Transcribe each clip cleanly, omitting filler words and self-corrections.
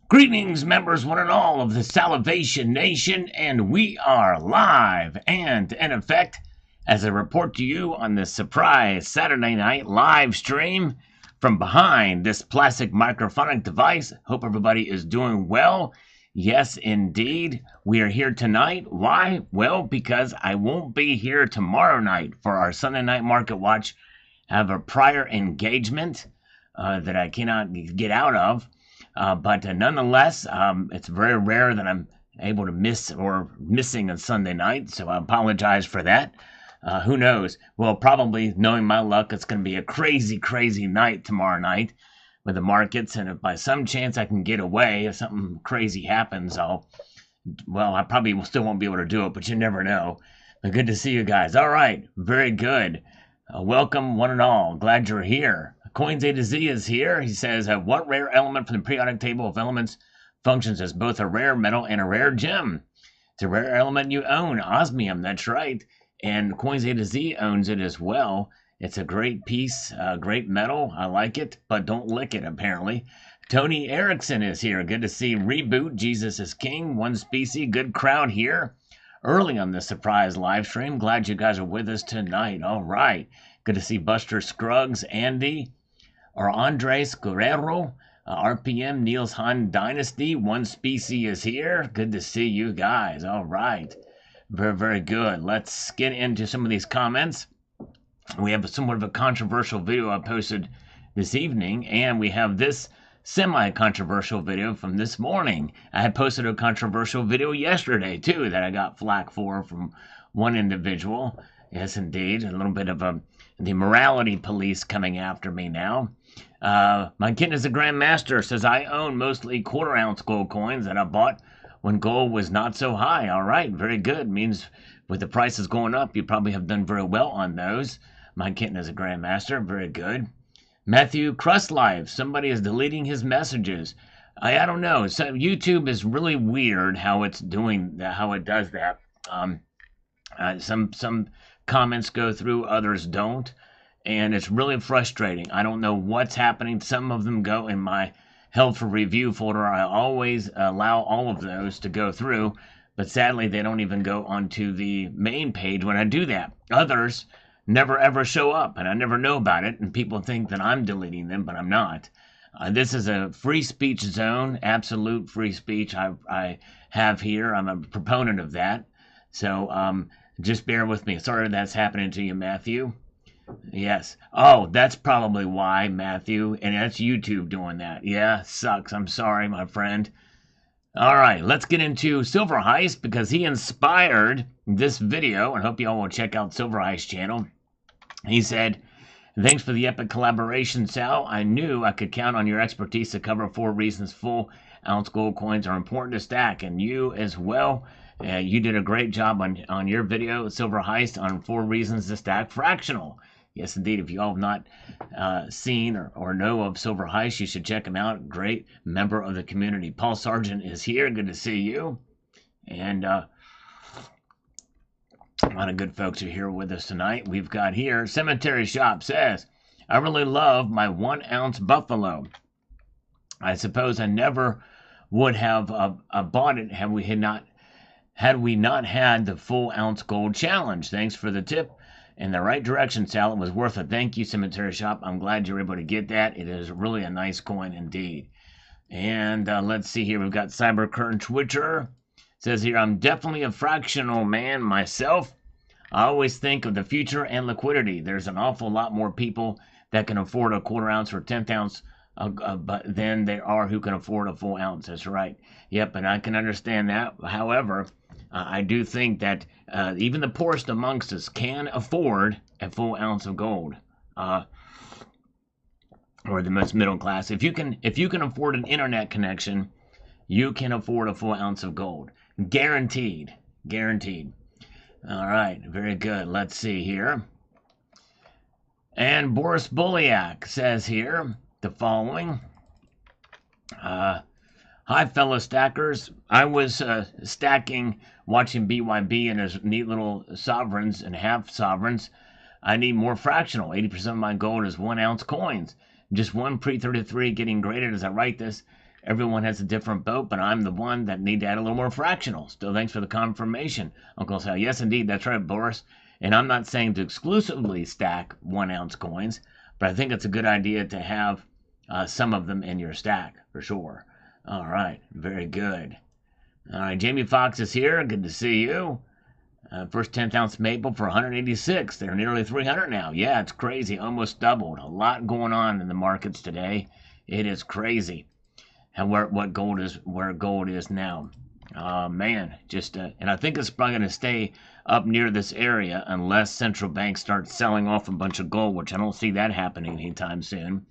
Greetings, members, one and all of the Salivation Nation, and we are live and in effect as I report to you on this surprise Saturday night live stream from behind this plastic microphonic device. Hope everybody is doing well. Yes, indeed, we are here tonight. Why? Well, because I won't be here tomorrow night for our Sunday night market watch. I have a prior engagement that I cannot get out of. But nonetheless, it's very rare that I'm able to missing a Sunday night, so I apologize for that. Who knows? Well, probably knowing my luck, it's going to be a crazy, crazy night tomorrow night with the markets, and if by some chance I can get away, if something crazy happens, I probably still won't be able to do it, but you never know. But good to see you guys. All right, very good. Welcome, one and all. Glad you're here. Coins A to Z is here. He says, what rare element from the periodic table of elements functions as both a rare metal and a rare gem? It's a rare element you own, osmium, that's right. And Coins A to Z owns it as well. It's a great piece, great metal. I like it, but don't lick it, apparently. Tony Erickson is here. Good to see Reboot, Jesus is King, One Species, good crowd here. Early on this surprise live stream. Glad you guys are with us tonight. All right. Good to see Buster Scruggs, Andy, or Andres Guerrero, RPM, Niels Han Dynasty, One Species is here. Good to see you guys. All right. Very, very good. Let's get into some of these comments. We have somewhat of a controversial video I posted this evening, and we have this semi-controversial video from this morning. I had posted a controversial video yesterday, too, that I got flack for from one individual. Yes, indeed. A little bit of the morality police coming after me now. My kid is a grandmaster, says I own mostly quarter-ounce gold coins that I bought when gold was not so high. All right, very good. Means with the prices going up, you probably have done very well on those. My kitten is a grandmaster. Very good. Matthew Crustlife, somebody is deleting his messages. I don't know. So YouTube is really weird how it's doing that, how it does that. Some comments go through, others don't, and it's really frustrating. I don't know what's happening. Some of them go in my held for review folder. I always allow all of those to go through, but sadly they don't even go onto the main page when I do that. Others never ever show up, and I never know about it, and people think that I'm deleting them, but I'm not. This is a free speech zone, absolute free speech I have here. I'm a proponent of that. So just bear with me. Sorry that's happening to you, Matthew. Yes. Oh, that's probably why, Matthew. And that's YouTube doing that. Yeah, sucks. I'm sorry, my friend. All right, let's get into Silver Heist because he inspired this video. And hope you all will check out Silver Heist channel. He said, thanks for the epic collaboration, Sal. I knew I could count on your expertise to cover 4 reasons full ounce gold coins are important to stack. And you as well. You did a great job on your video, Silver Heist, on 4 reasons to stack Fractional. Yes, indeed. If you all have not seen or know of Silver Heist, you should check him out. Great member of the community. Paul Sargent is here. Good to see you. And a lot of good folks are here with us tonight. We've got here, Cemetery Shop says, I really love my 1 ounce Buffalo. I suppose I never would have bought it had we not had the full ounce gold challenge. Thanks for the tip. In the right direction, Sal. It was worth it. Thank you, Cemetery Shop. I'm glad you're able to get that. It is really a nice coin indeed. And let's see here. We've got Cyber Curtain Twitcher. Says here, I'm definitely a fractional man myself. I always think of the future and liquidity. There's an awful lot more people that can afford a quarter ounce or 10th ounce but then there are who can afford a full ounce. That's right. Yep, and I can understand that. However, I do think that even the poorest amongst us can afford a full ounce of gold, or the most middle class. If you can afford an internet connection, you can afford a full ounce of gold, guaranteed, guaranteed. All right, very good. Let's see here. And Boris Boliak says here the following. Hi, fellow stackers. I was stacking, watching BYB and his neat little sovereigns and half sovereigns. I need more fractional. 80% of my gold is 1 ounce coins. Just one pre-33 getting graded as I write this. Everyone has a different boat, but I'm the one that need to add a little more fractional. Still, thanks for the confirmation, Uncle Sal. Yes, indeed, that's right, Boris. And I'm not saying to exclusively stack 1 ounce coins, but I think it's a good idea to have some of them in your stack, for sure. All right, very good. All right, Jamie Fox is here. Good to see you. First 10th ounce maple for 186. They're nearly 300 now. Yeah, it's crazy. Almost doubled. A lot going on in the markets today. It is crazy. And where gold is now. Man, just and I think it's probably going to stay up near this area unless central banks start selling off a bunch of gold, which I don't see that happening anytime soon.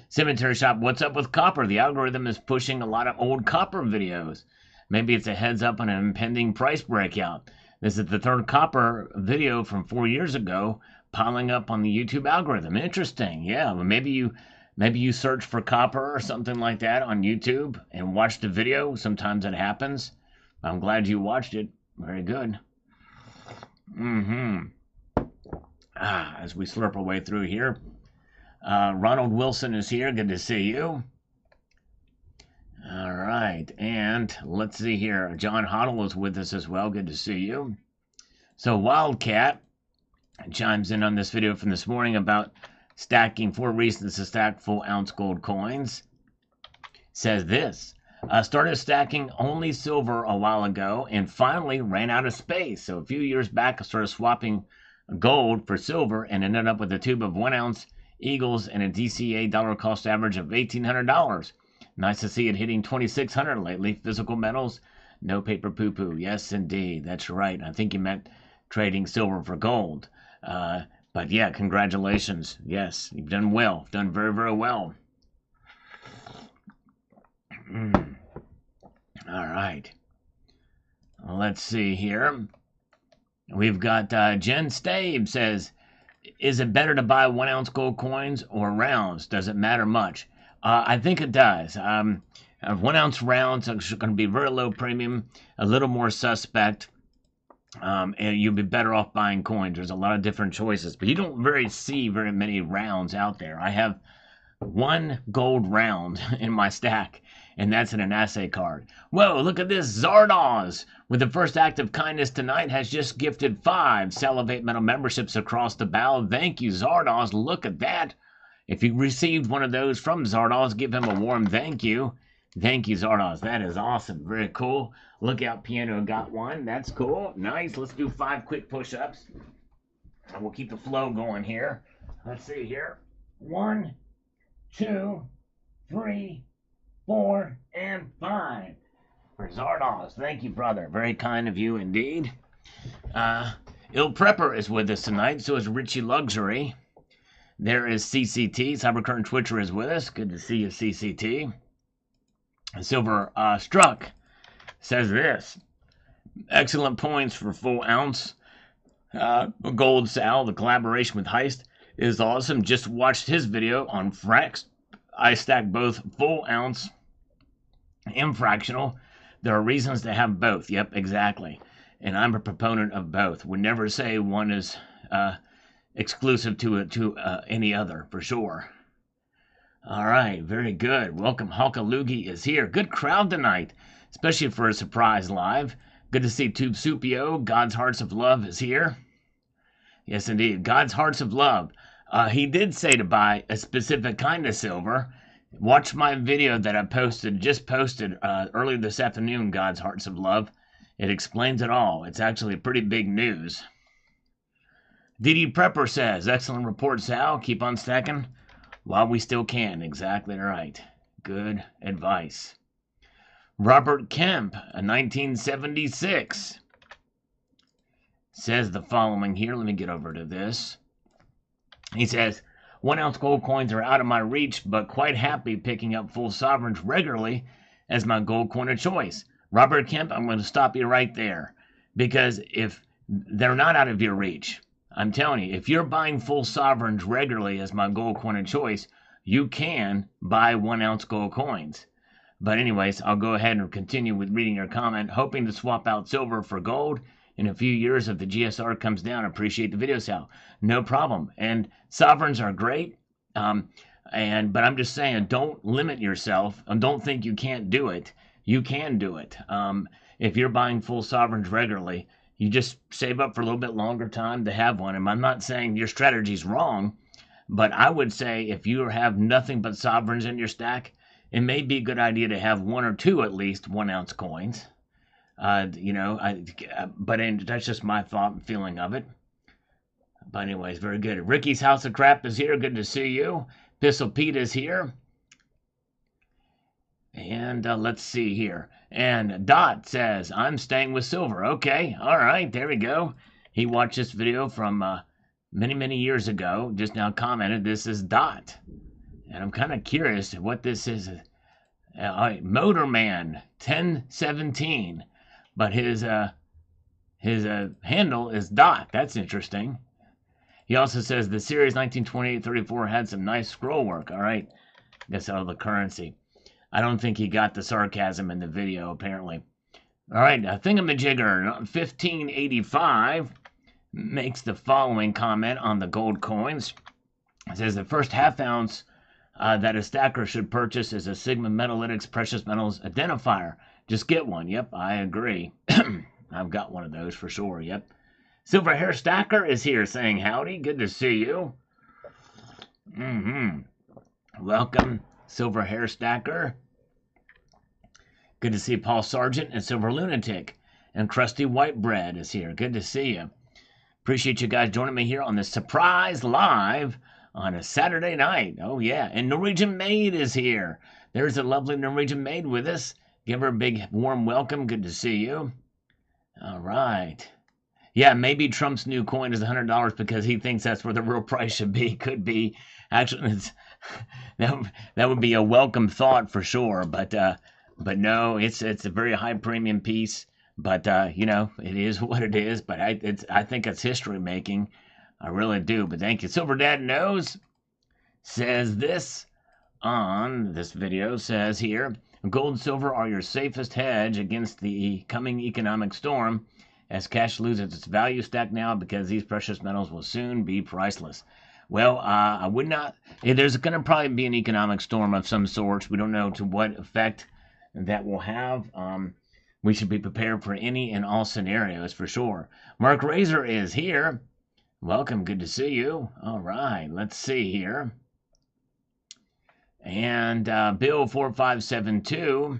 Cemetery Shop, what's up with copper? The algorithm is pushing a lot of old copper videos. Maybe it's a heads up on an impending price breakout. This is the third copper video from 4 years ago piling up on the YouTube algorithm. Interesting. Yeah, well, maybe you search for copper or something like that on YouTube and watch the video. Sometimes it happens. I'm glad you watched it. Very good. As we slurp our way through here. Ronald Wilson is here. Good to see you. All right, and let's see here. John Hoddle is with us as well. Good to see you. So Wildcat chimes in on this video from this morning about stacking 4 reasons to stack full ounce gold coins. Says this. Started stacking only silver a while ago and finally ran out of space. So a few years back, I started swapping gold for silver and ended up with a tube of 1 ounce Eagles and a DCA dollar cost average of $1,800. Nice to see it hitting 2,600 lately. Physical metals, no paper poo-poo. Yes, indeed. That's right. I think you meant trading silver for gold. But yeah, congratulations. Yes, you've done well. Done very, very well. All right. Let's see here. We've got Jen Stabe says, is it better to buy 1 ounce gold coins or rounds? Does it matter much? I think it does. 1 ounce rounds are going to be very low premium, a little more suspect, and you'll be better off buying coins. There's a lot of different choices, but you don't see very many rounds out there. I have 1 gold round in my stack, and that's in an assay card. Whoa, look at this. Zardoz, with the first act of kindness tonight, has just gifted 5 Salivate Metal memberships across the bow. Thank you, Zardoz. Look at that. If you received one of those from Zardoz, give him a warm thank you. Thank you, Zardoz. That is awesome. Very cool. Look out, Piano got one. That's cool. Nice. Let's do 5 quick push-ups. And we'll keep the flow going here. Let's see here. 1, 2, 3, 4, and 5. For Zardoz. Thank you, brother. Very kind of you indeed. Il Prepper is with us tonight. So is Richie Luxury. There is CCT. Cybercurrent Twitcher is with us. Good to see you, CCT. Silver Struck says this. Excellent points for full ounce. Gold Sal, the collaboration with Heist is awesome. Just watched his video on Frax. I stack both full ounce and fractional. There are reasons to have both. Yep, exactly. And I'm a proponent of both. Would never say one is exclusive to any other, for sure. All right, very good. Welcome, Hulkaloogie is here. Good crowd tonight, especially for a surprise live. Good to see Tube Supio. God's Hearts of Love is here. Yes, indeed. God's Hearts of Love. He did say to buy a specific kind of silver. Watch my video that I just posted earlier this afternoon, God's Hearts of Love. It explains it all. It's actually pretty big news. DD Prepper says, excellent report, Sal. Keep on stacking while we still can. Exactly right. Good advice. Robert Kemp, 1976, says the following here. Let me get over to this. He says, 1 ounce gold coins are out of my reach, but quite happy picking up full sovereigns regularly as my gold coin of choice. Robert Kemp, I'm going to stop you right there, because if they're not out of your reach, I'm telling you, if you're buying full sovereigns regularly as my gold coin of choice, you can buy 1 ounce gold coins. But anyways, I'll go ahead and continue with reading your comment. Hoping to swap out silver for gold in a few years if the GSR comes down. Appreciate the video, Sal. No problem. And sovereigns are great. But I'm just saying, don't limit yourself and don't think you can't do it. You can do it. If you're buying full sovereigns regularly, you just save up for a little bit longer time to have one. And I'm not saying your strategy's wrong, but I would say if you have nothing but sovereigns in your stack, it may be a good idea to have one or two at least 1 ounce coins. That's just my thought and feeling of it. But anyways, very good. Ricky's House of Crap is here. Good to see you. Pistol Pete is here. And let's see here. And Dot says, I'm staying with silver. Okay, all right, there we go. He watched this video from many, many years ago. Just now commented, this is Dot. And I'm kind of curious what this is. Motorman 1017. But his handle is Dot. That's interesting. He also says the series 1928-34 had some nice scroll work. All right, that's out of the currency. I don't think he got the sarcasm in the video, apparently. All right, Thingamajigger 1585 makes the following comment on the gold coins. It says the first half ounce that a stacker should purchase is a Sigma Metalytics Precious Metals Identifier. Just get one. Yep, I agree. I've got one of those for sure. Yep. Silver Hair Stacker is here saying howdy. Good to see you. Welcome, Silver Hair Stacker. Good to see Paul Sargent and Silver Lunatic. And Krusty Whitebread is here. Good to see you. Appreciate you guys joining me here on this surprise live on a Saturday night. Oh, yeah. And Norwegian Maid is here. There's a lovely Norwegian Maid with us. Give her a big warm welcome. Good to see you. All right. Yeah, maybe Trump's new coin is $100 because he thinks that's where the real price should be. Could be. Actually, that would be a welcome thought for sure. But no, it's a very high premium piece. But it is what it is. But I think it's history making. I really do. But thank you. Silver Dad Knows says this on this video. Says here, gold and silver are your safest hedge against the coming economic storm. As cash loses its value stack now because these precious metals will soon be priceless. Well, I would not. There's going to probably be an economic storm of some sort. We don't know to what effect that will have. We should be prepared for any and all scenarios for sure. Mark Razor is here. Welcome. Good to see you. All right. Let's see here. And Bill 4572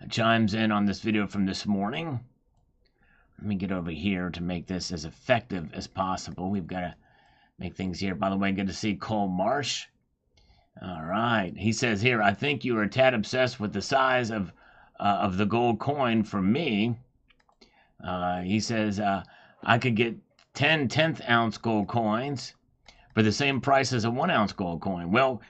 chimes in on this video from this morning. Let me get over here to make this as effective as possible. We've got to make things here. By the way, good to see Cole Marsh. All right. He says here, I think you are a tad obsessed with the size of the gold coin for me. He says, I could get 10 10th ounce gold coins for the same price as a 1 ounce gold coin. Well,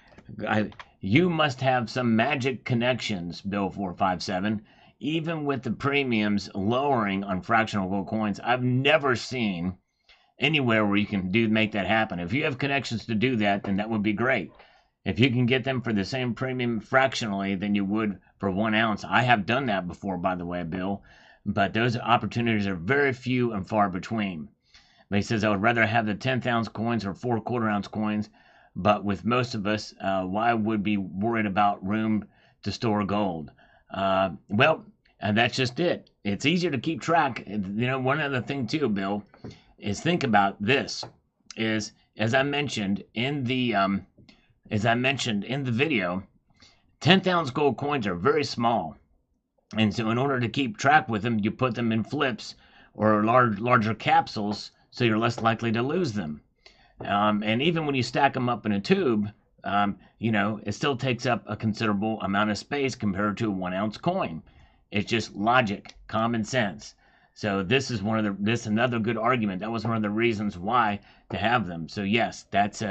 you must have some magic connections, Bill 457. Even with the premiums lowering on fractional gold coins, I've never seen anywhere where you can make that happen. If you have connections to do that, then that would be great. If you can get them for the same premium fractionally than you would for 1 ounce, I have done that before, by the way, Bill. But those opportunities are very few and far between. But he says, I would rather have the 10th ounce coins or 4 1/4 ounce coins. But with most of us, why would be worried about room to store gold? Well, that's just it. It's easier to keep track. One other thing too, Bill, is think about this. Is as I mentioned in the video, 10th ounce gold coins are very small, and so in order to keep track with them, you put them in flips or larger capsules, so you're less likely to lose them. And even when you stack them up in a tube, it still takes up a considerable amount of space compared to a 1 ounce coin. It's just logic, common sense. So this is another good argument. That was one of the reasons why to have them. So yes, that's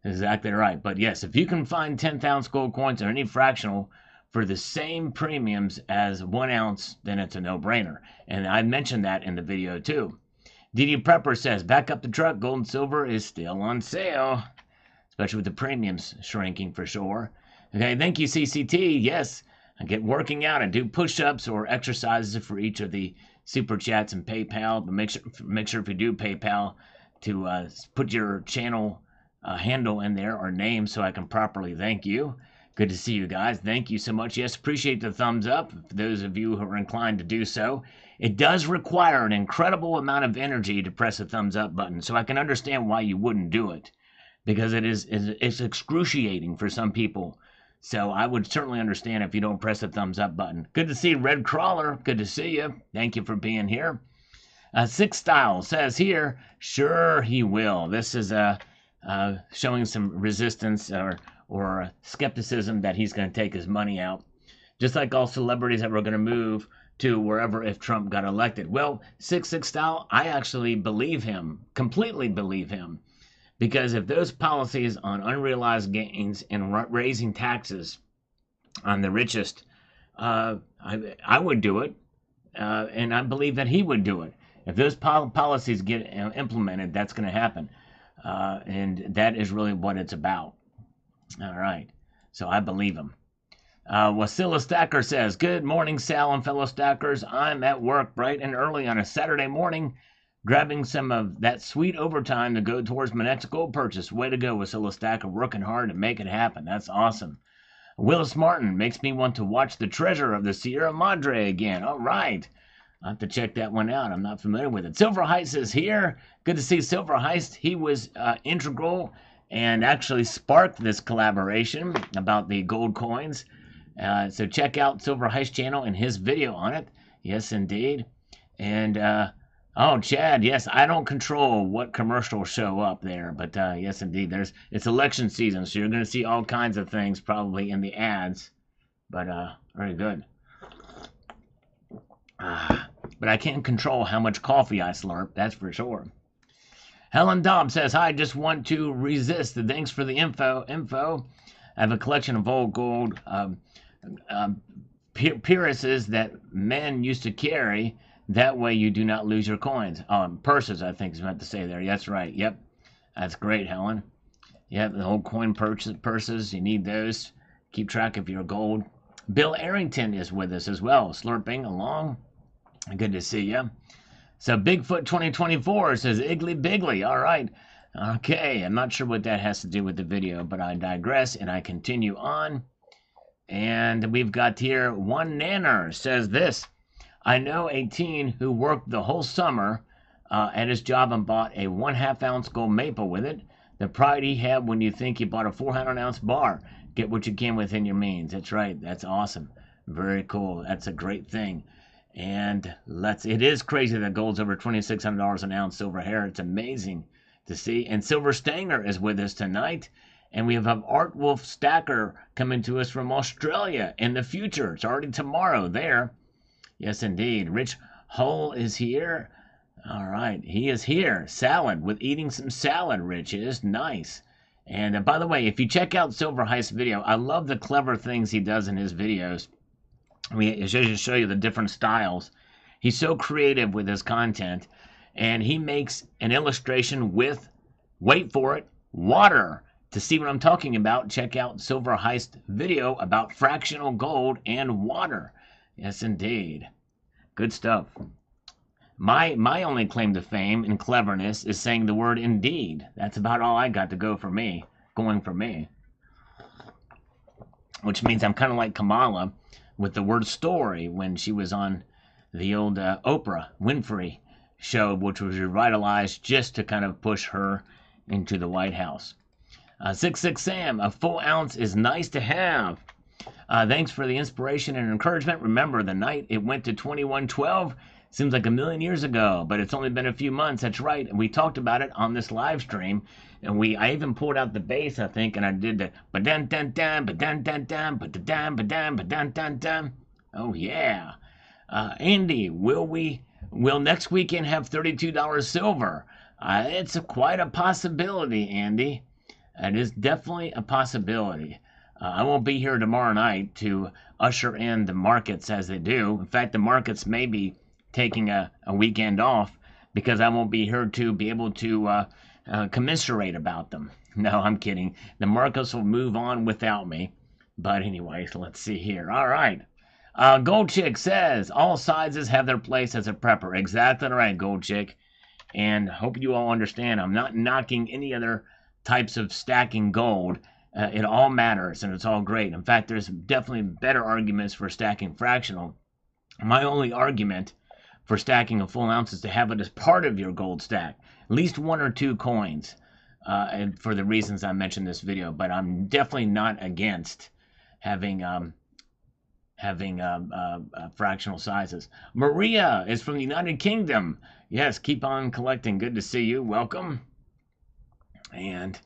exactly right. But yes, if you can find 10th ounce gold coins or any fractional for the same premiums as 1 ounce, then it's a no-brainer. And I mentioned that in the video too. DD Prepper says, back up the truck, gold and silver is still on sale. Especially with the premiums shrinking for sure. Okay, thank you, CCT. Yes, I get working out. I do push-ups or exercises for each of the super chats and PayPal. But make sure if you do PayPal to put your channel handle in there or name so I can properly thank you. Good to see you guys. Thank you so much. Yes, appreciate the thumbs up for those of you who are inclined to do so. It does require an incredible amount of energy to press a thumbs up button, so I can understand why you wouldn't do it, because it's excruciating for some people. So I would certainly understand if you don't press the thumbs up button. Good to see Red Crawler. Good to see you. Thank you for being here. Six Style says here, sure he will. This is showing some resistance or skepticism that he's going to take his money out. Just like all celebrities that were going to move to wherever if Trump got elected. Well, Six Style, I actually believe him, completely believe him. Because if those policies on unrealized gains and raising taxes on the richest, I would do it. And I believe that he would do it. If those policies get implemented, that's going to happen. And that is really what it's about. All right. So I believe him. Wasilla Stacker says, good morning, Sal and fellow stackers. I'm at work bright and early on a Saturday morning, grabbing some of that sweet overtime to go towards my next gold purchase. Way to go, Wasilla Stacker, working hard to make it happen. That's awesome. Willis Martin makes me want to watch The Treasure of the Sierra Madre again. All right. I'll have to check that one out. I'm not familiar with it. Silver Heist is here. Good to see Silver Heist. He was integral and actually sparked this collaboration about the gold coins. So check out Silver Heist channel and his video on it. Yes, indeed. And, oh, Chad, yes, I don't control what commercials show up there. But, yes, indeed, it's election season, so you're going to see all kinds of things probably in the ads. But, very good. But I can't control how much coffee I slurp, that's for sure. Helen Dobbs says, hi, just want to resist. Thanks for the info. I have a collection of old gold pierces that men used to carry. That way you do not lose your coins. Purses, I think is meant to say there. That's right. Yep. That's great, Helen. Yep, the old coin purses. You need those. Keep track of your gold. Bill Arrington is with us as well, slurping along. Good to see you. So Bigfoot 2024 says Iggly Biggly. All right. Okay. I'm not sure what that has to do with the video, but I digress and I continue on. And we've got here One Nanner says this. I know a teen who worked the whole summer at his job and bought a 1/2 ounce gold maple with it. The pride he had when you think you bought a 400-ounce bar. Get what you can within your means. That's right. That's awesome. Very cool. That's a great thing. And it is crazy that gold's over $2,600 an ounce silver hair. It's amazing to see. And Silver Stanger is with us tonight. And we have Art Wolf Stacker coming to us from Australia in the future. It's already tomorrow there. Yes, indeed. Rich Hull is here. All right. He is here. Salad. With eating some salad, Rich is. Nice. And by the way, if you check out Silver Heist video, I love the clever things he does in his videos. I should show you the different styles. He's so creative with his content. And he makes an illustration with, wait for it, water. To see what I'm talking about, check out Silver Heist video about fractional gold and water. Yes, indeed. Good stuff. My only claim to fame and cleverness is saying the word indeed. That's about all I got to go for me. Going for me. Which means I'm kind of like Kamala with the word story when she was on the old Oprah Winfrey show, which was revitalized just to kind of push her into the White House. 66 Sam, a full ounce is nice to have. Thanks for the inspiration and encouragement. Remember the night it went to 2112 seems like a million years ago, but it's only been a few months. That's right. And we talked about it on this live stream. And I even pulled out the bass, I think, and I did the ba-dun dun dun ba-dun dun dun ba-dun ba-dun ba-dun dun dun. Oh yeah. Andy, will next weekend have $32 silver? It's quite a possibility, Andy. It is definitely a possibility. I won't be here tomorrow night to usher in the markets as they do. In fact, the markets may be taking a weekend off because I won't be here to be able to commiserate about them. No, I'm kidding. The markets will move on without me. But anyway, let's see here. All right. Gold Chick says, all sizes have their place as a prepper. Exactly right, Gold Chick. And hope you all understand, I'm not knocking any other types of stacking gold, it all matters and it's all great. In fact, there's definitely better arguments for stacking fractional. My only argument for stacking a full ounce is to have it as part of your gold stack, at least 1 or 2 coins, and for the reasons I mentioned in this video. But I'm definitely not against having fractional sizes. Maria is from the United Kingdom. Yes, keep on collecting. Good to see you. Welcome. And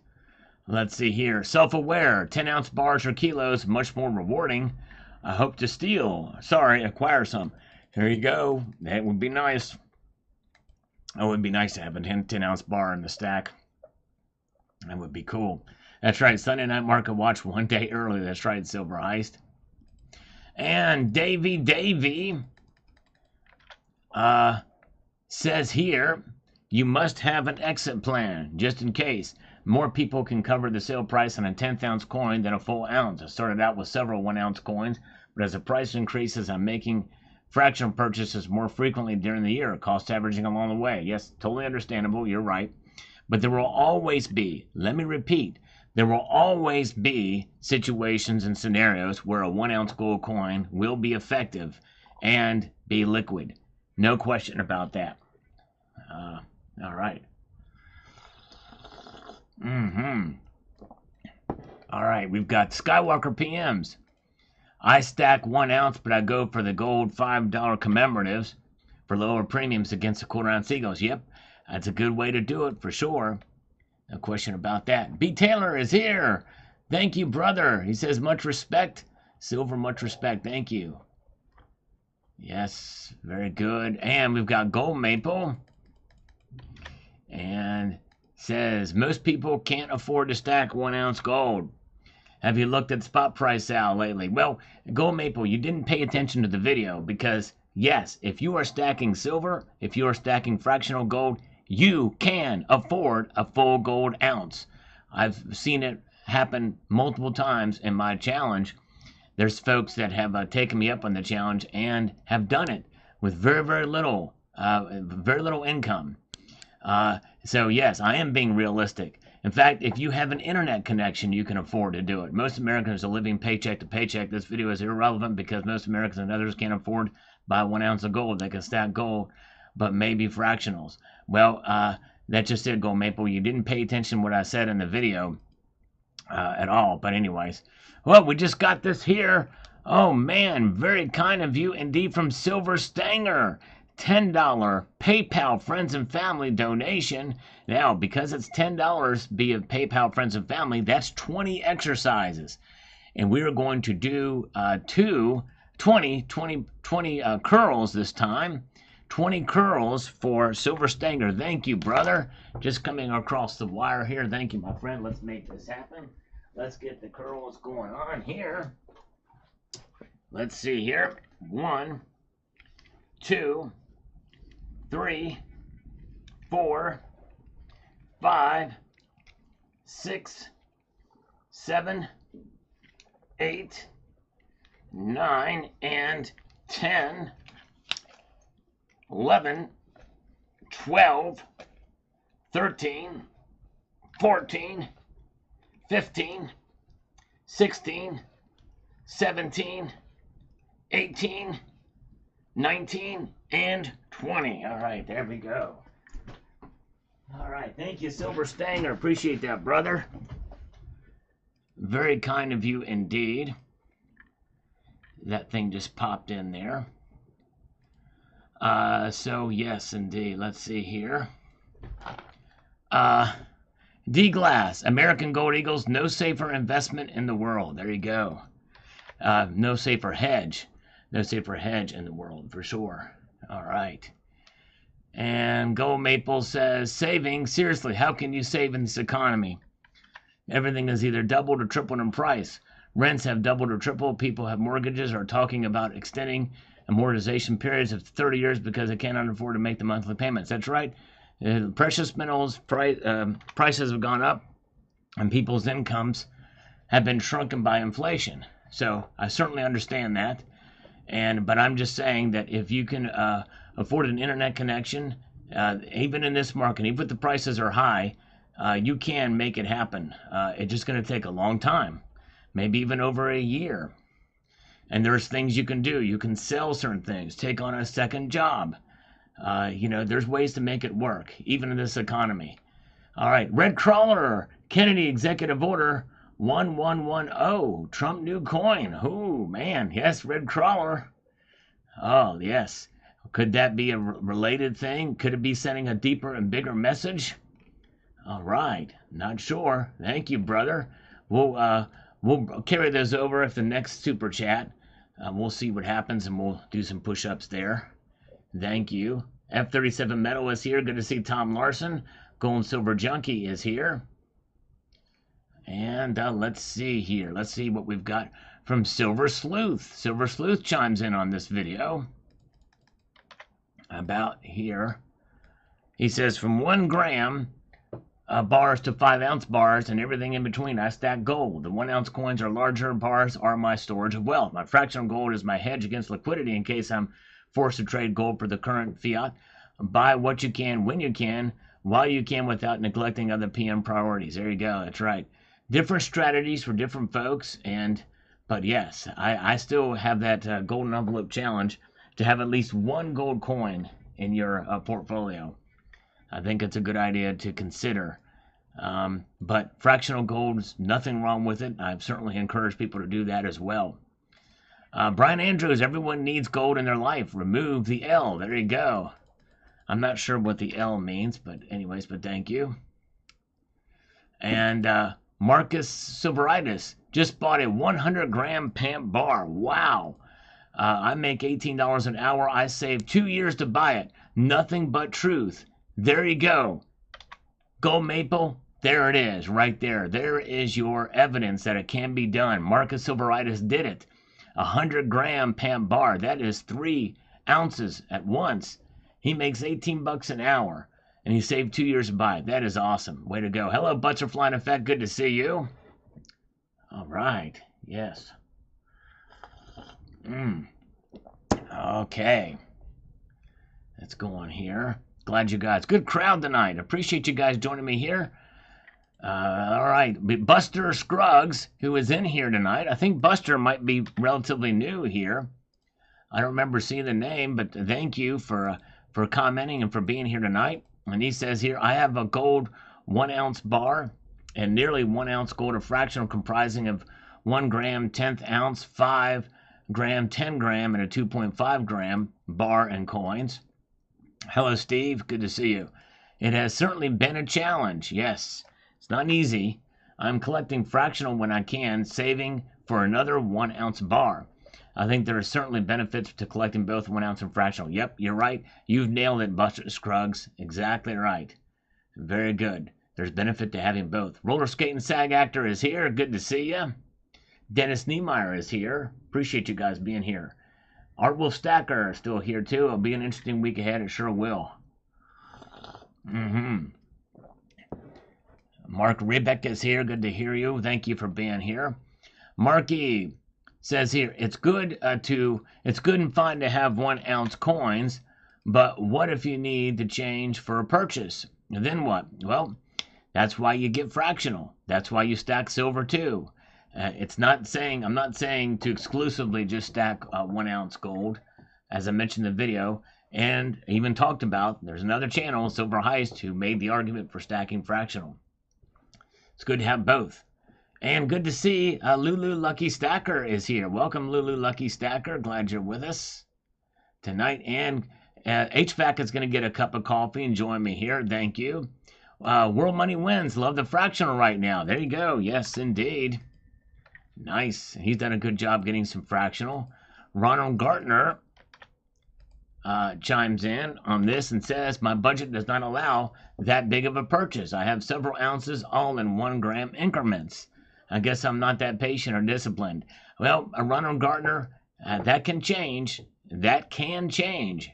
let's see here. Self-aware. 10-ounce bars or kilos. Much more rewarding. I hope to steal. Sorry, acquire some. There you go. That would be nice. It would be nice to have a 10-ounce bar in the stack. That would be cool. That's right. Sunday Night Market Watch 1 day early. That's right. Silver Heist. And Davey says here, you must have an exit plan, just in case. More people can cover the sale price on a 10th-ounce coin than a full ounce. I started out with several 1-ounce coins, but as the price increases, I'm making fractional purchases more frequently during the year, cost averaging along the way. Yes, totally understandable. You're right. But there will always be, let me repeat, there will always be situations and scenarios where a 1-ounce gold coin will be effective and be liquid. No question about that. All right. All right, we've got Skywalker PMs. I stack 1 ounce, but I go for the gold $5 commemoratives for lower premiums against the quarter-ounce Eagles. Yep, that's a good way to do it for sure. No question about that. B. Taylor is here. Thank you, brother. He says, much respect. Silver, much respect. Thank you. Yes, very good. And we've got Gold Maple. And says, most people can't afford to stack 1-ounce gold. Have you looked at spot price sale lately? Well, Gold Maple, you didn't pay attention to the video because, yes, if you are stacking silver, if you are stacking fractional gold, you can afford a full gold ounce. I've seen it happen multiple times in my challenge. There's folks that have taken me up on the challenge and have done it with very little income. So yes, I am being realistic. In fact, if you have an internet connection, you can afford to do it. Most Americans are living paycheck to paycheck. This video is irrelevant because most Americans and others can't afford to buy 1 ounce of gold. They can stack gold, but maybe fractionals. Well, that just it, Gold Maple. You didn't pay attention to what I said in the video at all. But anyways, well, we just got this here. Oh, man, very kind of you indeed from Silver Stanger. $10 PayPal friends and family donation. Now, because it's $10 via PayPal friends and family, that's 20 exercises. And we are going to do 20 curls this time. 20 curls for Silver Stanger. Thank you, brother. Just coming across the wire here. Thank you, my friend. Let's make this happen. Let's get the curls going on here. Let's see here. 1, 2, 3, 4, 5, 6, 7, 8, 9, and 10, 11, 12, 13, 14, 15, 16, 17, 18, 19, and 20. All right, there we go. All right, thank you, Silver Stanger. Appreciate that, brother. Very kind of you indeed. That thing just popped in there. So yes, indeed. Let's see here. D-Glass, American Gold Eagles, no safer investment in the world. There you go. No safer hedge. No safer hedge in the world, for sure. All right. And Gold Maple says, saving, seriously, how can you save in this economy? Everything is either doubled or tripled in price. Rents have doubled or tripled. People have mortgages or are talking about extending amortization periods of 30 years because they cannot afford to make the monthly payments. That's right. Precious metals prices have gone up, and people's incomes have been shrunken by inflation. So I certainly understand that. But I'm just saying that if you can afford an internet connection, even in this market, even if the prices are high, you can make it happen. It's just going to take a long time, maybe even over a year. And there's things you can do. You can sell certain things, take on a second job. There's ways to make it work, even in this economy. All right, Red Crawler, Kennedy Executive Order 1110, Trump new coin. Oh, man, yes, Red Crawler. Oh, yes. Could that be a related thing? Could it be sending a deeper and bigger message? All right, not sure. Thank you, brother. We'll carry those over if the next super chat. We'll see what happens, and we'll do some push-ups there. Thank you. F37 Metal is here. Good to see Tom Larson. Gold and Silver Junkie is here. And let's see here. Let's see what we've got from Silver Sleuth. Silver Sleuth chimes in on this video. About here. He says, from 1 gram bars to 5 ounce bars and everything in between, I stack gold. The 1 ounce coins are larger. Bars are my storage of wealth. My fractional gold is my hedge against liquidity in case I'm forced to trade gold for the current fiat. Buy what you can, when you can, while you can, without neglecting other PM priorities. There you go. That's right. Different strategies for different folks. But yes, I still have that golden envelope challenge to have at least 1 gold coin in your portfolio. I think it's a good idea to consider. But fractional gold, nothing wrong with it. I've certainly encouraged people to do that as well. Brian Andrews, everyone needs gold in their life. Remove the L. There you go. I'm not sure what the L means, but anyways, but thank you. And Marcus Silveritis just bought a 100 gram pamp bar. Wow. I make $18 an hour. I saved 2 years to buy it. Nothing but truth. There you go. Gold Maple, there it is, right there. There is your evidence that it can be done. Marcus Silveritis did it. 100 gram pamp bar. That is 3 ounces at once. He makes $18 an hour, and he saved 2 years to buy it. That is awesome. Way to go. Hello, Butterfly Effect. Good to see you. All right. Yes. Okay. Let's go on here. Glad you guys. Good crowd tonight. Appreciate you guys joining me here. All right. Buster Scruggs, who is in here tonight. I think Buster might be relatively new here. I don't remember seeing the name, but thank you for commenting and for being here tonight. And he says here, I have a gold 1 ounce bar and nearly 1 ounce gold of fractional comprising of 1 gram, 10th ounce, 5 gram, 10 gram, and a 2.5 gram bar and coins. Hello, Steve. Good to see you. It has certainly been a challenge. Yes, it's not easy. I'm collecting fractional when I can, saving for another 1 ounce bar. I think there are certainly benefits to collecting both 1 ounce and fractional. Yep, you're right. You've nailed it, Buster Scruggs. Exactly right. Very good. There's benefit to having both. Roller Skating Sag Actor is here. Good to see you. Dennis Niemeyer is here. Appreciate you guys being here. Art Wolf Stacker is still here too. It'll be an interesting week ahead. It sure will. Mark Ribeck is here. Good to hear you. Thank you for being here. Marky says here, it's good and fine to have 1 ounce coins, but what if you need to change for a purchase? Then what? Well, that's why you get fractional. That's why you stack silver too. I'm not saying to exclusively just stack 1 ounce gold, as I mentioned in the video, and even talked about, there's another channel, Silver Heist, who made the argument for stacking fractional. It's good to have both. And good to see Lulu Lucky Stacker is here. Welcome, Lulu Lucky Stacker. Glad you're with us tonight. And HVAC is going to get a cup of coffee and join me here. Thank you. World Money Wins. Love the fractional right now. There you go. Yes, indeed. Nice. He's done a good job getting some fractional. Ronald Gartner chimes in on this and says, my budget does not allow that big of a purchase. I have several ounces all in 1 gram increments. I guess I'm not that patient or disciplined. Well, Ronald Gartner, that can change. That can change.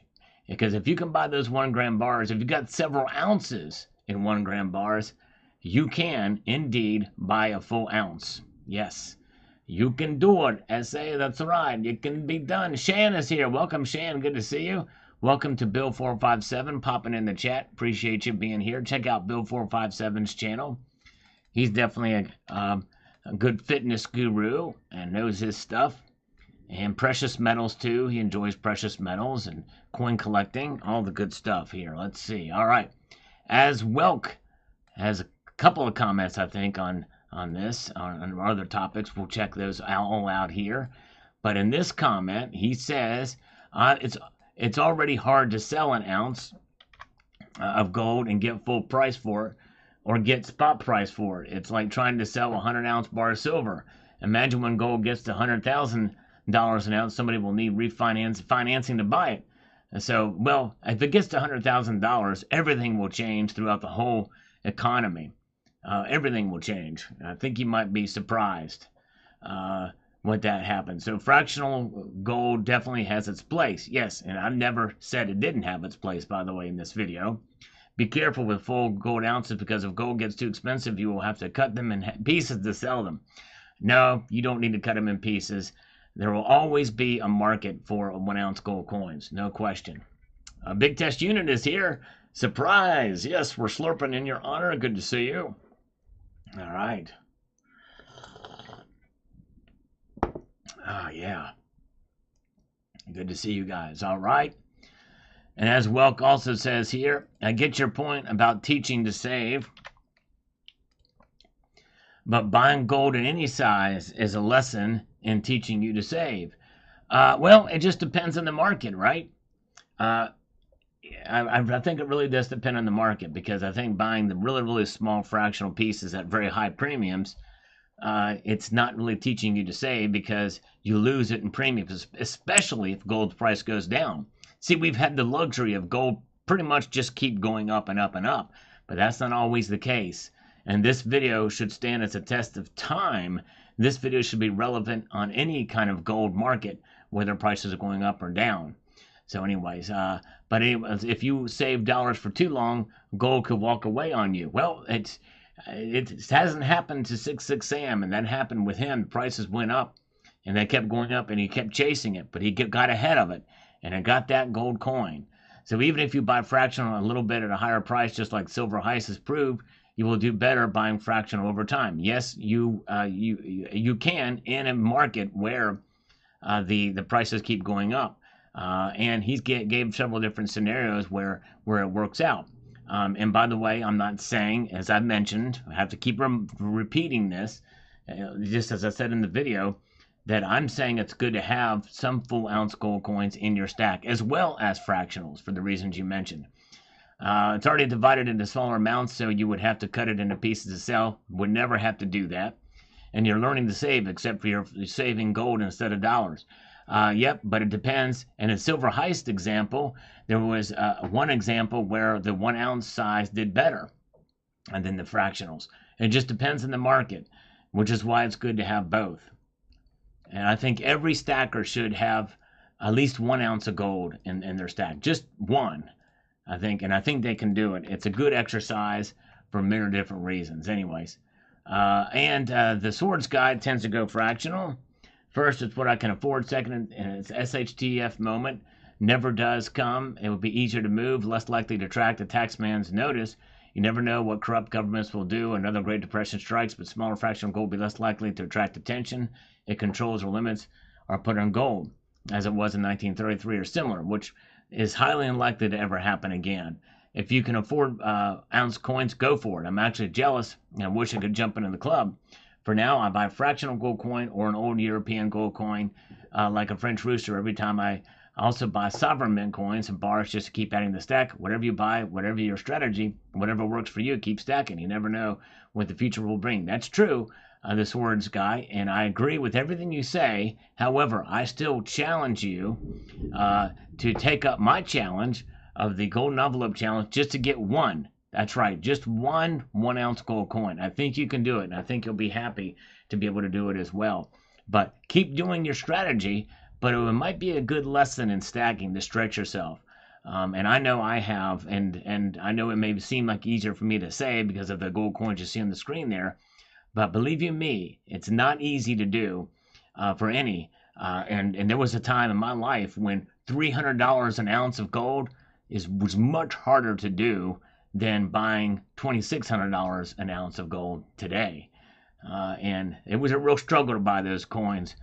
Because if you can buy those 1 gram bars, if you've got several ounces in 1 gram bars, you can indeed buy a full ounce. Yes. You can do it, SA, that's right. It can be done. Shan is here. Welcome, Shan. Good to see you. Welcome to Bill 457 popping in the chat. Appreciate you being here. Check out Bill 457's channel. He's definitely a good fitness guru and knows his stuff. And precious metals too. He enjoys precious metals and coin collecting. All the good stuff here. Let's see. All right. As Welk has a couple of comments, I think, on this, on other topics. We'll check those all out here. But in this comment, he says it's already hard to sell an ounce of gold and get full price for it, or get spot price for it. It's like trying to sell a 100-ounce bar of silver. Imagine when gold gets to $100,000 an ounce, somebody will need financing to buy it. And so, well, if it gets to $100,000, everything will change throughout the whole economy. Everything will change. I think you might be surprised when that happens. So fractional gold definitely has its place. Yes, and I've never said it didn't have its place, by the way, in this video. Be careful with full gold ounces, because if gold gets too expensive, you will have to cut them in pieces to sell them. No, you don't need to cut them in pieces. There will always be a market for 1-ounce gold coins, no question. A Big Test Unit is here. Surprise! Yes, we're slurping in your honor. Good to see you. All right. Oh, yeah. Good to see you guys. All right. And as Welk also says here, I get your point about teaching to save, but buying gold in any size is a lesson in teaching you to save. Well, it just depends on the market, right? I think it really does depend on the market, because I think buying the really, really small fractional pieces at very high premiums, it's not really teaching you to save, because you lose it in premiums, especially if gold price goes down. See, we've had the luxury of gold pretty much just keep going up and up and up, but that's not always the case. And this video should stand as a test of time. This video should be relevant on any kind of gold market, whether prices are going up or down. So anyways, but anyways, if you save dollars for too long, gold could walk away on you. Well, it hasn't happened to 66 Sam, and that happened with him. The prices went up, and they kept going up, and he kept chasing it, but he got ahead of it, and it got that gold coin. So even if you buy fractional a little bit at a higher price, just like Silver Heist has proved, you will do better buying fractional over time. Yes, you can in a market where the prices keep going up. And he gave several different scenarios where it works out. And by the way, I'm not saying, as I mentioned, I have to keep repeating this, just as I said in the video, that I'm saying it's good to have some full ounce gold coins in your stack, as well as fractionals, for the reasons you mentioned. It's already divided into smaller amounts, so you would have to cut it into pieces to sell. Would never have to do that. And you're learning to save, except for you're saving gold instead of dollars. Yep, but it depends. In a Silver Heist example, there was one example where the 1-ounce size did better than the fractionals. It just depends on the market, which is why it's good to have both. And I think every stacker should have at least 1 ounce of gold in their stack. Just one, I think. And I think they can do it. It's a good exercise for many different reasons. Anyways. The Swords Guide tends to go fractional. First, it's what I can afford. Second, it's SHTF moment. Never does come. It will be easier to move, less likely to attract the taxman's notice. You never know what corrupt governments will do. Another Great Depression strikes, but smaller fractional gold will be less likely to attract attention. It controls or limits are put on gold, as it was in 1933 or similar, which is highly unlikely to ever happen again. If you can afford ounce coins, go for it. I'm actually jealous and I wish I could jump into the club. For now, I buy a fractional gold coin or an old European gold coin, like a French rooster, every time. I also buy sovereign mint coins and bars just to keep adding the stack. Whatever you buy, whatever your strategy, whatever works for you, keep stacking. You never know what the future will bring. That's true, the Swords guy, and I agree with everything you say. However, I still challenge you to take up my challenge of the golden envelope challenge, just to get one. That's right, just one 1-ounce gold coin. I think you can do it, and I think you'll be happy to be able to do it as well. But keep doing your strategy, but it might be a good lesson in stacking to stretch yourself. And I know I have, and I know it may seem like easier for me to say because of the gold coins you see on the screen there, but believe you me, it's not easy to do for any. And there was a time in my life when $300 an ounce of gold was much harder to do than buying $2,600 an ounce of gold today. And it was a real struggle to buy those coins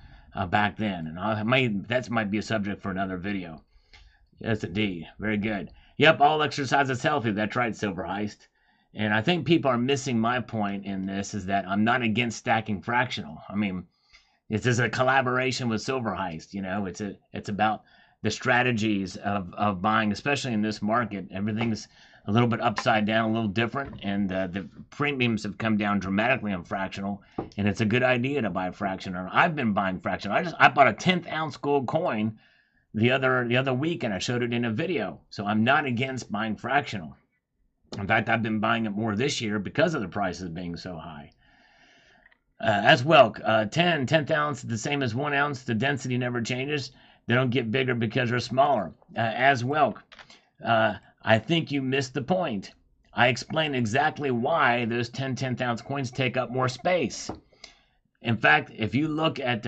back then. And that might be a subject for another video. Yes, indeed. Very good. Yep, all exercise is healthy. That's right, Silver Heist. And I think people are missing my point in this, is that I'm not against stacking fractional. I mean, this is a collaboration with Silver Heist. You know, it's about the strategies of buying, especially in this market. Everything's a little bit upside down, a little different, and the premiums have come down dramatically on fractional, and it's a good idea to buy fractional. I've been buying fractional. I bought a 10th ounce gold coin the other week, and I showed it in a video. So I'm not against buying fractional. In fact, I've been buying it more this year because of the prices being so high. As well, 10th ounce, the same as 1 ounce. The density never changes. They don't get bigger because they're smaller. As well, I think you missed the point. I explained exactly why those 10th ounce coins take up more space. In fact, if you look at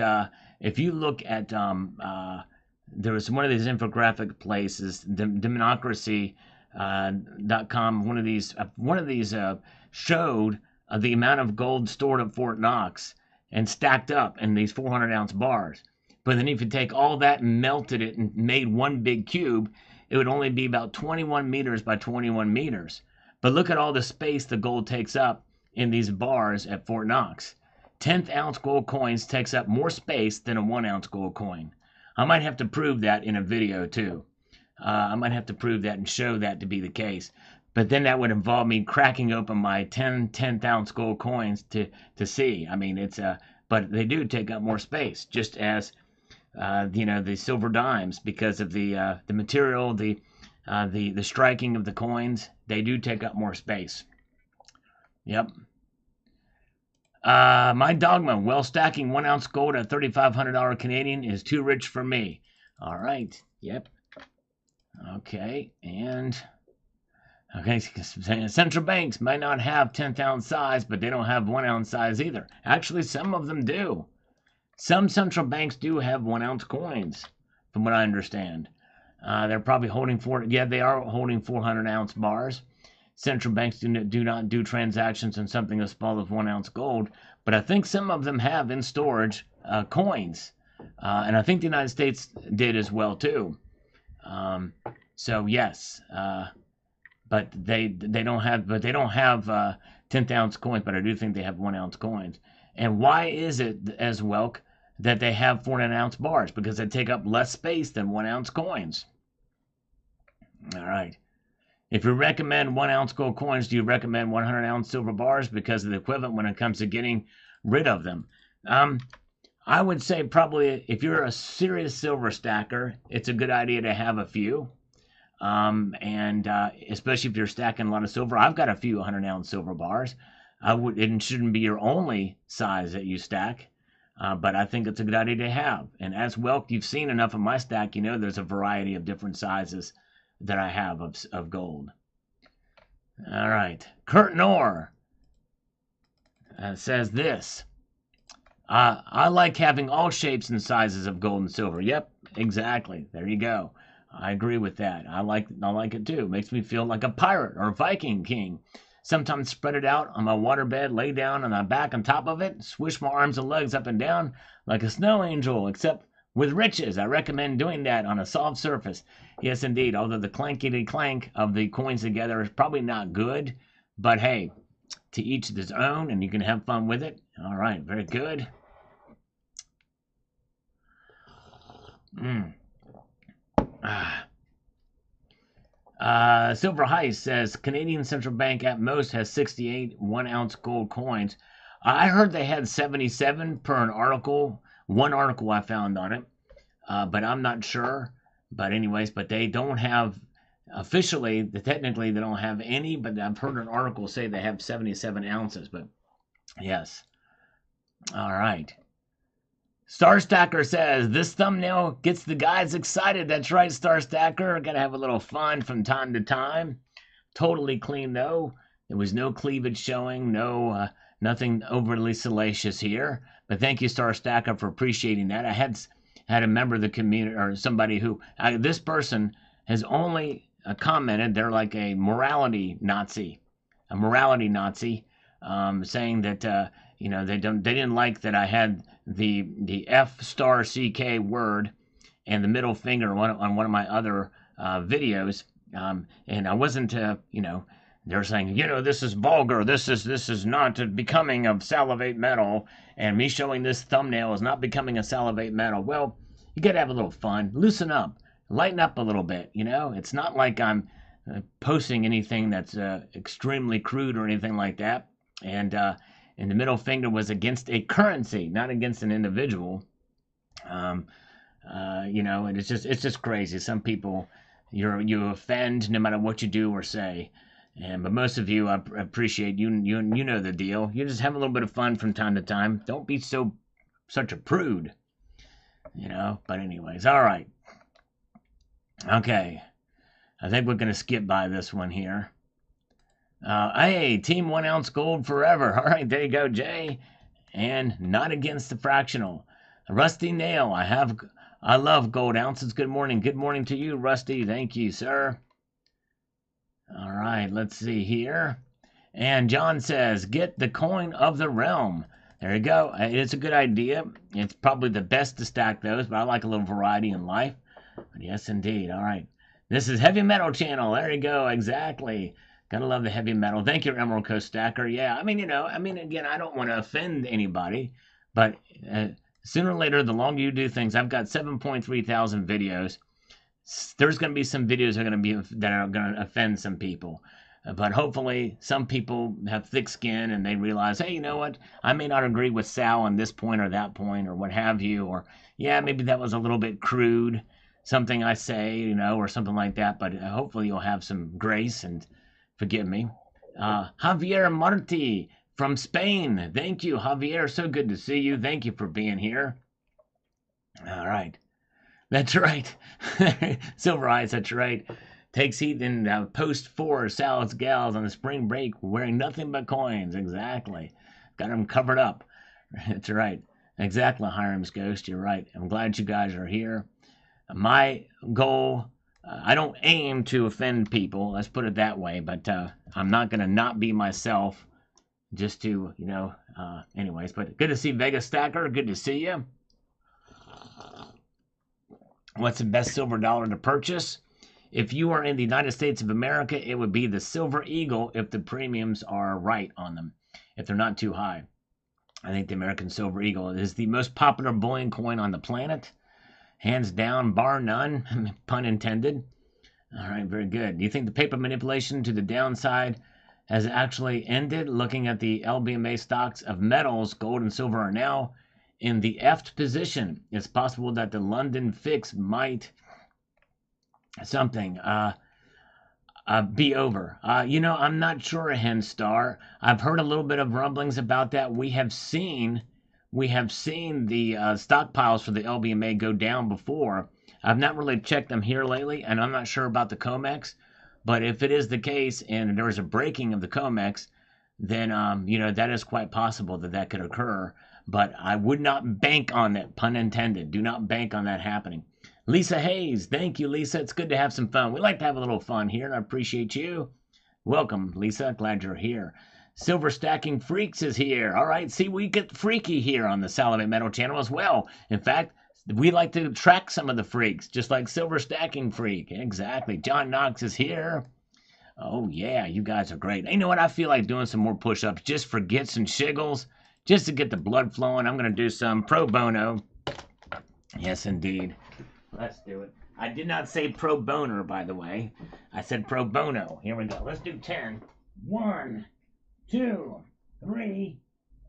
there was one of these infographic places, democracy.com. One of these showed the amount of gold stored at Fort Knox and stacked up in these 400-ounce bars. But then if you take all that and melted it and made one big cube, it would only be about 21 meters by 21 meters. But look at all the space the gold takes up in these bars at Fort Knox. 10th ounce gold coins takes up more space than a 1 ounce gold coin. I might have to prove that in a video too. I might have to prove that and show that to be the case. But then that would involve me cracking open my 10th ounce gold coins to see. I mean, but they do take up more space, just as the silver dimes, because of the material, the striking of the coins. They do take up more space. Yep. My dogma: well, stacking 1 ounce gold at $3,500 Canadian is too rich for me. All right. Yep. Okay. And okay, central banks might not have 10th ounce size, but they don't have 1 ounce size either. Actually, some of them do. Some central banks do have 1 ounce coins, from what I understand. They're probably holding they are holding 400 ounce bars. Central banks do not do transactions in something as small as 1 ounce gold, but I think some of them have in storage coins, and I think the United States did as well too. So yes, but they don't have 10th ounce coins, but I do think they have 1 ounce coins. And why is it as well that they have 400 ounce bars? Because they take up less space than 1 ounce coins. All right. If you recommend 1 ounce gold coins, do you recommend 100 ounce silver bars because of the equivalent when it comes to getting rid of them? I would say probably if you're a serious silver stacker, it's a good idea to have a few. And especially if you're stacking a lot of silver. I've got a few 100 ounce silver bars. It shouldn't be your only size that you stack, but I think it's a good idea to have. And as well, you've seen enough of my stack, you know there's a variety of different sizes that I have of gold. All right. Kurt Knorr says this. I like having all shapes and sizes of gold and silver. Yep, exactly. There you go. I agree with that. I like it too. It makes me feel like a pirate or a Viking king. Sometimes spread it out on my waterbed, lay down on my back on top of it, swish my arms and legs up and down like a snow angel, except with riches. I recommend doing that on a soft surface. Yes, indeed. Although the clankety clank of the coins together is probably not good, but hey, to each his own, and you can have fun with it. All right, very good. Silver Heist says Canadian Central Bank at most has 68 1 ounce gold coins. I heard they had 77 per an article. One article I found on it, but I'm not sure. But anyways, but they don't have officially. Technically, they don't have any. But I've heard an article say they have 77 ounces. But yes, all right. Star Stacker says this thumbnail gets the guys excited. That's right, Star Stacker. Gotta have a little fun from time to time. Totally clean though. There was no cleavage showing. No, nothing overly salacious here. But thank you, Star Stacker, for appreciating that. had a member of the community or somebody who this person has only commented they're like a morality Nazi, saying that they didn't like that I had the F star CK word and the middle finger on one of my other videos, and I wasn't they're saying, this is vulgar. This is not becoming of Salivate Metal, and me showing this thumbnail is not becoming a Salivate Metal. Well, you gotta have a little fun, loosen up, lighten up a little bit. It's not like I'm posting anything that's extremely crude or anything like that. And the middle finger was against a currency, not against an individual. And it's just crazy. Some people you offend no matter what you do or say. But most of you, I appreciate you know the deal. You just have a little bit of fun from time to time. Don't be such a prude, But anyways, all right. Okay, I think we're gonna skip by this one here. Hey, Team 1 Ounce Gold forever. All right, there you go, Jay. And not against the fractional. Rusty Nail. I love gold ounces. Good morning. Good morning to you, Rusty. Thank you, sir. All right, let's see here. And John says, get the coin of the realm. There you go. It's a good idea. It's probably the best to stack those, but I like a little variety in life. But yes, indeed. All right. This is Heavy Metal Channel. There you go. Exactly. Gotta love the heavy metal. Thank you, Emerald Coast Stacker. Yeah, again, I don't want to offend anybody, but sooner or later, the longer you do things, I've got 7.3 thousand videos. There's going to be some videos that are going to offend some people. But hopefully some people have thick skin and they realize, hey, you know what? I may not agree with Sal on this point or that point or what have you. Or, yeah, maybe that was a little bit crude, something I say, or something like that. But hopefully you'll have some grace and forgive me. Javier Marti from Spain. Thank you, Javier. So good to see you. Thank you for being here. All right. That's right. Silver Eyes, that's right. Takes heat in post 4 Sal's gals on the spring break wearing nothing but coins. Exactly. Got them covered up. That's right. Exactly, Hiram's Ghost. You're right. I'm glad you guys are here. My goal, I don't aim to offend people. Let's put it that way. But I'm not going to not be myself just to, anyways. But good to see Vegas Stacker. Good to see you. What's the best silver dollar to purchase? If you are in the United States of America, it would be the Silver Eagle if the premiums are right on them, if they're not too high. I think the American Silver Eagle is the most popular bullion coin on the planet. Hands down, bar none, pun intended. All right, very good. Do you think the paper manipulation to the downside has actually ended? Looking at the LBMA stocks of metals, gold and silver are now in the F position. It's possible that the London fix might be over. I'm not sure, Hen Star. I've heard a little bit of rumblings about that. We have seen the stockpiles for the LBMA go down before. I've not really checked them here lately, and I'm not sure about the COMEX. But if it is the case and there is a breaking of the COMEX, then that is quite possible that could occur. But I would not bank on that, pun intended. Do not bank on that happening. Lisa Hayes, thank you, Lisa. It's good to have some fun. We like to have a little fun here, and I appreciate you. Welcome, Lisa. Glad you're here. Silver Stacking Freaks is here. All right, see, we get freaky here on the Salivate Metal channel as well. In fact, we like to track some of the freaks, just like Silver Stacking Freak. Exactly. John Knox is here. Oh, yeah, you guys are great. You know what? I feel like doing some more push-ups just for gits and shiggles, just to get the blood flowing. I'm going to do some pro bono. Yes, indeed. Let's do it. I did not say pro boner, by the way. I said pro bono. Here we go. Let's do 10. 1, 2, 3,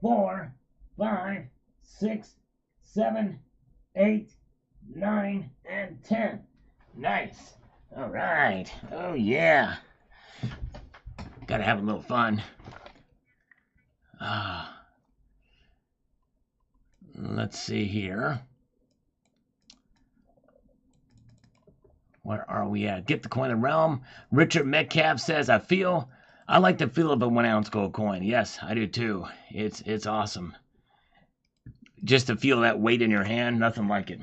4, 5, 6, 7, 8, 9, and 10. Nice. All right. Oh, yeah. Gotta have a little fun. Let's see here. Where are we at? Get the coin of the realm. Richard Metcalf says, I like the feel of a 1 ounce gold coin. Yes, I do too. It's awesome. Just to feel that weight in your hand, nothing like it.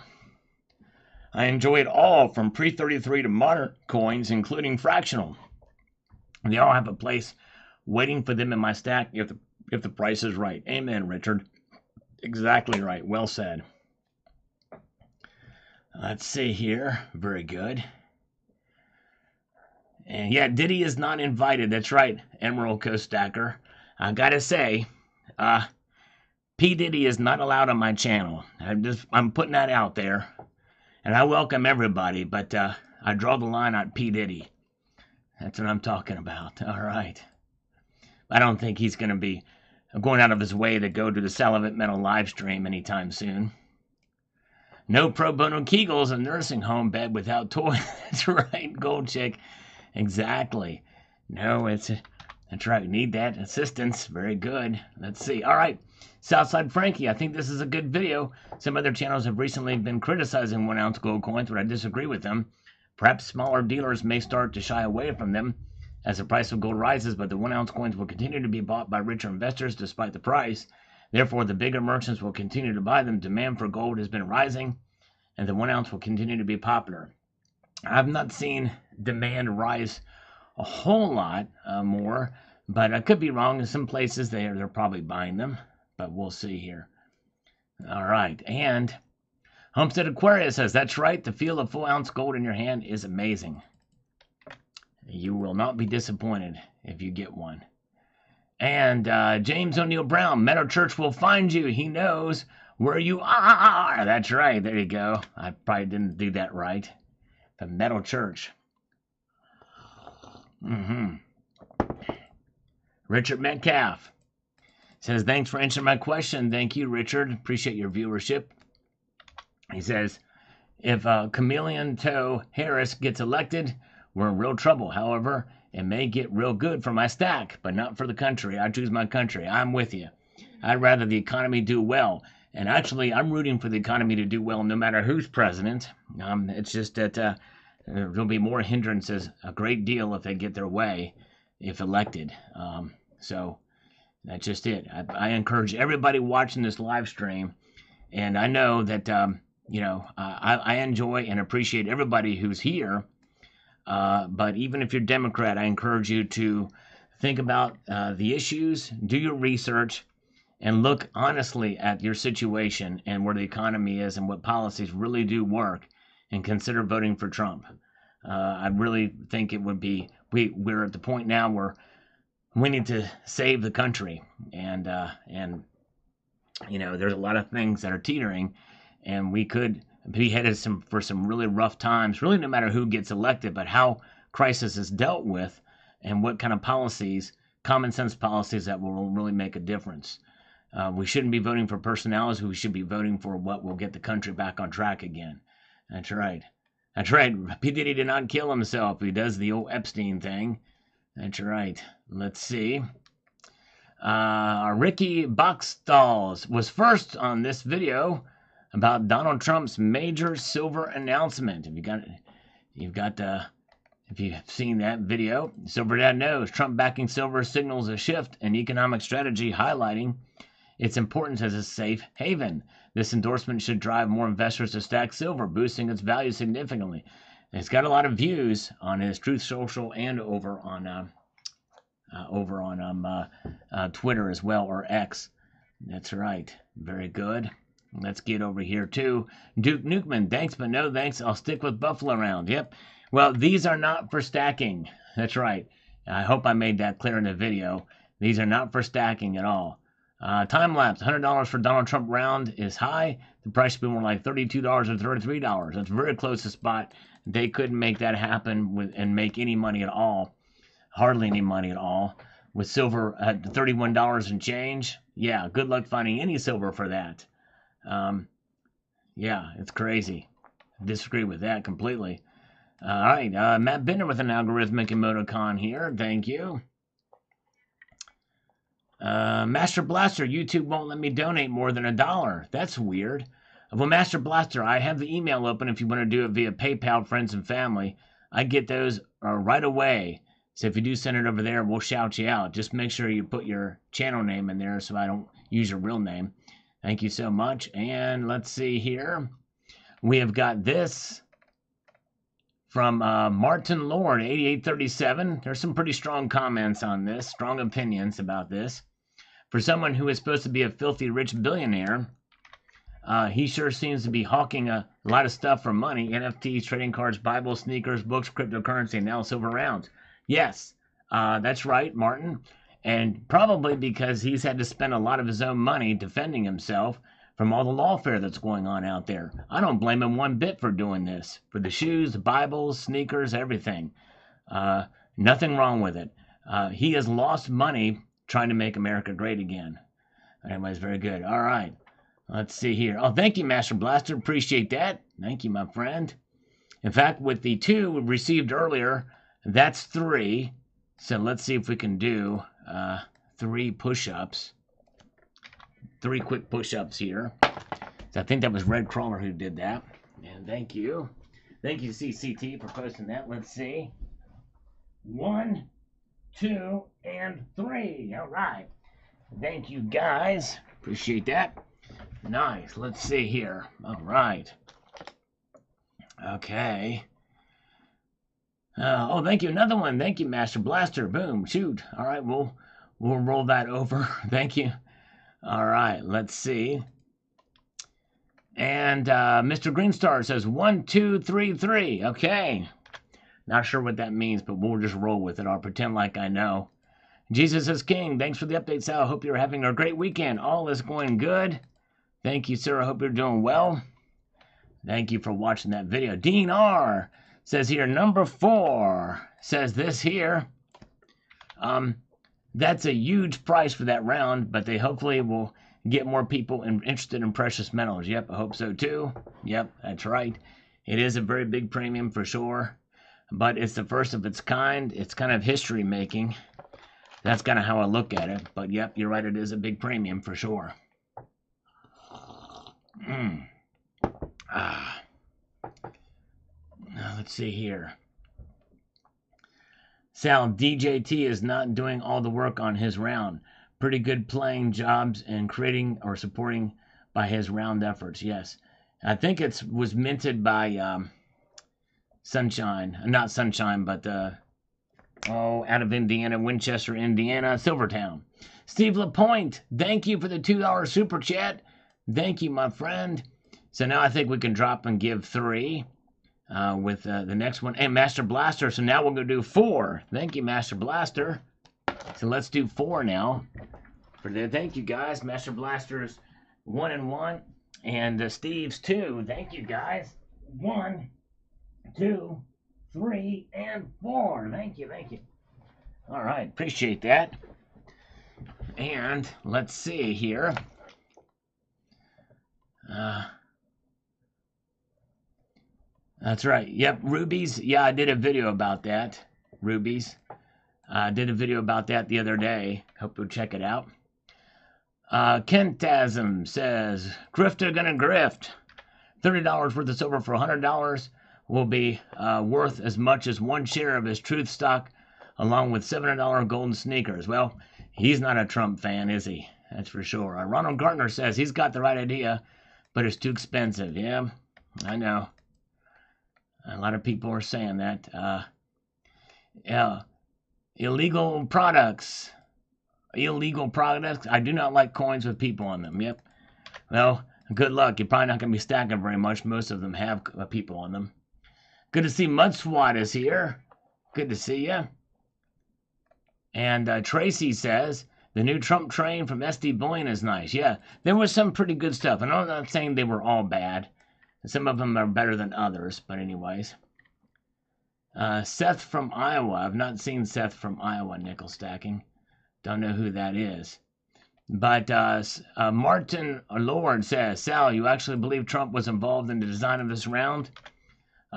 I enjoy it all from pre-33 to modern coins, including Fractional. They all have a place waiting for them in my stack if the price is right. Amen, Richard. Exactly right. Well said. Let's see here. Very good. And yeah, Diddy is not invited. That's right, Emerald Co-Stacker. I gotta say, P. Diddy is not allowed on my channel. I'm putting that out there. And I welcome everybody, but I draw the line on P. Diddy. That's what I'm talking about. All right. I don't think he's going to be going out of his way to go to the Salivate Metal live stream anytime soon. No pro bono Kegels, a nursing home bed without toys. That's right, Gold Chick. Exactly. No, that's right. We need that assistance. Very good. Let's see. All right. Southside Frankie, I think this is a good video. Some other channels have recently been criticizing 1 ounce gold coins, but I disagree with them. Perhaps smaller dealers may start to shy away from them as the price of gold rises, but the 1 ounce coins will continue to be bought by richer investors despite the price. Therefore, the bigger merchants will continue to buy them. Demand for gold has been rising, and the 1 ounce will continue to be popular. I've not seen demand rise a whole lot more, but I could be wrong. In some places, they're probably buying them. But we'll see here. All right. And Homestead Aquarius says, that's right. The feel of full ounce gold in your hand is amazing. You will not be disappointed if you get one. And James O'Neill Brown, Meadow Church will find you. He knows where you are. That's right. There you go. I probably didn't do that right. The Meadow Church. Richard Metcalf says, thanks for answering my question. Thank you, Richard. Appreciate your viewership. He says, if Chameleon Toe Harris gets elected, we're in real trouble. However, it may get real good for my stack, but not for the country. I choose my country. I'm with you. I'd rather the economy do well. And actually, I'm rooting for the economy to do well no matter who's president. It's just that there'll be more hindrances, a great deal, if they get their way, if elected. So that's just it. I encourage everybody watching this live stream, and I know that, I enjoy and appreciate everybody who's here, but even if you're Democrat, I encourage you to think about the issues, do your research, and look honestly at your situation and where the economy is and what policies really do work, and consider voting for Trump. I really think it would be, we're at the point now where we need to save the country, and there's a lot of things that are teetering, and we could be headed for some really rough times, really no matter who gets elected, but how crisis is dealt with and what kind of policies, common sense policies that will really make a difference. We shouldn't be voting for personalities. We should be voting for what will get the country back on track again. That's right. That's right. P. Diddy did not kill himself. He does the old Epstein thing. That's right. Let's see. Ricky Boxstalls was first on this video about Donald Trump's major silver announcement. If you've seen that video, Silver Dad knows Trump backing silver signals a shift in economic strategy, highlighting its importance as a safe haven. This endorsement should drive more investors to stack silver, boosting its value significantly. And it's got a lot of views on his Truth Social and over on Twitter as well, or X. That's right. Very good. Let's get over here to Duke Nukeman. Thanks, but no thanks. I'll stick with Buffalo Round. Yep. Well, these are not for stacking. That's right. I hope I made that clear in the video. These are not for stacking at all. Time lapse, $100 for Donald Trump round is high. The price should be more like $32 or $33. That's very close to spot. They couldn't make that happen and make any money at all. Hardly any money at all. With silver at $31 and change, yeah, good luck finding any silver for that. Yeah, it's crazy. Disagree with that completely. All right, Matt Bender with an algorithmic emoticon here. Thank you. Master Blaster, YouTube won't let me donate more than $1. That's weird. Well, Master Blaster, I have the email open if you want to do it via PayPal, friends and family. I get those right away. So if you do send it over there, we'll shout you out. Just make sure you put your channel name in there so I don't use your real name. Thank you so much. And let's see here. We have got this from Martin Lord, 8837. There's some pretty strong comments on this, strong opinions about this. For someone who is supposed to be a filthy rich billionaire, he sure seems to be hawking a lot of stuff for money. NFTs, trading cards, Bibles, sneakers, books, cryptocurrency, and now silver rounds. Yes, that's right, Martin. And probably because he's had to spend a lot of his own money defending himself from all the lawfare that's going on out there. I don't blame him one bit for doing this. For the shoes, the Bibles, sneakers, everything. Nothing wrong with it. He has lost money trying to make America great again. Anyways, very good. All right. Let's see here. Oh, thank you, Master Blaster. Appreciate that. Thank you, my friend. In fact, with the 2 we received earlier, that's 3. So let's see if we can do 3 push-ups. 3 quick push-ups here. So I think that was Red Crawler who did that. And thank you. Thank you, CCT, for posting that. Let's see. 1, 2, and 3. All right. Thank you, guys. Appreciate that. Nice. Let's see here. All right. Okay. Oh, thank you. Another one. Thank you, Master Blaster. Boom. Shoot. All right. We'll roll that over. Thank you. All right. Let's see. And Mr. Greenstar says 1, 2, 3, 3. Okay. Not sure what that means, but we'll just roll with it. I'll pretend like I know. Jesus is King. Thanks for the update, Sal. Hope you're having a great weekend. All is going good. Thank you, sir. I hope you're doing well. Thank you for watching that video. Dean R. says here, number 4 says this here. That's a huge price for that round, but they hopefully will get more people interested in precious metals. Yep, I hope so too. Yep, that's right. It is a very big premium for sure, but it's the first of its kind. It's kind of history making. That's kind of how I look at it. But yep, you're right. It is a big premium for sure. Now, let's see here. Sal, DJT is not doing all the work on his round. Pretty good playing jobs and creating or supporting by his round efforts. Yes. I think it was minted by Sunshine. Not Sunshine, but out of Indiana, Winchester, Indiana, Silvertown. Steve LaPointe, thank you for the $2 super chat. Thank you, my friend. So now I think we can drop and give 3 with the next one. And Master Blaster, so now we're going to do 4. Thank you, Master Blaster. So let's do 4 now. Thank you, guys. Master Blaster's 1 and 1. And Steve's 2. Thank you, guys. 1, 2, 3, and 4. Thank you, thank you. All right, appreciate that. And let's see here. That's right. Yep, rubies. Yeah, I did a video about that. Rubies. I did a video about that the other day. Hope you'll check it out. Kentasm says, Grifter gonna grift. $30 worth of silver for $100 will be worth as much as 1 share of his truth stock, along with $700 golden sneakers. Well, he's not a Trump fan, is he? That's for sure. Ronald Gardner says he's got the right idea, but it's too expensive. Yeah, I know. A lot of people are saying that. Yeah. Illegal products. Illegal products. I do not like coins with people on them. Yep. Well, good luck. You're probably not going to be stacking very much. Most of them have people on them. Good to see Mud Swat is here. Good to see you. And Tracy says, the new Trump train from SD Bullion is nice. Yeah, there was some pretty good stuff. And I'm not saying they were all bad. Some of them are better than others. But anyways. Seth from Iowa. I've not seen Seth from Iowa nickel stacking. Don't know who that is. But Martin Lord says, Sal, you actually believe Trump was involved in the design of this round?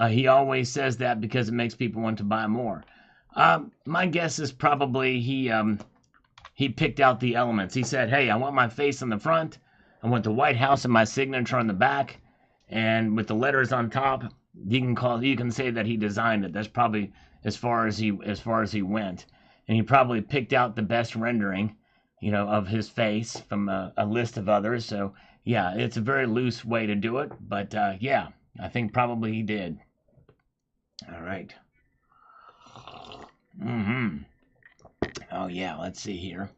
He always says that because it makes people want to buy more. My guess is probably he picked out the elements. He said, hey, I want my face on the front. I want the White House and my signature on the back. And with the letters on top, you can say that he designed it. That's probably as far as he went. And he probably picked out the best rendering, of his face from a list of others. So yeah, it's a very loose way to do it. But yeah, I think probably he did. All right. Mm-hmm. Oh, yeah, let's see here.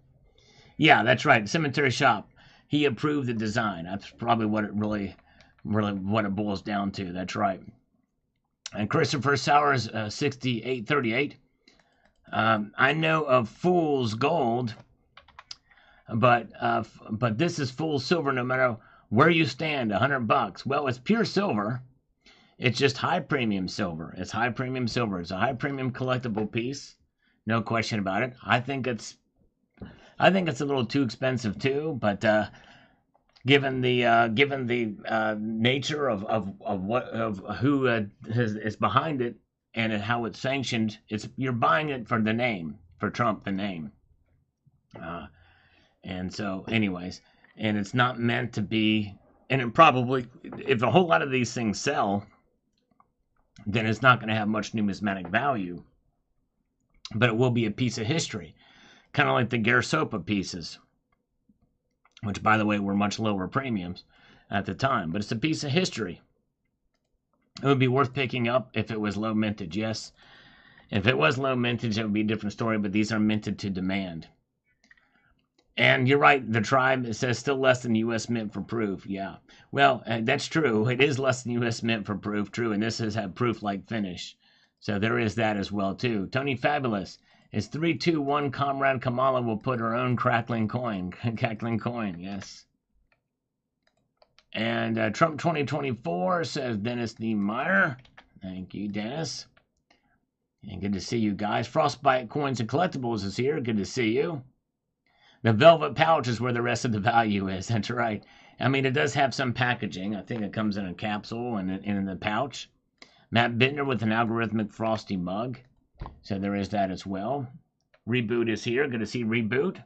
Yeah, that's right. Cemetery Shop. He approved the design. That's probably what it really what it boils down to. That's right. And Christopher Sowers, 6838. I know of fool's gold, but this is full silver no matter where you stand. $100. Well, it's pure silver. It's just high premium silver. It's high premium silver. It's a high premium collectible piece. No question about it. I think it's a little too expensive too, but given the nature of who is behind it and how it's sanctioned, you're buying it for the name, for Trump, the name. And so, anyways, and it's not meant to be. And it probably, if a whole lot of these things sell, then it's not going to have much numismatic value, but it will be a piece of history, kind of like the Garsopa pieces, which, by the way, were much lower premiums at the time. But it's a piece of history. It would be worth picking up if it was low mintage, yes. If it was low mintage, it would be a different story, but these are minted to demand. And you're right, the tribe, it says still less than U.S. Mint for proof. Yeah, well, that's true. It is less than U.S. Mint for proof, true, and this has had proof-like finish. So there is that as well, too. Tony Fabulous. It's 321 Comrade Kamala will put her own crackling coin. Crackling coin, yes. And Trump 2024 says Dennis D. Meyer. Thank you, Dennis. And good to see you guys. Frostbite Coins and Collectibles is here. Good to see you. The velvet pouch is where the rest of the value is. That's right. I mean, it does have some packaging. I think it comes in a capsule and in the pouch. Matt Bittner with an algorithmic frosty mug. So there is that as well. Reboot is here. Good to see Reboot.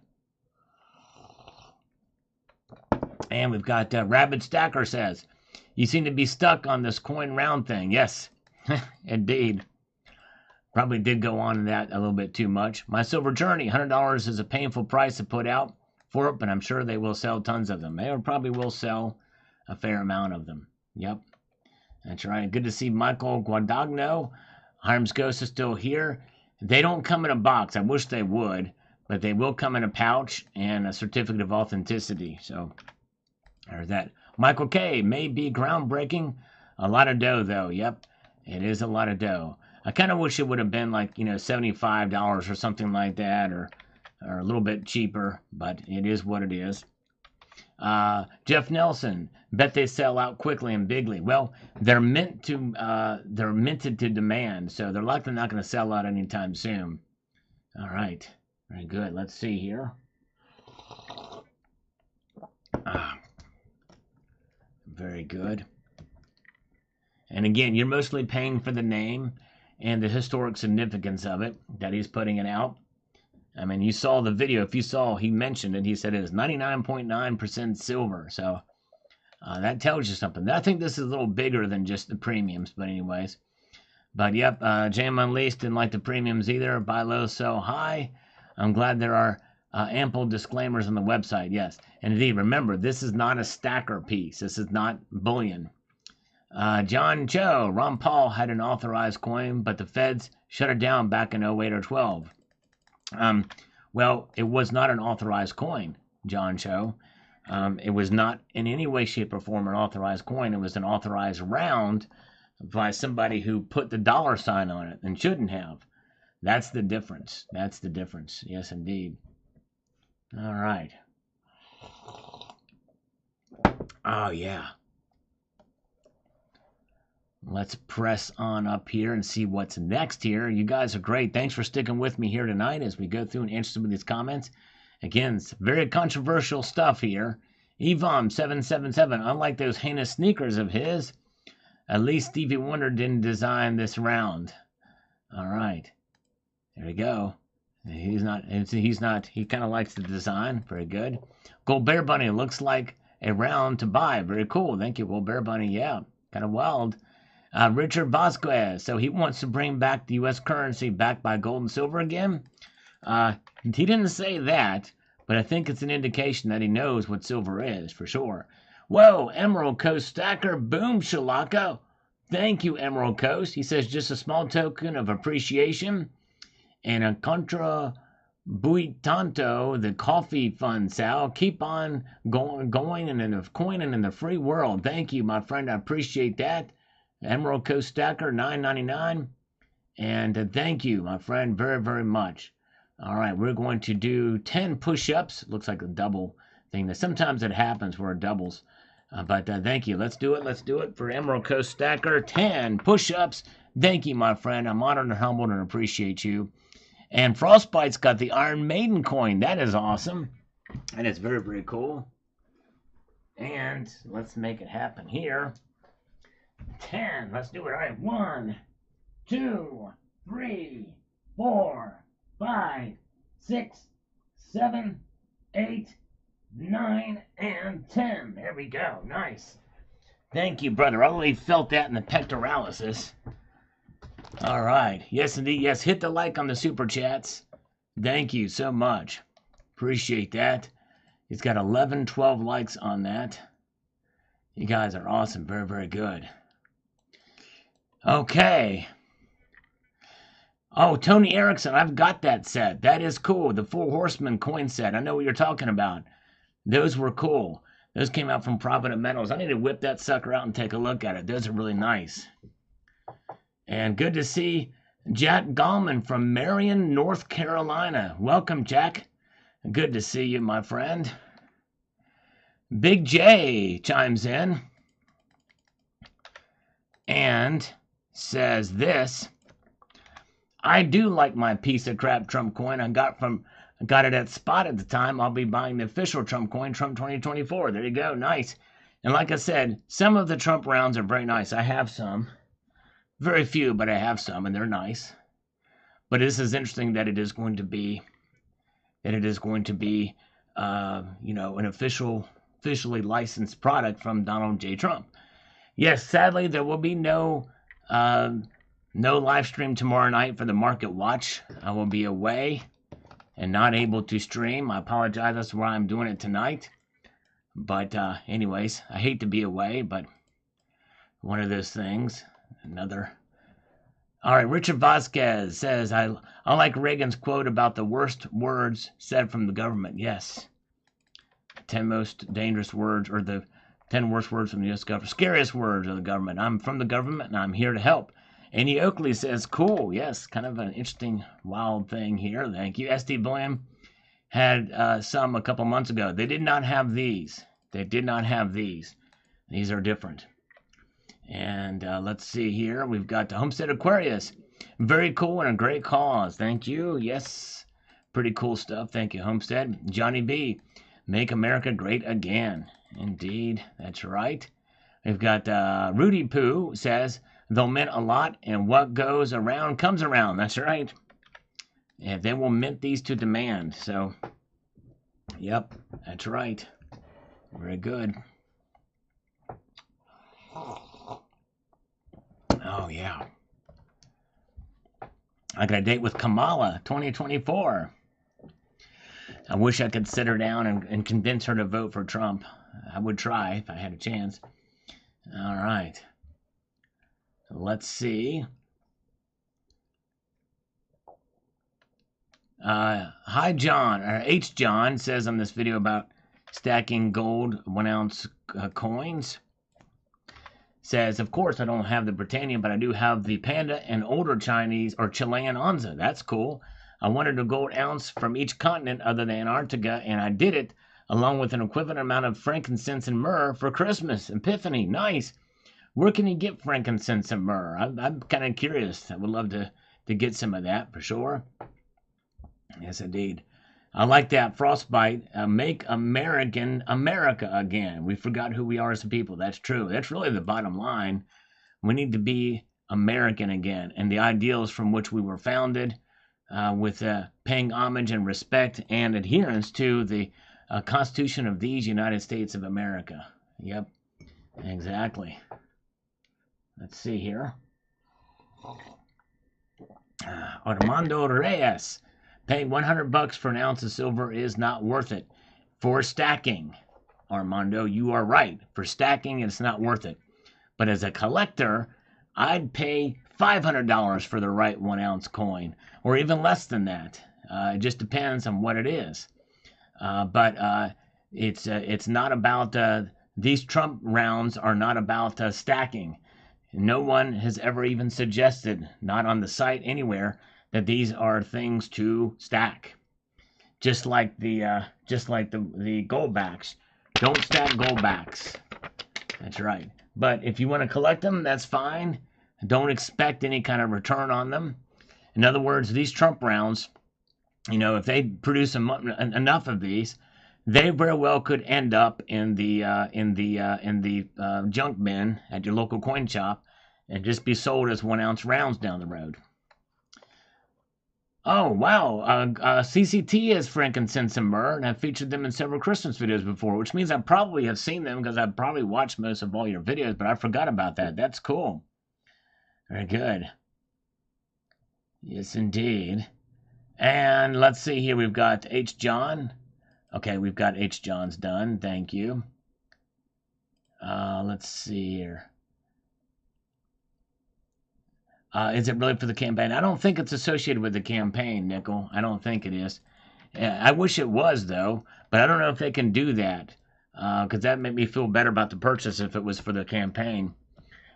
And we've got Rabid Stacker says, you seem to be stuck on this coin round thing. Yes, indeed. Probably did go on in that a little bit too much. My silver journey, $100 is a painful price to put out for it, but I'm sure they will sell tons of them. They probably will sell a fair amount of them. Yep, that's right. Good to see Michael Guadagno. Harm's Ghost is still here. They don't come in a box. I wish they would, but they will come in a pouch and a certificate of authenticity. So there's that. Michael K. may be groundbreaking. A lot of dough, though. Yep, it is a lot of dough. I kind of wish it would have been like, $75 or something like that, or a little bit cheaper, but it is what it is. Jeff Nelson, bet they sell out quickly and bigly. Well, they're minted to demand, so they're likely not going to sell out anytime soon. All right, very good. Let's see here. Very good. And again, you're mostly paying for the name and the historic significance of it, that he's putting it out. I mean, you saw the video. If you saw, he mentioned it. He said it is 99.9% silver. So that tells you something. I think this is a little bigger than just the premiums, but anyways. But yep, Jam Unleashed didn't like the premiums either. Buy low, sell high. I'm glad there are ample disclaimers on the website. Yes, and indeed, remember, this is not a stacker piece. This is not bullion. John Cho, Ron Paul had an authorized coin, but the feds shut it down back in 08 or 12. Well, it was not an authorized coin, John Cho. It was not in any way, shape, or form an authorized coin. It was an authorized round by somebody who put the dollar sign on it and shouldn't have. That's the difference. That's the difference. Yes, indeed. All right. Oh, yeah. Let's press on up here and see what's next here. You guys are great. Thanks for sticking with me here tonight as we go through and answer some of these comments. Again, it's very controversial stuff here. Evom777, unlike those heinous sneakers of his, at least Stevie Wonder didn't design this round. All right. There we go. He kind of likes the design. Very good. Gold Bear Bunny looks like a round to buy. Very cool. Thank you, Gold Bear Bunny. Yeah, kind of wild. Richard Vasquez, so he wants to bring back the U.S. currency backed by gold and silver again. He didn't say that, but I think it's an indication that he knows what silver is, for sure. Whoa, Emerald Coast Stacker, boom, shalaka. Thank you, Emerald Coast. He says, just a small token of appreciation and a contributanto, the coffee fund, Sal. Keep on going and in the coin and in the free world. Thank you, my friend. I appreciate that. Emerald Coast Stacker, $9.99. And thank you, my friend, very, very much. All right, we're going to do 10 push-ups. Looks like a double thing. Sometimes it happens where it doubles. But thank you. Let's do it. Let's do it for Emerald Coast Stacker. 10 push-ups. Thank you, my friend. I'm honored and humbled and appreciate you. And Frostbite's got the Iron Maiden coin. That is awesome. And it's very, very cool. And let's make it happen here. 10. Let's do it. All right. 1, 2, 3, 4, 5, 6, 7, 8, 9, and 10. There we go. Nice. Thank you, brother. I really felt that in the pectoralis. All right. Yes, indeed. Yes, hit the like on the super chats. Thank you so much. Appreciate that. He's got 11, 12 likes on that. You guys are awesome. Very, very good. Okay. Oh, Tony Erickson, I've got that set. That is cool. The Four Horsemen coin set. I know what you're talking about. Those were cool. Those came out from Provident Metals. I need to whip that sucker out and take a look at it. Those are really nice. And good to see Jack Gallman from Marion, North Carolina. Welcome, Jack. Good to see you, my friend. Big J chimes in and says this. I do like my piece of crap Trump coin. I got it at spot at the time. I'll be buying the official Trump coin, Trump 2024. There you go. Nice. And like I said, some of the Trump rounds are very nice. I have some. Very few, but I have some, and they're nice. But this is interesting that it is going to be, an officially licensed product from Donald J. Trump. Yes, sadly, there will be no live stream tomorrow night for the Market Watch. I will be away and not able to stream. I apologize. That's why I'm doing it tonight. But anyways, I hate to be away, but one of those things. All right, Richard Vasquez says, I like Reagan's quote about the worst words said from the government. Yes. 10 most dangerous words, or the 10 worst words from the U.S. government. Scariest words of the government. I'm from the government, and I'm here to help. Annie Oakley says, cool. Yes, kind of an interesting, wild thing here. Thank you. SD Bullion had some a couple months ago. They did not have these. These are different. And let's see here. We've got the Homestead Aquarius. Very cool and a great cause. Thank you. Yes. Pretty cool stuff. Thank you, Homestead. Johnny B. Make America Great Again. Indeed. That's right. We've got Rudy Poo says, they'll mint a lot and what goes around comes around. That's right. And they will mint these to demand. So, yep. That's right. Very good. Oh, yeah. I got a date with Kamala, 2024. I wish I could sit her down and convince her to vote for Trump. I would try if I had a chance. All right. Let's see. Hi, John, or H. John says on this video about stacking gold 1 ounce coins. Says, of course, I don't have the Britannia, but I do have the Panda and older Chinese or Chilean Onza. That's cool. I wanted a gold ounce from each continent other than Antarctica, and I did it along with an equivalent amount of frankincense and myrrh for Christmas. Epiphany. Nice. Where can you get frankincense and myrrh? I'm kind of curious. I would love to get some of that for sure. Yes, indeed. I like that. Frostbite. Make America again. We forgot who we are as a people. That's true. That's really the bottom line. We need to be American again. And the ideals from which we were founded, with paying homage and respect and adherence to the Constitution of these United States of America. Yep. Exactly. Let's see here. Armando Reyes. Paying $100 for an ounce of silver is not worth it. For stacking, Armando, you are right. For stacking, it's not worth it. But as a collector, I'd pay $500 for the right 1 ounce coin, or even less than that. It just depends on what it is. But it's not about these Trump rounds are not about stacking. No one has ever even suggested, not on the site anywhere, that these are things to stack. Just like the gold backs. Don't stack gold backs. That's right. But if you want to collect them, that's fine. Don't expect any kind of return on them. In other words, these Trump rounds, if they produce enough of these, they very well could end up in the junk bin at your local coin shop and just be sold as 1 ounce rounds down the road. Oh, wow. CCT is frankincense and myrrh, and I've featured them in several Christmas videos before, which means I probably have seen them because I've probably watched most of all your videos, but I forgot about that. That's cool. Very good. Yes, indeed. And let's see here. We've got H. John. Okay, we've got H. John's done. Thank you. Let's see here. Is it really for the campaign? I don't think it's associated with the campaign, Nickel. I don't think it is. I wish it was, though, but I don't know if they can do that, because that made me feel better about the purchase if it was for the campaign.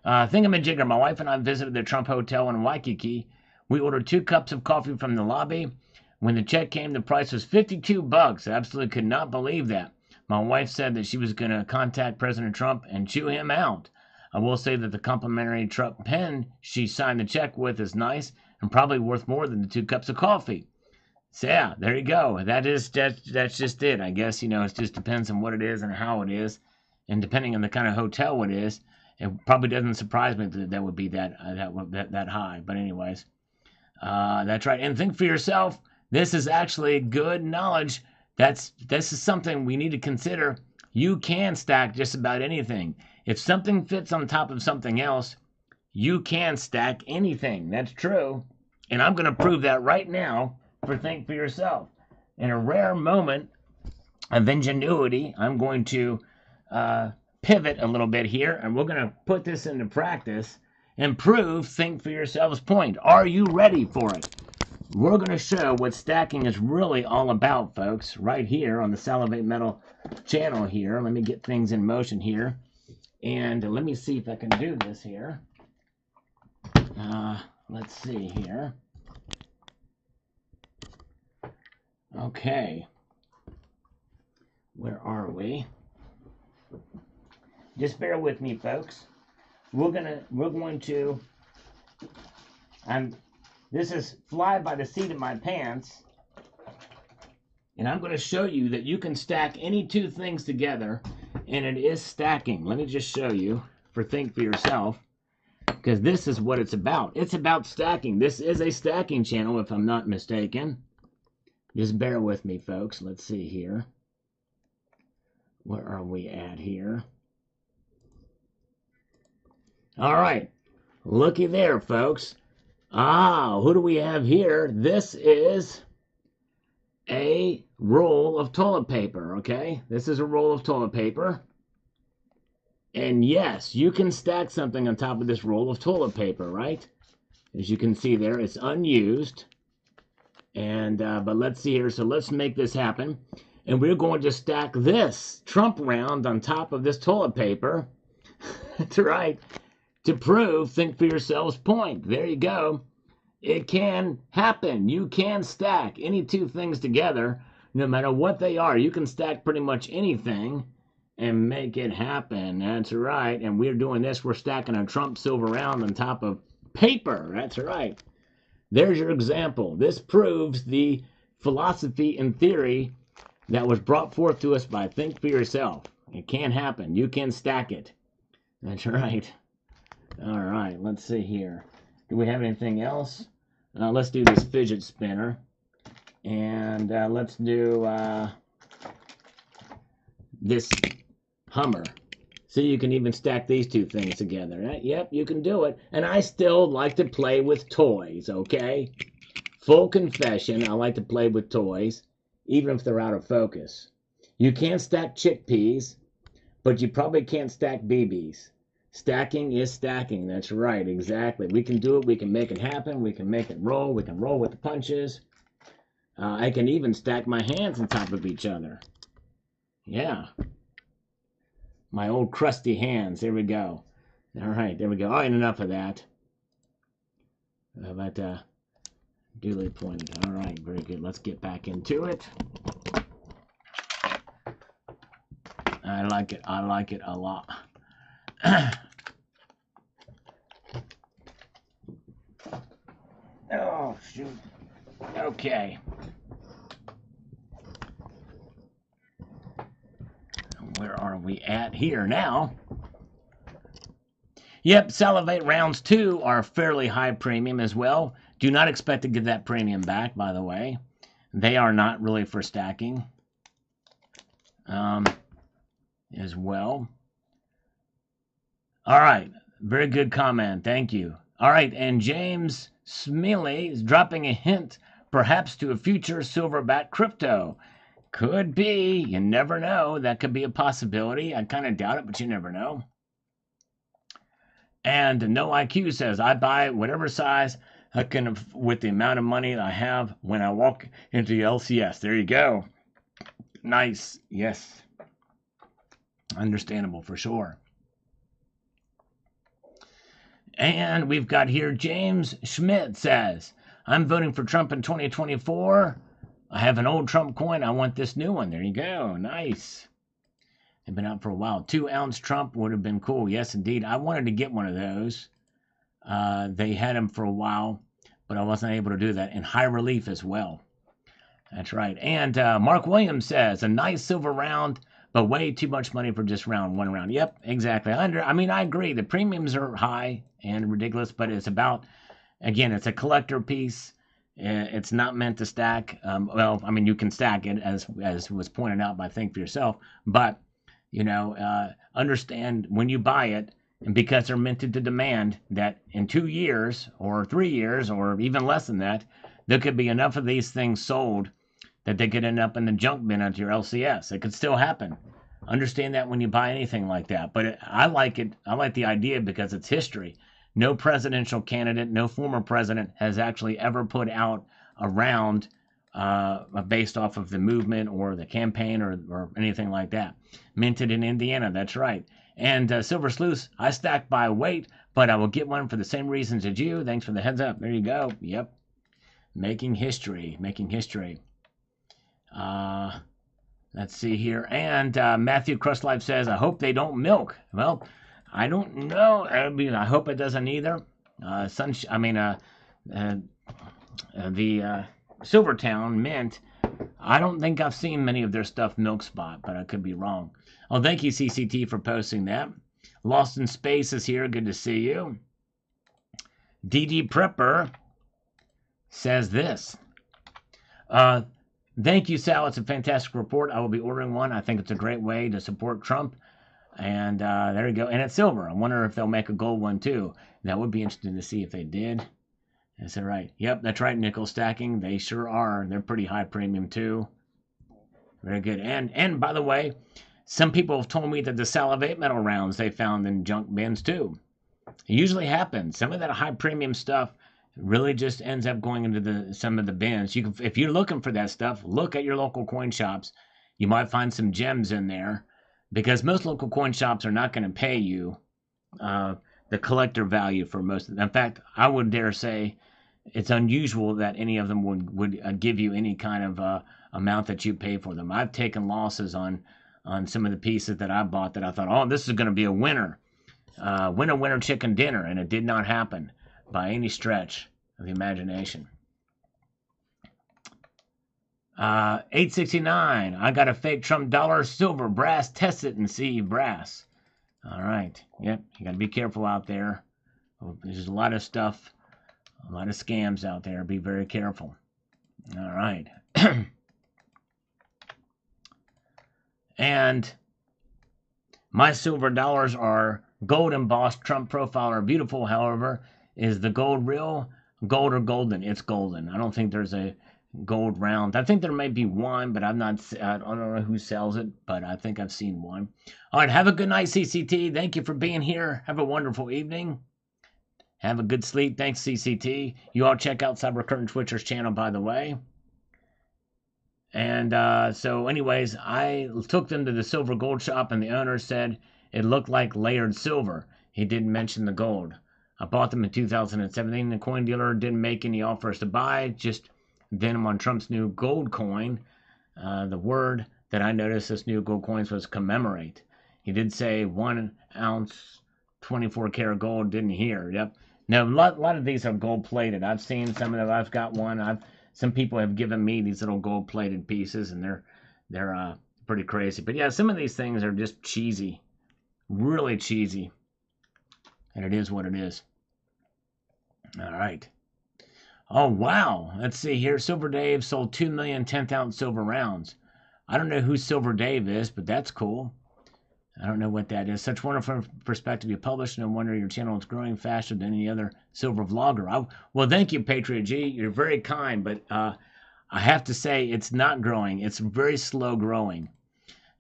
Thingamajigger, my wife and I visited the Trump Hotel in Waikiki. We ordered 2 cups of coffee from the lobby. When the check came, the price was $52. I absolutely could not believe that. My wife said that she was going to contact President Trump and chew him out. I will say that the complimentary Trump pen she signed the check with is nice and probably worth more than the 2 cups of coffee. So yeah, there you go. That's just it. I guess, it just depends on what it is and how it is. And depending on the kind of hotel it is, it probably doesn't surprise me that would be that high. But anyways, that's right. And think for yourself. This is actually good knowledge. This is something we need to consider. You can stack just about anything. If something fits on top of something else, you can stack anything. That's true. And I'm going to prove that right now for Think For Yourself. In a rare moment of ingenuity, I'm going to pivot a little bit here, and we're going to put this into practice and prove Think For Yourself's point. Are you ready for it? We're going to show what stacking is really all about, folks, right here on the Salivate Metal channel here. Let me get things in motion here. And let me see if I can do this here. Let's see here. Okay. Where are we? Just bear with me, folks. This is fly by the seat of my pants. And I'm going to show you that you can stack any 2 things together, and it is stacking. Let me just show you for Think For Yourself, because this is what it's about. It's about stacking. This is a stacking channel, if I'm not mistaken. Just bear with me, folks. Let's see here. Where are we at here? All right. Looky there, folks. Who do we have here? This is a roll of toilet paper, okay? This is a roll of toilet paper. And yes, you can stack something on top of this roll of toilet paper, right? As you can see there, it's unused. And but let's see here. So let's make this happen. And we're going to stack this Trump round on top of this toilet paper. That's right. To prove Think For Yourself's point. There you go. It can happen. You can stack any 2 things together, no matter what they are. You can stack pretty much anything and make it happen. That's right. And we're doing this. We're stacking a Trump silver round on top of paper. That's right. There's your example. This proves the philosophy and theory that was brought forth to us by Think For Yourself. It can happen. You can stack it. That's right. All right. Let's see here. Do we have anything else? Let's do this fidget spinner. And let's do this Hummer. So you can even stack these 2 things together. Right? Yep, you can do it. And I still like to play with toys, okay? Full confession, I like to play with toys, even if they're out of focus. You can stack chickpeas, but you probably can't stack BBs. Stacking is stacking. That's right. Exactly. We can do it. We can make it happen. We can make it roll. We can roll with the punches. I can even stack my hands on top of each other. Yeah. My old crusty hands. There we go. All right. There we go. All right. Enough of that. But duly pointed. All right. Very good. Let's get back into it. I like it. I like it a lot. Oh, shoot. Okay. Where are we at here now? Yep, Salivate rounds 2 are fairly high premium as well. Do not expect to get that premium back, by the way. They are not really for stacking. As well. All right. Very good comment. Thank you. All right. And James Smiley is dropping a hint, perhaps to a future silverback crypto. Could be. You never know. That could be a possibility. I kind of doubt it, but you never know. And No IQ says, I buy whatever size I can with the amount of money I have when I walk into the LCS. There you go. Nice. Yes. Understandable for sure. And we've got here James Schmidt says, I'm voting for Trump in 2024. I have an old Trump coin. I want this new one. There you go. Nice. They've been out for a while. 2-ounce Trump would have been cool. Yes, indeed. I wanted to get one of those. They had them for a while, but I wasn't able to do that. In high relief as well. That's right. And Mark Williams says, a nice silver round, but way too much money for just one round. Yep, exactly. I agree. The premiums are high and ridiculous, but it's about, again, it's a collector piece. It's not meant to stack. Well, I mean, you can stack it as was pointed out by Think for Yourself, but understand when you buy it, and because they're minted to demand, that in 2 years or 3 years or even less than that, there could be enough of these things sold that they could end up in the junk bin at your LCS. It could still happen. Understand that when you buy anything like that. But I like it. I like the idea because it's history. No presidential candidate, no former president has actually ever put out a round based off of the movement or the campaign or anything like that. Minted in Indiana, that's right. And Silver Sleuth, I stack by weight, but I will get one for the same reasons as you. Thanks for the heads up. There you go. Yep. Making history. Making history. Let's see here. And Matthew Crustlife says, I hope they don't milk. Well, I don't know. I hope it doesn't either. The Silvertown Mint, I don't think I've seen many of their stuff milk spot, but I could be wrong. Oh, thank you, CCT, for posting that. Lost in Space is here. Good to see you. DD Prepper says this. Thank you, Sal. It's a fantastic report. I will be ordering one. I think it's a great way to support Trump. And there you go. And it's silver. I wonder if they'll make a gold one, too. That would be interesting to see if they did. Is that right? Yep, that's right. Nickel stacking. They sure are. They're pretty high premium, too. Very good. And by the way, some people have told me that the Salivate metal rounds they found in junk bins, too. It usually happens. Some of that high premium stuff really just ends up going into some of the bins. If you're looking for that stuff, look at your local coin shops. You might find some gems in there, because most local coin shops are not going to pay you the collector value for most of them. In fact, I would dare say it's unusual that any of them would give you any kind of amount that you pay for them. I've taken losses on some of the pieces that I bought that I thought, oh, this is going to be a winner. Winner chicken dinner, and it did not happen by any stretch of the imagination. 869. I got a fake Trump dollar, silver, brass. Test it and see brass. All right. Yep. You got to be careful out there. There's a lot of stuff, a lot of scams out there. Be very careful. All right. And my silver dollars are gold embossed. Trump profile are beautiful. However, is the gold real? Gold or golden? It's golden. I don't think there's a gold round. I think there may be one, but I don't know who sells it, but I think I've seen one. All right, have a good night, CCT. Thank you for being here. Have a wonderful evening. Have a good sleep. Thanks, CCT. You all check out Cyber Curtain Twitcher's channel, by the way. And so anyways, I took them to the silver gold shop, and the owner said it looked like layered silver. He didn't mention the gold. I bought them in 2017. The coin dealer didn't make any offers to buy, just then on Trump's new gold coin. The word that I noticed this new gold coins was commemorate. He did say 1 ounce, 24 karat gold. Didn't hear. Yep. Now, a lot of these are gold plated. I've seen some of them. I've got one. Some people have given me these little gold plated pieces, and they're pretty crazy. But yeah, some of these things are just cheesy, really cheesy, and it is what it is. All right. Oh wow. Let's see here. Silver Dave sold 2 million 10th-ounce silver rounds. I don't know who Silver Dave is, but that's cool. I don't know what that is. Such wonderful perspective you publish. No wonder your channel is growing faster than any other silver vlogger. Well, thank you, Patriot G. You're very kind, but I have to say it's not growing. It's very slow growing.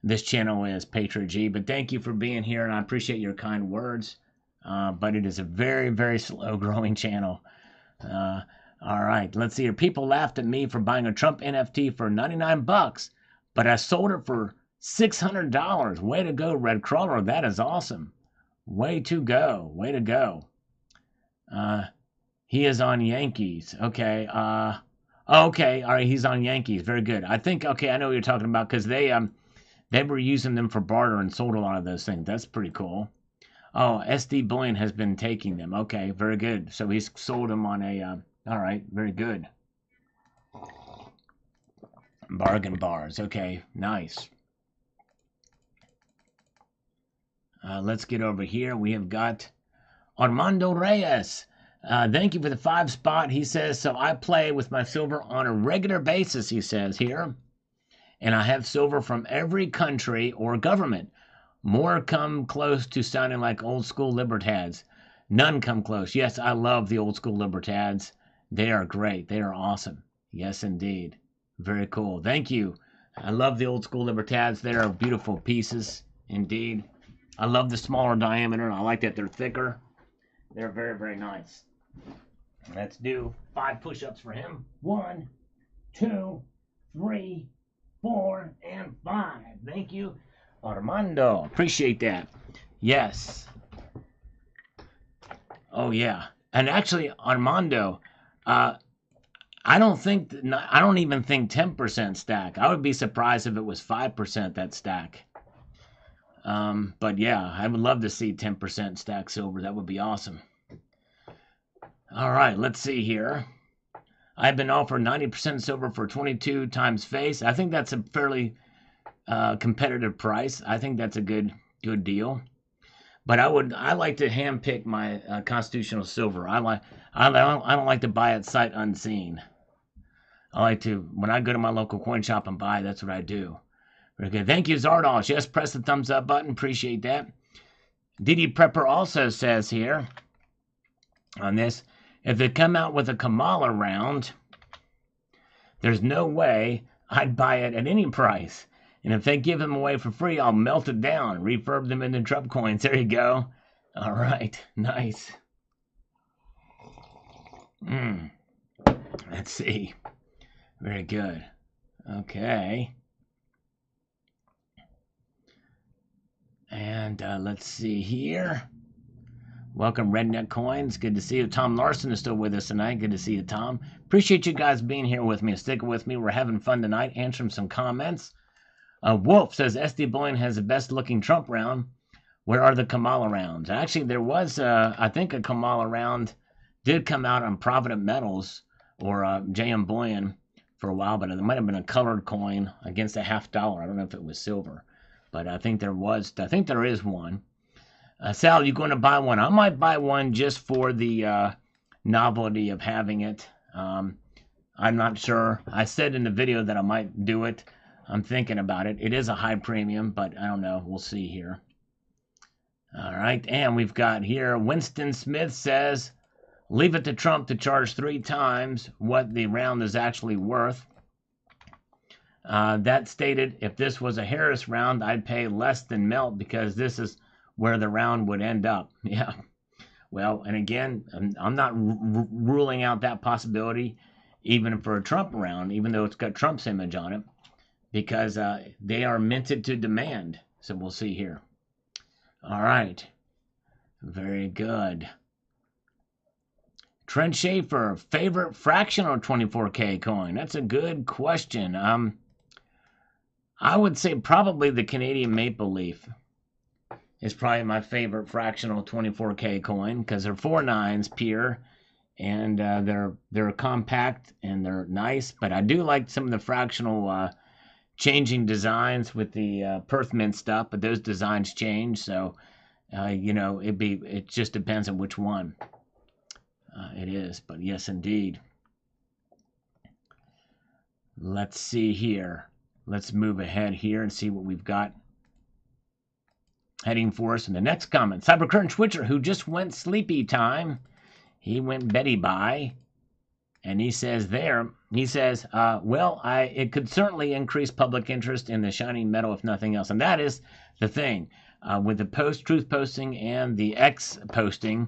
This channel is, Patriot G. But thank you for being here, and I appreciate your kind words. But it is a very, very slow growing channel. All right, let's see here. People laughed at me for buying a Trump NFT for 99 bucks, but I sold it for $600. Way to go, Red Crawler. That is awesome. Way to go. Way to go. He is on Yankees. Okay. Okay. All right. He's on Yankees. Very good. I think, okay, I know what you're talking about, because they were using them for barter and sold a lot of those things. That's pretty cool. Oh, SD Bullion has been taking them. Okay. Very good. So he's sold them on a, all right. Very good. Bargain bars. Okay. Nice. Let's get over here. We have got Armando Reyes. Thank you for the 5 spot. He says, so I play with my silver on a regular basis, he says here. And I have silver from every country or government. More come close to sounding like old school libertads. None come close. Yes, I love the old school libertads. They are great. They are awesome. Yes, indeed. Very cool. Thank you. I love the old school libertads. They are beautiful pieces, indeed. I love the smaller diameter. I like that they're thicker. They're very, very nice. Let's do 5 push-ups for him. 1, 2, 3, 4, and 5. Thank you, Armando. Appreciate that. Yes. Oh, yeah. And actually, Armando, I don't even think 10% stack. I would be surprised if it was 5% that stack. But yeah, I would love to see 10% stack silver. That would be awesome. All right, let's see here. I've been offered 90% silver for 22 times face. I think that's a fairly competitive price. I think that's a good deal. But I like to handpick my constitutional silver. I don't like to buy it sight unseen. I like to, when I go to my local coin shop and buy, that's what I do. Very good. Thank you, Zardosh. Yes, press the thumbs up button. Appreciate that. Didi Prepper also says here on this, if they come out with a Kamala round, there's no way I'd buy it at any price. And if they give them away for free, I'll melt it down, refurb them into Trump coins. There you go. All right. Nice. Let's see. Very good. Okay. And let's see here. Welcome, Redneck Coins. Good to see you. Tom Larson is still with us tonight. Good to see you, Tom. Appreciate you guys being here with me and sticking with me. We're having fun tonight, answering some comments. Wolf says, SD Bullion has the best looking Trump round. Where are the Kamala rounds? Actually, there was, I think, a Kamala round did come out on Provident Metals or JM Bullion for a while, but it might have been a colored coin against $0.50. I don't know if it was silver, but I think there is one. Sal, you going to buy one? I might buy one just for the novelty of having it. I'm not sure. I said in the video that I might do it. I'm thinking about it. It is a high premium, but I don't know. We'll see here. All right, and we've got here Winston Smith says, Leave it to Trump to charge 3 times what the round is actually worth. That stated, if this was a Harris round, I'd pay less than melt because this is where the round would end up. Yeah. Well, and again, I'm not ruling out that possibility, even for a Trump round, even though it's got Trump's image on it, because they are minted to demand. So we'll see here. All right. Very good. Trent Schaefer, favorite fractional 24K coin? That's a good question. I would say probably the Canadian Maple Leaf is probably my favorite fractional 24K coin because they're 4 nines pure, and they're compact and they're nice. But I do like some of the fractional changing designs with the Perth Mint stuff, but those designs change, so it just depends on which one it is. But yes, indeed. Let's see here. Let's move ahead here and see what we've got heading for us in the next comment. Cybercurrent Switcher, who just went sleepy time. He went Betty by. And he says, it could certainly increase public interest in the shiny metal, if nothing else. And that is the thing. With the post-truth posting and the X posting,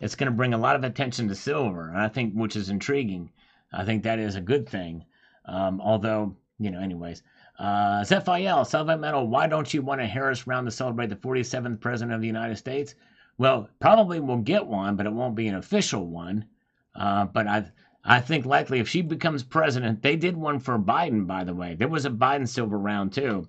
it's going to bring a lot of attention to silver, and I think, which is intriguing. I think that is a good thing. Although, anyways. Zephiel, Silver Metal, why don't you want a Harris round to celebrate the 47th President of the United States? Well, probably we'll get one, but it won't be an official one. But I think likely if she becomes president, they did one for Biden, by the way. There was a Biden silver round too.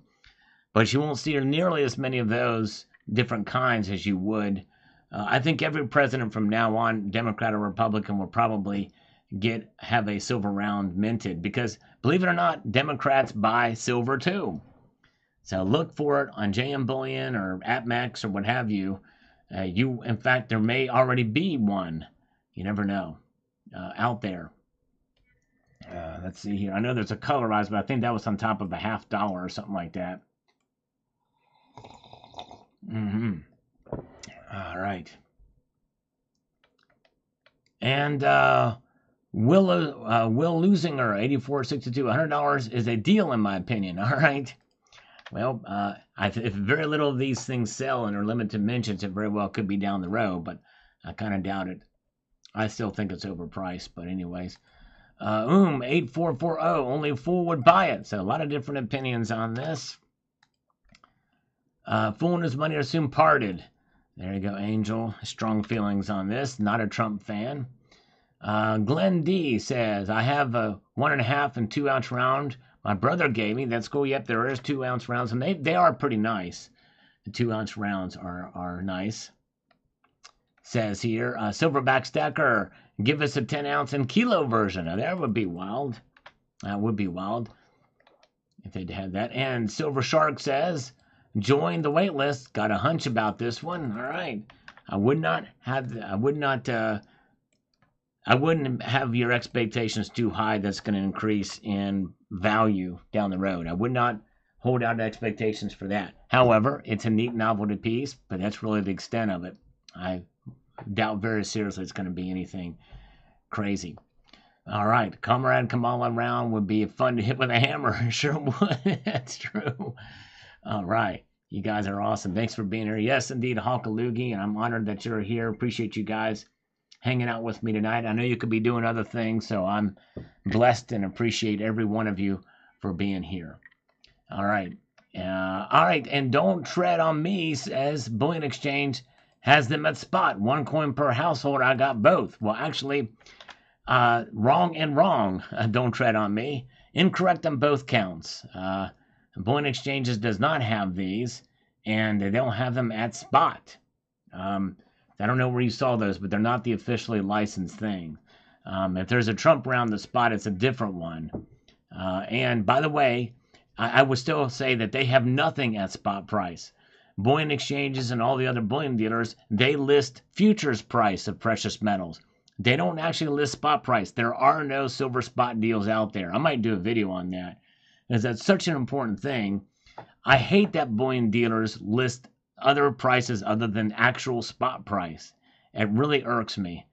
But you won't see nearly as many of those different kinds as you would. I think every president from now on, Democrat or Republican, will probably have a silver round minted because, believe it or not, Democrats buy silver too. So look for it on JM Bullion or AppMax or what have you. In fact, there may already be one. You never know. Out there. Let's see here. I know there's a colorized, but I think that was on top of a $50 or something like that. All right. And Will Losinger, 8462, $100 is a deal in my opinion. All right. Well, if very little of these things sell and are limited mentions, it very well could be down the road, but I kind of doubt it. I still think it's overpriced, but anyways. 8440, only a fool would buy it. So a lot of different opinions on this. Fool and his money are soon parted. There you go, Angel. Strong feelings on this. Not a Trump fan. Glenn D says, I have a 1.5 and 2 ounce round my brother gave me. That's cool. Yep, there is 2 ounce rounds, and they are pretty nice. The 2 ounce rounds are nice. Says here, Silverback Stacker, give us a 10 ounce and kilo version. Now, that would be wild. That would be wild if they'd had that. And Silver Shark says, join the wait list. Got a hunch about this one. All right. I wouldn't have your expectations too high. That's going to increase in value down the road. I would not hold out expectations for that. However, it's a neat novelty piece, but that's really the extent of it. I doubt very seriously it's going to be anything crazy. All right. Comrade Kamala round would be fun to hit with a hammer. Sure would. That's true. All right. You guys are awesome. Thanks for being here. Yes, indeed, Honkaloogie, and I'm honored that you're here. Appreciate you guys hanging out with me tonight. I know you could be doing other things, so I'm blessed and appreciate every one of you for being here. All right. And don't tread on me, says Bullion Exchange has them at spot. 1 coin per household. I got both. Well, actually, wrong and wrong. Don't tread on me. Incorrect on both counts. Bullion Exchanges does not have these, and they don't have them at spot. I don't know where you saw those, but they're not the officially licensed thing. If there's a Trump round the spot, it's a different one. And by the way, I would still say that they have nothing at spot price. Bullion Exchanges and all the other bullion dealers, they list futures price of precious metals. They don't actually list spot price. There are no silver spot deals out there. I might do a video on that, because that's such an important thing. I hate that bullion dealers list other prices other than actual spot price. It really irks me.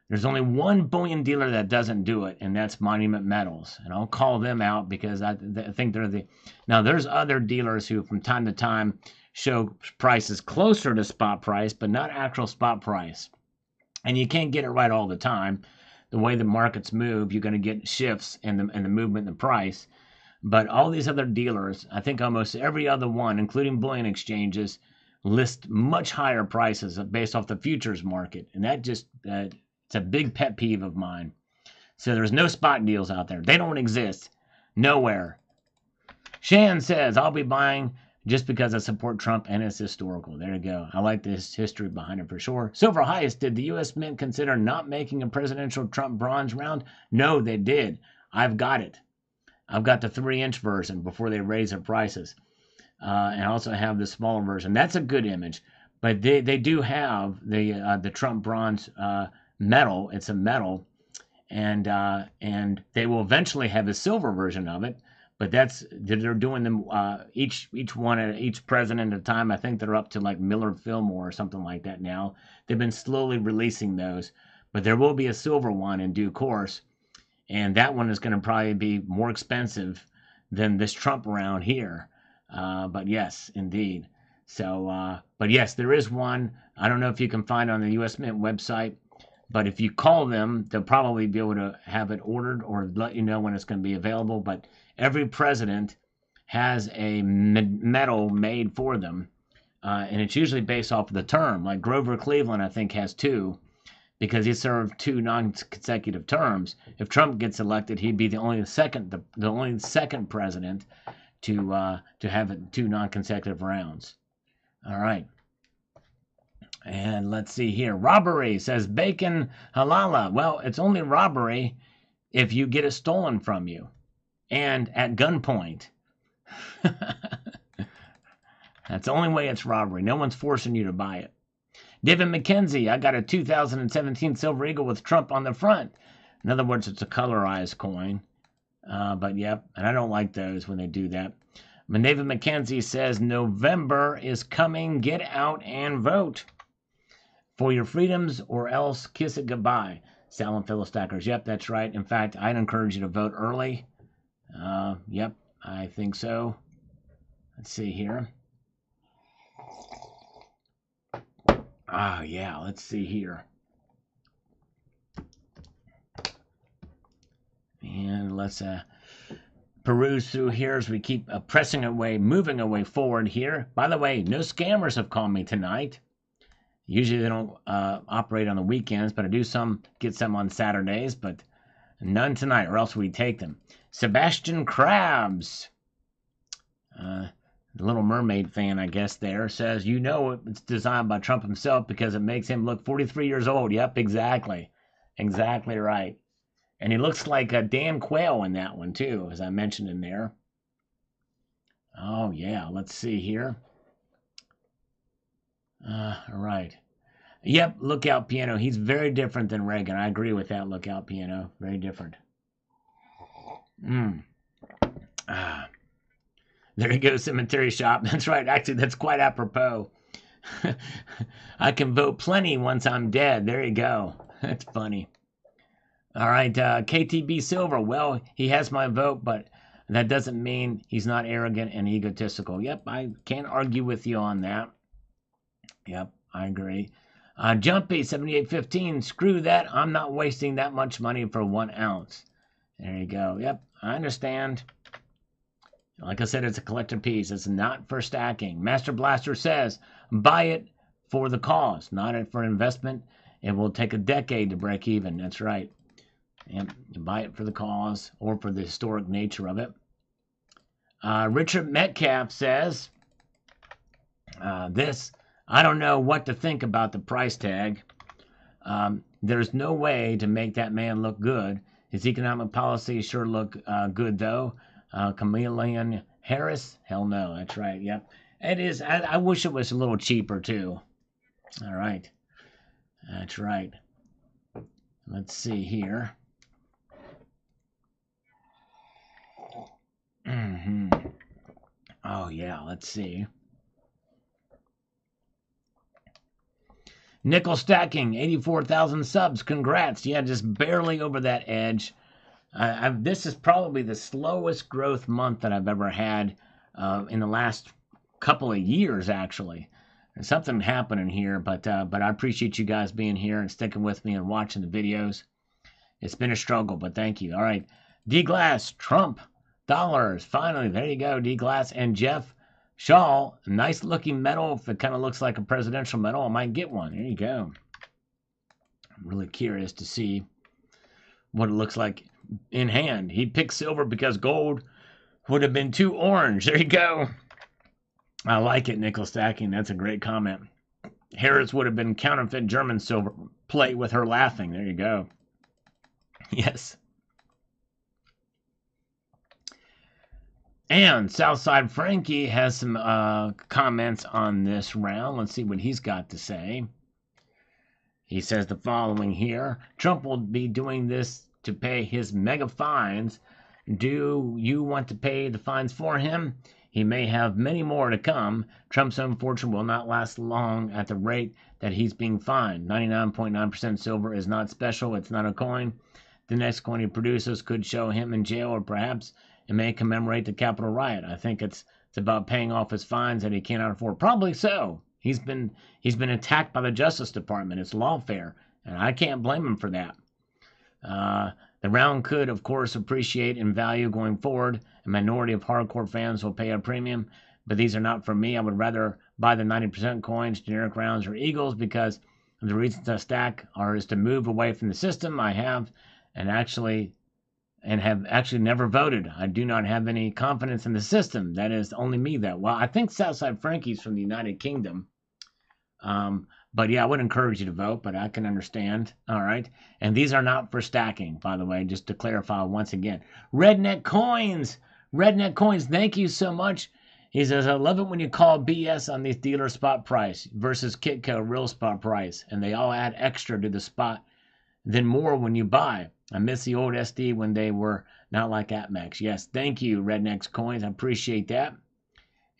There's only one bullion dealer that doesn't do it, and that's Monument Metals. And I'll call them out because I think they're the. Now, there's other dealers who, from time to time, show prices closer to spot price, but not actual spot price. And you can't get it right all the time. The way the markets move, you're going to get shifts in the movement in the price. But all these other dealers, I think almost every other one, including bullion exchanges, list much higher prices based off the futures market, and that just it's a big pet peeve of mine. So there's no spot deals out there. They don't exist. Nowhere. Shan says, I'll be buying just because I support Trump and it's historical. There you go. I like this history behind it for sure. Silver Highest, did the U.S. Mint consider not making a presidential Trump bronze round? No, they did. I've got it. I've got the 3-inch version before they raise their prices. And I also have the smaller version. That's a good image. But they do have the Trump bronze metal. It's a metal, and they will eventually have a silver version of it. But they're doing them each one at each president at a time. I think they're up to like Millard Fillmore or something like that now. They've been slowly releasing those, but there will be a silver one in due course, and that one is going to probably be more expensive than this Trump round here. But yes, indeed. So, but yes, there is one. I don't know if you can find it on the U.S. Mint website. But if you call them, they'll probably be able to have it ordered or let you know when it's going to be available. But every president has a medal made for them, and it's usually based off of the term. Like Grover Cleveland, I think, has 2 because he served 2 non-consecutive terms. If Trump gets elected, he'd be the only second president to have 2 non-consecutive rounds. All right. And let's see here. Robbery, says Bacon Halala. Well, it's only robbery if you get it stolen from you. And at gunpoint. That's the only way it's robbery. No one's forcing you to buy it. David McKenzie, I got a 2017 Silver Eagle with Trump on the front. In other words, it's a colorized coin. But yep, and I don't like those when they do that. But David McKenzie says, November is coming. Get out and vote for your freedoms or else kiss it goodbye. Sal and Philistackers. Yep, that's right. In fact, I'd encourage you to vote early. Yep, I think so. Let's see here. Yeah, let's see here. And let's peruse through here as we keep moving away forward here. By the way, no scammers have called me tonight. Usually they don't operate on the weekends, but I do get some on Saturdays, but none tonight, or else we take them. Sebastian Krabs, the Little Mermaid fan, I guess, there, says, it's designed by Trump himself because it makes him look 43 years old. Yep, exactly. Exactly right. And he looks like Dan Quayle in that one, too, as I mentioned in there. Oh, yeah, let's see here. All right. Yep, Lookout Piano. He's very different than Reagan. I agree with that, Lookout Piano. Very different. There you go, Cemetery Shop. That's right. Actually, that's quite apropos. I can vote plenty once I'm dead. There you go. That's funny. All right, KTB Silver. Well, he has my vote, but that doesn't mean he's not arrogant and egotistical. Yep, I can't argue with you on that. Yep, I agree. Jumpy 7815. Screw that. I'm not wasting that much money for 1 ounce. There you go. Yep, I understand. Like I said, it's a collector piece. It's not for stacking. Master Blaster says, buy it for the cause, not for investment. It will take a decade to break even. That's right. And you buy it for the cause or for the historic nature of it. Richard Metcalf says, I don't know what to think about the price tag. There's no way to make that man look good. His economic policies sure look good, though. Chameleon Harris? Hell no, that's right, yep. It is. I wish it was a little cheaper, too. All right. That's right. Let's see here. Oh, yeah, let's see. Nickel stacking, 84,000 subs. Congrats. Yeah, just barely over that edge. This is probably the slowest growth month that I've ever had in the last couple of years, actually. There's something happening here, but I appreciate you guys being here and sticking with me and watching the videos. It's been a struggle, but thank you. All right. D-Glass, Trump, dollars. Finally, there you go, D-Glass. And Jeff Shaw, nice looking medal. If it kind of looks like a presidential medal, I might get one. There you go. I'm really curious to see what it looks like in hand. He picked silver because gold would have been too orange. There you go. I like it, nickel stacking. That's a great comment. Harris would have been counterfeit German silver plate with her laughing. There you go. Yes. And Southside Frankie has some comments on this round. Let's see what he's got to say. He says the following here. Trump will be doing this to pay his mega fines. Do you want to pay the fines for him? He may have many more to come. Trump's own fortune will not last long at the rate that he's being fined. 99.9% silver is not special. It's not a coin. The next coin he produces could show him in jail, or perhaps it may commemorate the Capitol riot. I think it's about paying off his fines that he cannot afford. Probably so. He's been attacked by the Justice Department. It's lawfare, and I can't blame him for that. The round could, of course, appreciate in value going forward. A minority of hardcore fans will pay a premium, but these are not for me. I would rather buy the 90% coins, generic rounds, or eagles, because the reasons I stack is to move away from the system I have and have actually never voted. I do not have any confidence in the system. That is only me that. Well, I think Southside Frankie's from the United Kingdom. But yeah, I would encourage you to vote, but I can understand. All right. And these are not for stacking, by the way, just to clarify once again. Redneck Coins. Redneck Coins, thank you so much. He says, I love it when you call BS on these dealer spot price versus Kitco real spot price, and they all add extra to the spot, then more when you buy. I miss the old SD when they were not like APMEX. Yes, thank you, Redneck Coins. I appreciate that.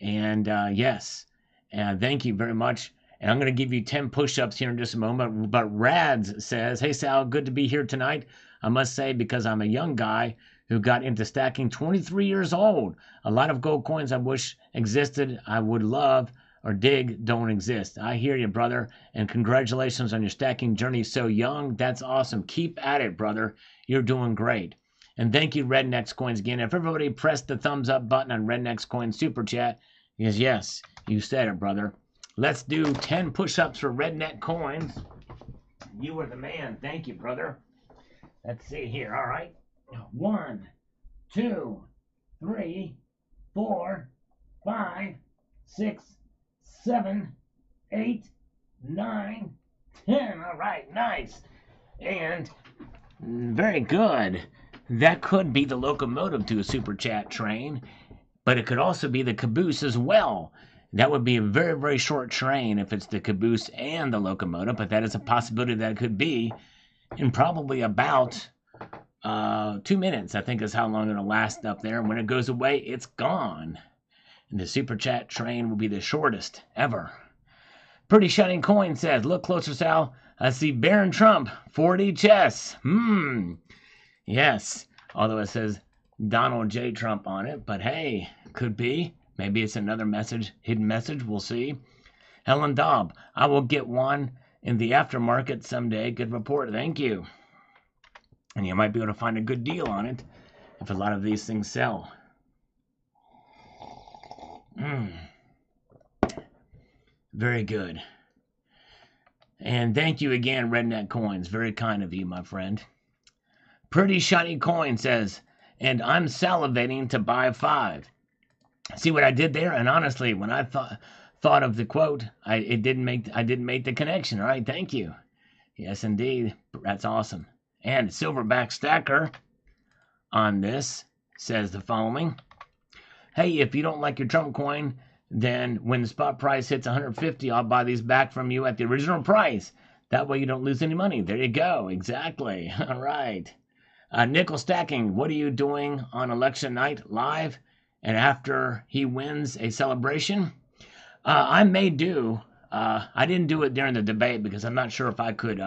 And yes, thank you very much. And I'm going to give you 10 push-ups here in just a moment. But Rads says, hey, Sal, good to be here tonight. I must say, because I'm a young guy who got into stacking, 23 years old. A lot of gold coins I wish existed, I would love or dig, don't exist. I hear you, brother. And congratulations on your stacking journey so young. That's awesome. Keep at it, brother. You're doing great. And thank you, Redneck Coins, again. If everybody pressed the thumbs up button on Redneck Coins Super Chat, because yes, you said it, brother. Let's do 10 push-ups for Redneck Coins. You are the man. Thank you, brother. Let's see here. All right. 1, 2, 3, 4, 5, 6, 7, 8, 9, 10. All right. Nice. And very good. That could be the locomotive to a Super Chat train, but it could also be the caboose as well. That would be a very, very short train if it's the caboose and the locomotive, but that is a possibility that it could be in probably about 2 minutes, I think is how long it'll last up there. And when it goes away, it's gone. And the Super Chat train will be the shortest ever. Pretty Shining Coin says, look closer, Sal. I see Baron Trump, 4D chess. Yes, although it says Donald J. Trump on it, but hey, could be. Maybe it's another message, hidden message. We'll see. Helen Dobb, I will get one in the aftermarket someday. Good report. Thank you. And you might be able to find a good deal on it if a lot of these things sell. Very good. And thank you again, Redneck Coins. Very kind of you, my friend. Pretty Shiny Coin says, and I'm salivating to buy 5. See what I did there? And honestly, when I thought of the quote, I didn't make the connection. All right, thank you. Yes, indeed. That's awesome. And Silverback Stacker on this says the following. Hey, if you don't like your Trump coin, then when the spot price hits 150, I'll buy these back from you at the original price. That way you don't lose any money. There you go. Exactly. All right. Nickel stacking. What are you doing on election night live? And after he wins a celebration, I may do I didn't do it during the debate because I'm not sure if I could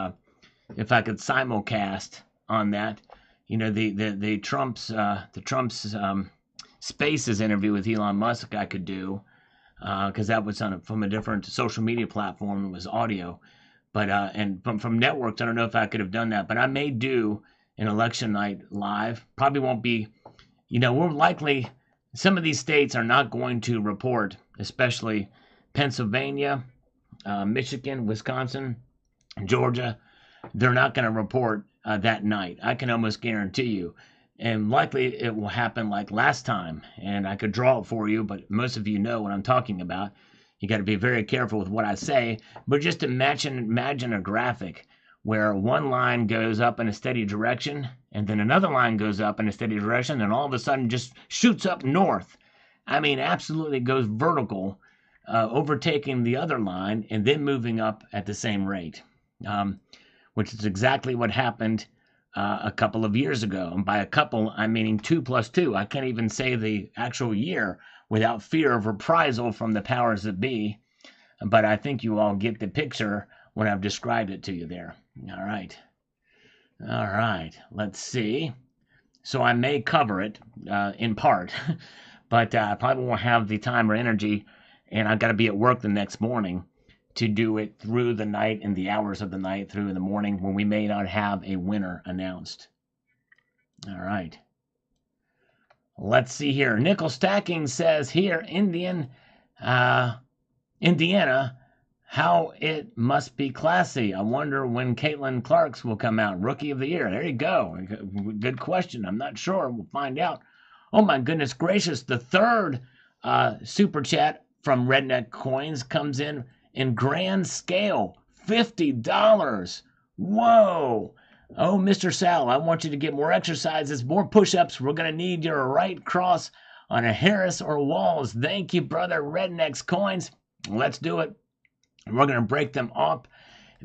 simulcast on that. You know, the Trump's Spaces interview with Elon Musk I could do because that was from a different social media platform. It was audio, but and from networks, I don't know if I could have done that, but I may do an election night live. Probably won't be. You know, we're likely some of these states are not going to report, especially Pennsylvania, Michigan, Wisconsin, Georgia. They're not going to report that night. I can almost guarantee you. And likely it will happen like last time. And I could draw it for you, but most of you know what I'm talking about. You got to be very careful with what I say. But just imagine a graphic where one line goes up in a steady direction, and then another line goes up in a steady direction, and all of a sudden just shoots up north. I mean, absolutely goes vertical, overtaking the other line, and then moving up at the same rate. Which is exactly what happened a couple of years ago. And by a couple, I'm meaning 2 plus 2. I can't even say the actual year without fear of reprisal from the powers that be. But I think you all get the picture when I've described it to you there. All right. All right. Let's see. So I may cover it in part, but I probably won't have the time or energy, and I've got to be at work the next morning to do it through the night and the hours of the night through the morning when we may not have a winner announced. All right. Let's see here. Nickel Stacking says here, Indiana, how it must be classy. I wonder when Caitlin Clark's will come out. Rookie of the Year. There you go. Good question. I'm not sure. We'll find out. Oh, my goodness gracious. The third super chat from Redneck Coins comes in grand scale. $50. Whoa. Oh, Mr. Sal, I want you to get more exercises, more push-ups. We're going to need your right cross on a Harris or Walls. Thank you, brother. Redneck's Coins. Let's do it. We're going to break them up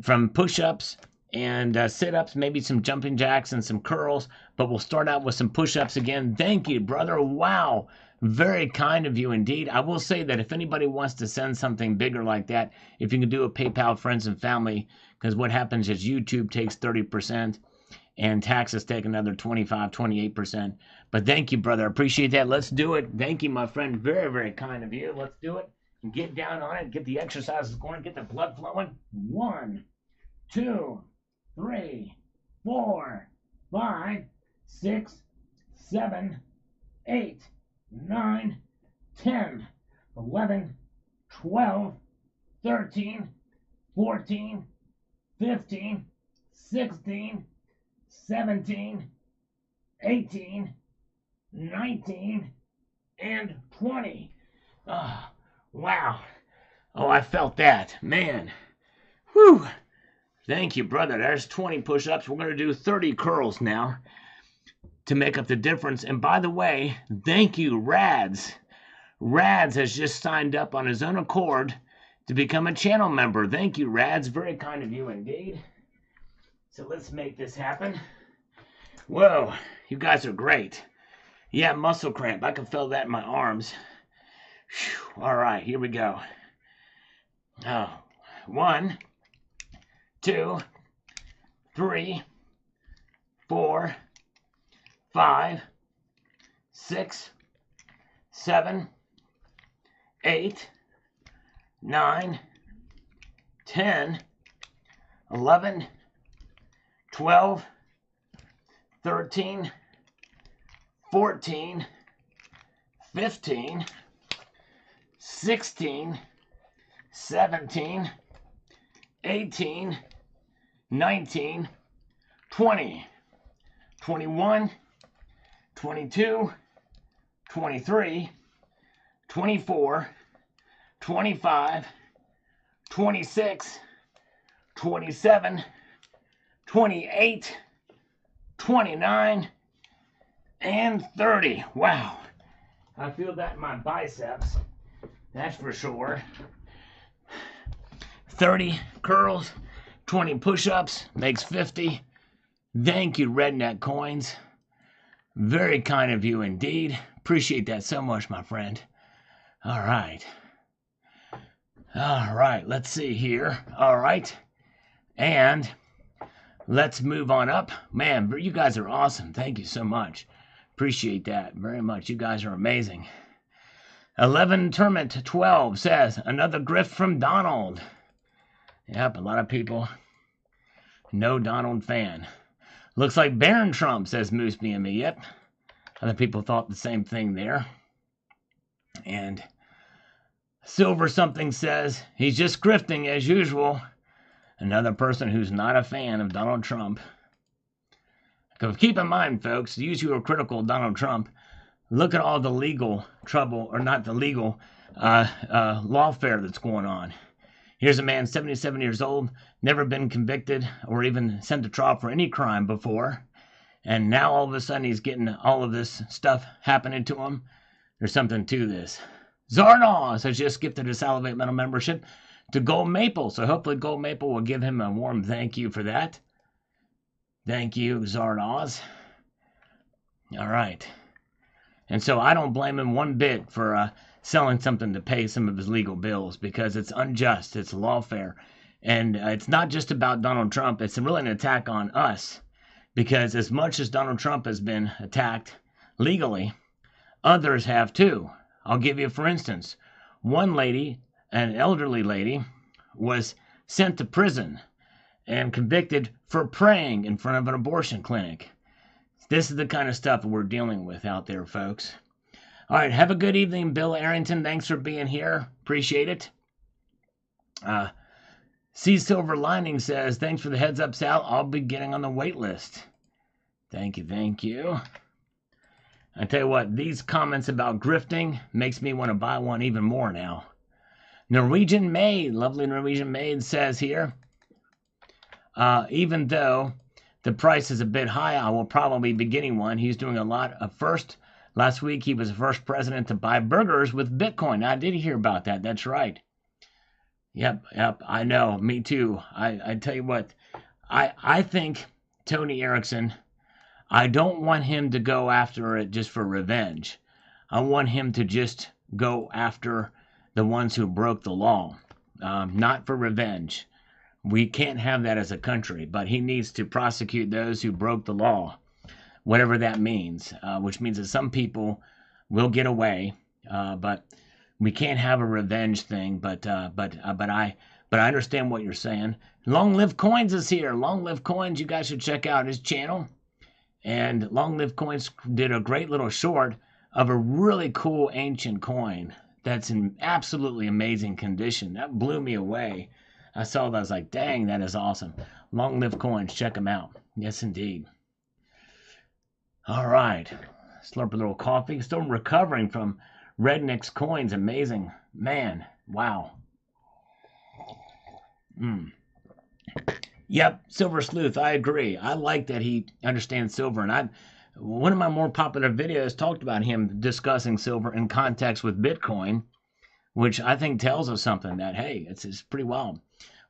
from push-ups and sit-ups, maybe some jumping jacks and some curls, but we'll start out with some push-ups again. Thank you, brother. Wow. Very kind of you indeed. I will say that if anybody wants to send something bigger like that, if you can do a PayPal friends and family, because what happens is YouTube takes 30% and taxes take another 25, 28%. But thank you, brother. I appreciate that. Let's do it. Thank you, my friend. Very, very kind of you. Let's do it. Get down on it, get the exercises going, get the blood flowing. 1, 2, 3, 4, 5, 6, 7, 8, 9, 10, 11, 12, 13, 14, 15, 16, 17, 18, 19, and 20. Wow. Oh, I felt that. Man. Whew. Thank you, brother. There's 20 push-ups. We're going to do 30 curls now to make up the difference. And by the way, thank you, Rads. Rads has just signed up on his own accord to become a channel member. Thank you, Rads. Very kind of you indeed. So let's make this happen. Whoa, you guys are great. Yeah, muscle cramp. I can feel that in my arms. Whew. All right, here we go. 1, 2, 3, 4, 5, 6, 7, 8, 9, 10, 11, 12, 13, 14, 15, 16, 17, 18, 19, 20, 21, 22, 23, 24, 25, 26, 27, 28, 29, and 30. Wow. I feel that in my biceps. That's for sure. 30 curls, 20 push-ups, makes 50. Thank you, Redneck Coins. Very kind of you indeed. Appreciate that so much, my friend. All right. All right, let's see here. All right. And let's move on up. Man, you guys are awesome. Thank you so much. Appreciate that very much. You guys are amazing. 11 Termit 12 says, another grift from Donald. Yep, a lot of people. No Donald fan. Looks like Baron Trump, says Moose BME. Yep. Other people thought the same thing there. And Silver something says, he's just grifting as usual. Another person who's not a fan of Donald Trump. Keep in mind, folks, use you are critical of Donald Trump. Look at all the legal trouble, or not the legal lawfare that's going on. Here's a man, 77 years old, never been convicted or even sent to trial for any crime before. And now all of a sudden he's getting all of this stuff happening to him. There's something to this. Zardos has just gifted a Salivate Metal membership to Gold Maple. So hopefully Gold Maple will give him a warm thank you for that. Thank you, Zardos. All right. And so I don't blame him one bit for selling something to pay some of his legal bills, because it's unjust. It's lawfare. And it's not just about Donald Trump. It's really an attack on us, because as much as Donald Trump has been attacked legally, others have too. I'll give you, for instance, one lady, an elderly lady, was sent to prison and convicted for praying in front of an abortion clinic. This is the kind of stuff we're dealing with out there, folks. All right, have a good evening, Bill Arrington. Thanks for being here. Appreciate it. C Silver Lining says, thanks for the heads up, Sal. I'll be getting on the wait list. Thank you, thank you. I tell you what, these comments about grifting makes me want to buy one even more now. Norwegian Maid, lovely Norwegian Maid, says here, even though the price is a bit high, I will probably be getting one. He's doing a lot of first. Last week, he was the first president to buy burgers with Bitcoin. I did hear about that. That's right. Yep, I know. Me too. I tell you what, I think Tony Erickson, I don't want him to go after it just for revenge. I want him to just go after the ones who broke the law, not for revenge. We can't have that as a country, but he needs to prosecute those who broke the law, whatever that means, which means that some people will get away, but we can't have a revenge thing. But I understand what you're saying. Long Live Coins is here. Long Live Coins, you guys should check out his channel. And Long Live Coins did a great little short of a really cool ancient coin that's in absolutely amazing condition. That blew me away. I saw that, I was like, dang, that is awesome. Long Live Coins, check them out. Yes, indeed. All right. Slurp a little coffee. Still recovering from Redneck's coins. Amazing. Man, wow. Yep, Silver Sleuth, I agree. I like that he understands silver. And one of my more popular videos talked about him discussing silver in context with Bitcoin, which I think tells us something that, hey, it's pretty wild.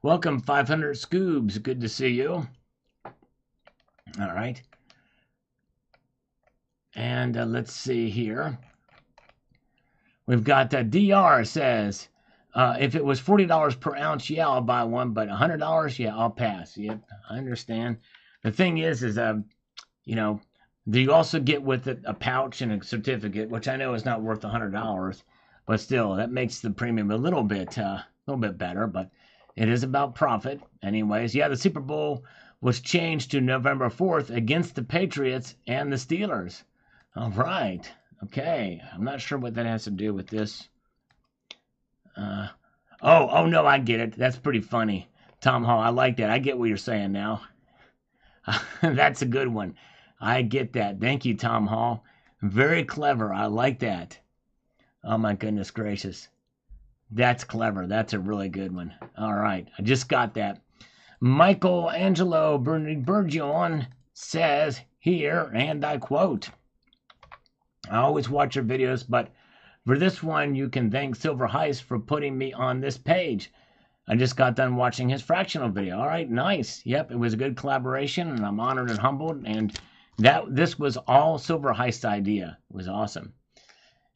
Welcome, 500 Scoobs. Good to see you. All right. And let's see here. We've got DR says, if it was $40 per ounce, yeah, I'll buy one. But $100, yeah, I'll pass. Yep, I understand. The thing is you know, you also get with it a pouch and a certificate, which I know is not worth $100. But still, that makes the premium a little bit better. But it is about profit. Anyways, yeah, the Super Bowl was changed to November 4th against the Patriots and the Steelers. All right. Okay. I'm not sure what that has to do with this. Oh, no, I get it. That's pretty funny. Tom Hall, I like that. I get what you're saying now. That's a good one. I get that. Thank you, Tom Hall. Very clever. I like that. Oh, my goodness gracious. That's clever. That's a really good one. All right. I just got that. Michael Angelo Bergion says here, and I quote, I always watch your videos, but for this one, you can thank Silver Heist for putting me on this page. I just got done watching his Fractional video. All right, nice. Yep, it was a good collaboration, and I'm honored and humbled. And this was all Silver Heist's idea. It was awesome.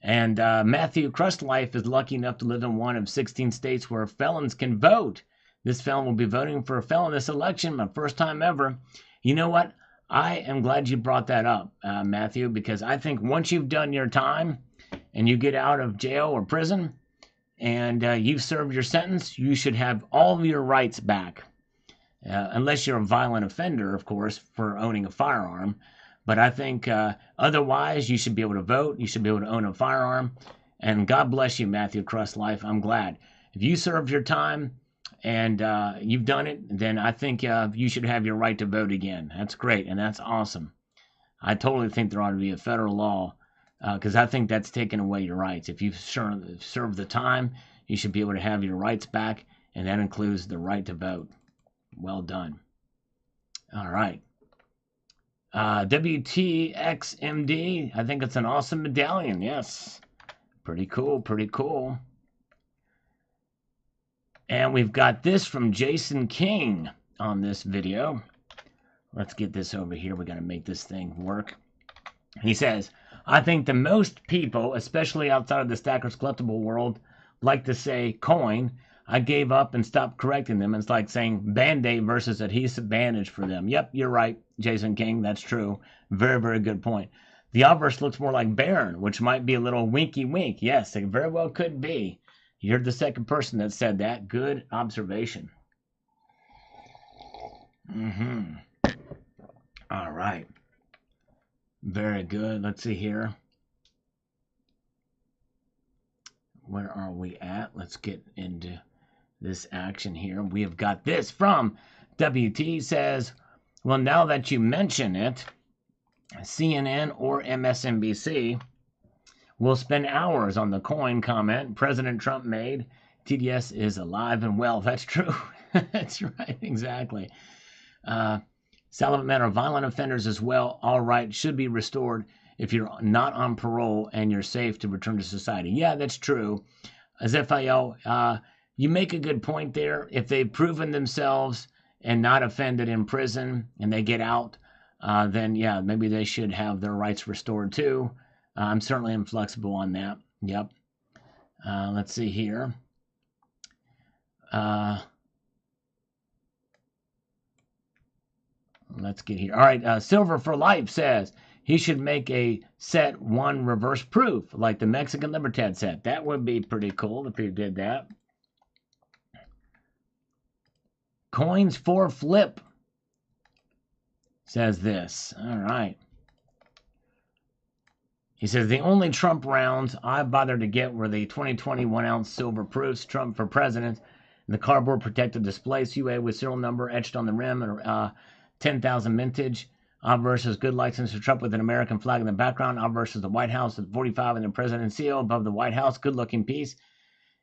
And Matthew Crustlife is lucky enough to live in one of 16 states where felons can vote. This felon will be voting for a felon this election, my first time ever. You know what? I am glad you brought that up, Matthew, because I think once you've done your time and you get out of jail or prison and you've served your sentence, you should have all of your rights back. Unless you're a violent offender, of course, for owning a firearm. But I think otherwise, you should be able to vote. You should be able to own a firearm. And God bless you, Matthew Crustlife. I'm glad. If you served your time and you've done it, then I think you should have your right to vote again. That's great, and that's awesome. I totally think there ought to be a federal law because I think that's taking away your rights. If you've served the time, you should be able to have your rights back, and that includes the right to vote. Well done. All right. WTXMD, I think it's an awesome medallion. Yes. Pretty cool, pretty cool. And we've got this from Jason King on this video. Let's get this over here. We got to make this thing work. He says, I think the most people, especially outside of the Stackers Collectible world, like to say coin. I gave up and stopped correcting them. It's like saying Band-Aid versus adhesive bandage for them. Yep, you're right, Jason King. That's true. Very, very good point. The obverse looks more like Baron, which might be a little winky wink. Yes, it very well could be. You're the second person that said that. Good observation. All right. Very good. Let's see here. Where are we at? Let's get into this action here. We have got this from WT says, well, now that you mention it, CNN or MSNBC will spend hours on the coin comment President Trump made. TDS is alive and well. That's true. That's right. Exactly. Celibate men are violent offenders as well. All right. Should be restored if you're not on parole and you're safe to return to society. Yeah, that's true. As FIO, you make a good point there. If they've proven themselves and not offended in prison and they get out, then yeah, maybe they should have their rights restored too. I'm certainly inflexible on that. Yep. Let's see here. Let's get here. All right. Silver for Life says he should make a set one reverse proof like the Mexican Libertad set. That would be pretty cool if he did that. Coins for flip says this. All right. He says the only Trump rounds I bothered to get were the 2020 1-ounce silver proofs, Trump for president, and the cardboard protected display, CUA with serial number etched on the rim, and 10,000 mintage. Versus good license for Trump with an American flag in the background. Versus the White House with 45 and the president's seal above the White House. Good looking piece.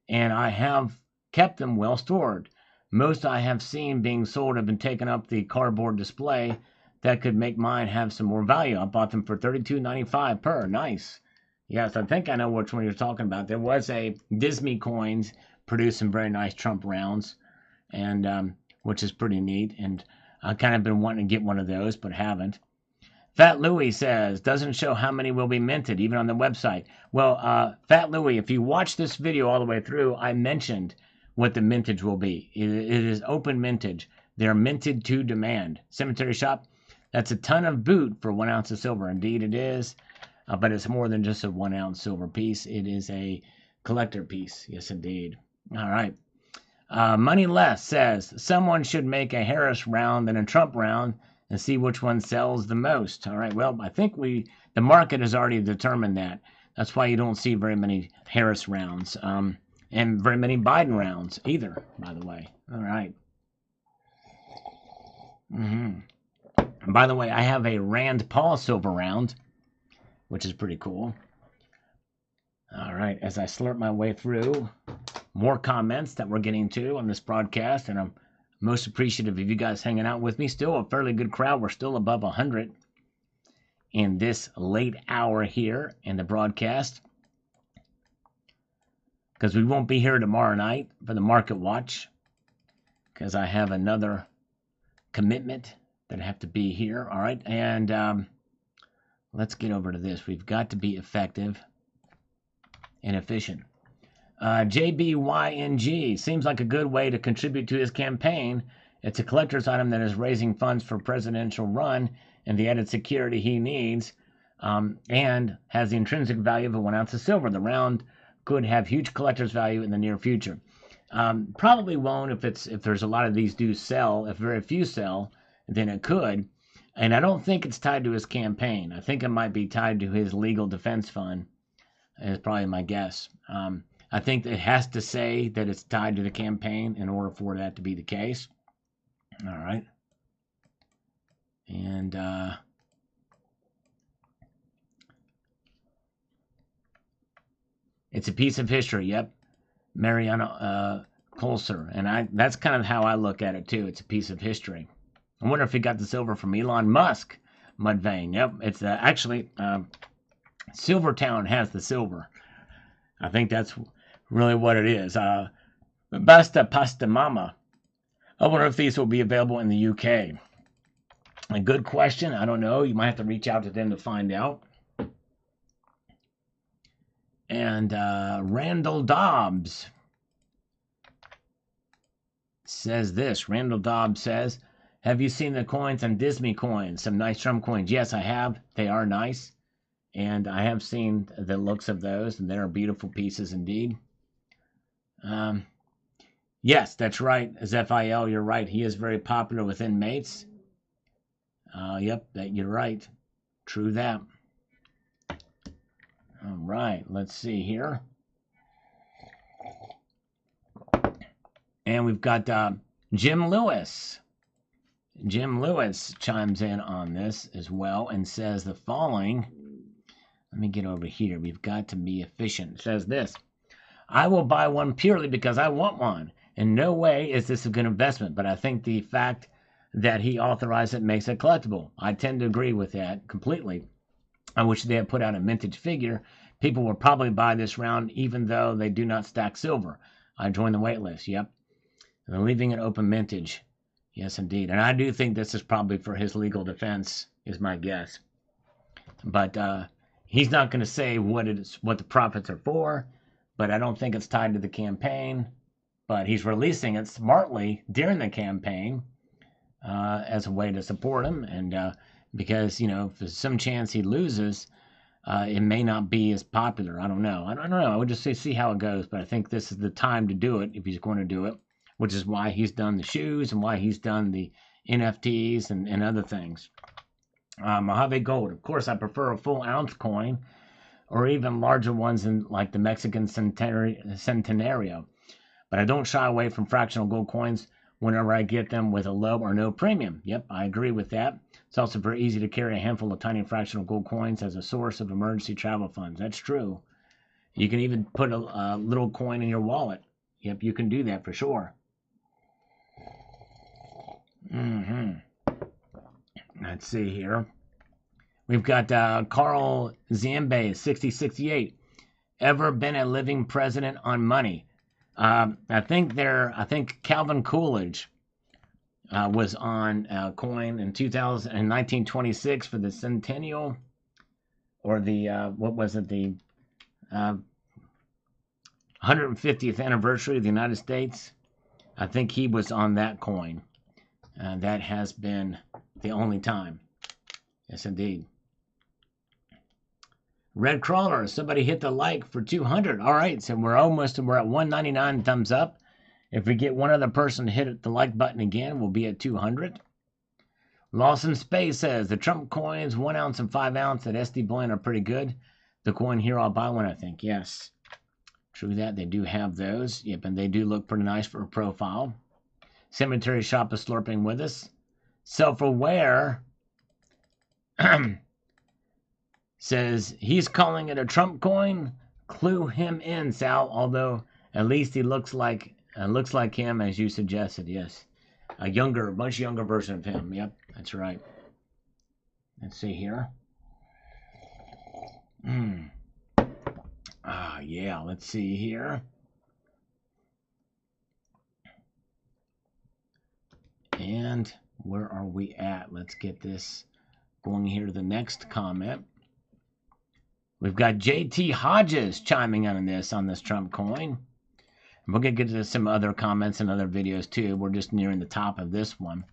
And I have kept them well stored. Most I have seen being sold have been taken up the cardboard display. That could make mine have some more value. I bought them for $32.95 per. Nice. Yes, I think I know which one you're talking about. There was a Disney Coins produced some very nice Trump rounds, and which is pretty neat. And I've kind of been wanting to get one of those, but haven't. Fat Louie says, doesn't show how many will be minted, even on the website. Well, Fat Louie, if you watch this video all the way through, I mentioned what the mintage will be. It is open mintage. They're minted to demand. Cemetery Shop, that's a ton of boot for 1 ounce of silver. Indeed it is, but it's more than just a 1 ounce silver piece. It is a collector piece. Yes, indeed. All right. Money Less says, someone should make a Harris round and a Trump round and see which one sells the most. All right, well, I think the market has already determined that. That's why you don't see very many Harris rounds and very many Biden rounds either, by the way. All right. By the way, I have a Rand Paul silver round, which is pretty cool. All right, as I slurp my way through more comments that we're getting to on this broadcast, and I'm most appreciative of you guys hanging out with me. Still a fairly good crowd. We're still above 100 in this late hour here in the broadcast, because we won't be here tomorrow night for the Market Watch, because I have another commitment that I have to be here. All right, and let's get over to this. We've got to be effective. and efficient. JBYNG seems like a good way to contribute to his campaign. It's a collector's item that is raising funds for presidential run and the added security he needs, and has the intrinsic value of 1 ounce of silver. The round could have huge collector's value in the near future. Probably won't if there's a lot of these do sell. If very few sell, then it could. And I don't think it's tied to his campaign. I think it might be tied to his legal defense fund, is probably my guess. I think it has to say that it's tied to the campaign in order for that to be the case. All right. And it's a piece of history. Yep. Mariana Colser. And that's kind of how I look at it, too. It's a piece of history. I wonder if he got the silver from Elon Musk. Mudvayne. Yep. It's actually Silvertown has the silver. I think that's really what it is. Basta Pasta Mama. I wonder if these will be available in the UK. A good question. I don't know. You might have to reach out to them to find out. And Randall Dobbs says this. Randall Dobbs says, have you seen the coins on Disney coins? Some nice Trump coins. Yes, I have. They are nice. And I have seen the looks of those, and they are beautiful pieces indeed. Yes, that's right. Zephiel, you're right. He is very popular with inmates. Yep, you're right. True that. All right, let's see here. And we've got Jim Lewis. Jim Lewis chimes in on this as well and says the following. Let me get over here. We've got to be efficient. It says this. I will buy one purely because I want one. In no way is this a good investment, but I think the fact that he authorized it makes it collectible. I tend to agree with that completely. I wish they had put out a mintage figure. People will probably buy this round even though they do not stack silver. I join the wait list. Yep. And they're leaving it open mintage. Yes, indeed. And I do think this is probably for his legal defense, is my guess. But he's not going to say what the profits are for, but I don't think it's tied to the campaign. But he's releasing it smartly during the campaign as a way to support him. And because, if there's some chance he loses, it may not be as popular. I don't know. I don't know. I would just see how it goes. But I think this is the time to do it if he's going to do it, which is why he's done the shoes and why he's done the NFTs and other things. Mojave Gold. Of course, I prefer a full ounce coin or even larger ones in like the Mexican Centenario. But I don't shy away from fractional gold coins whenever I get them with a low or no premium. Yep, I agree with that. It's also very easy to carry a handful of tiny fractional gold coins as a source of emergency travel funds. That's true. You can even put a little coin in your wallet. Yep, you can do that for sure. Let's see here. We've got Carl Zambe, 6068. Ever been a living president on money? I think Calvin Coolidge was on a coin in 1926 for the centennial, or the what was it, the 150th anniversary of the United States. I think he was on that coin. That has been the only time. Yes, indeed. Red Crawler, somebody hit the like for 200. All right, so we're at 199 thumbs up. If we get one other person to hit the like button again, we'll be at 200. Lawson Space says, the Trump coins, 1 ounce and 5 ounce at SD Bullion are pretty good. The coin here, I'll buy one, I think. Yes. True that. They do have those. Yep, and they do look pretty nice for a profile. Cemetery Shop is slurping with us. Self-aware says he's calling it a Trump coin. Clue him in, Sal. Although at least he looks like him as you suggested. Yes, a much younger version of him. Yep, that's right. Let's see here. Yeah. Let's see here. And where are we at? Let's get this going here to the next comment. We've got JT Hodges chiming in on this Trump coin. We're going to get to some other comments and other videos too. We're just nearing the top of this one.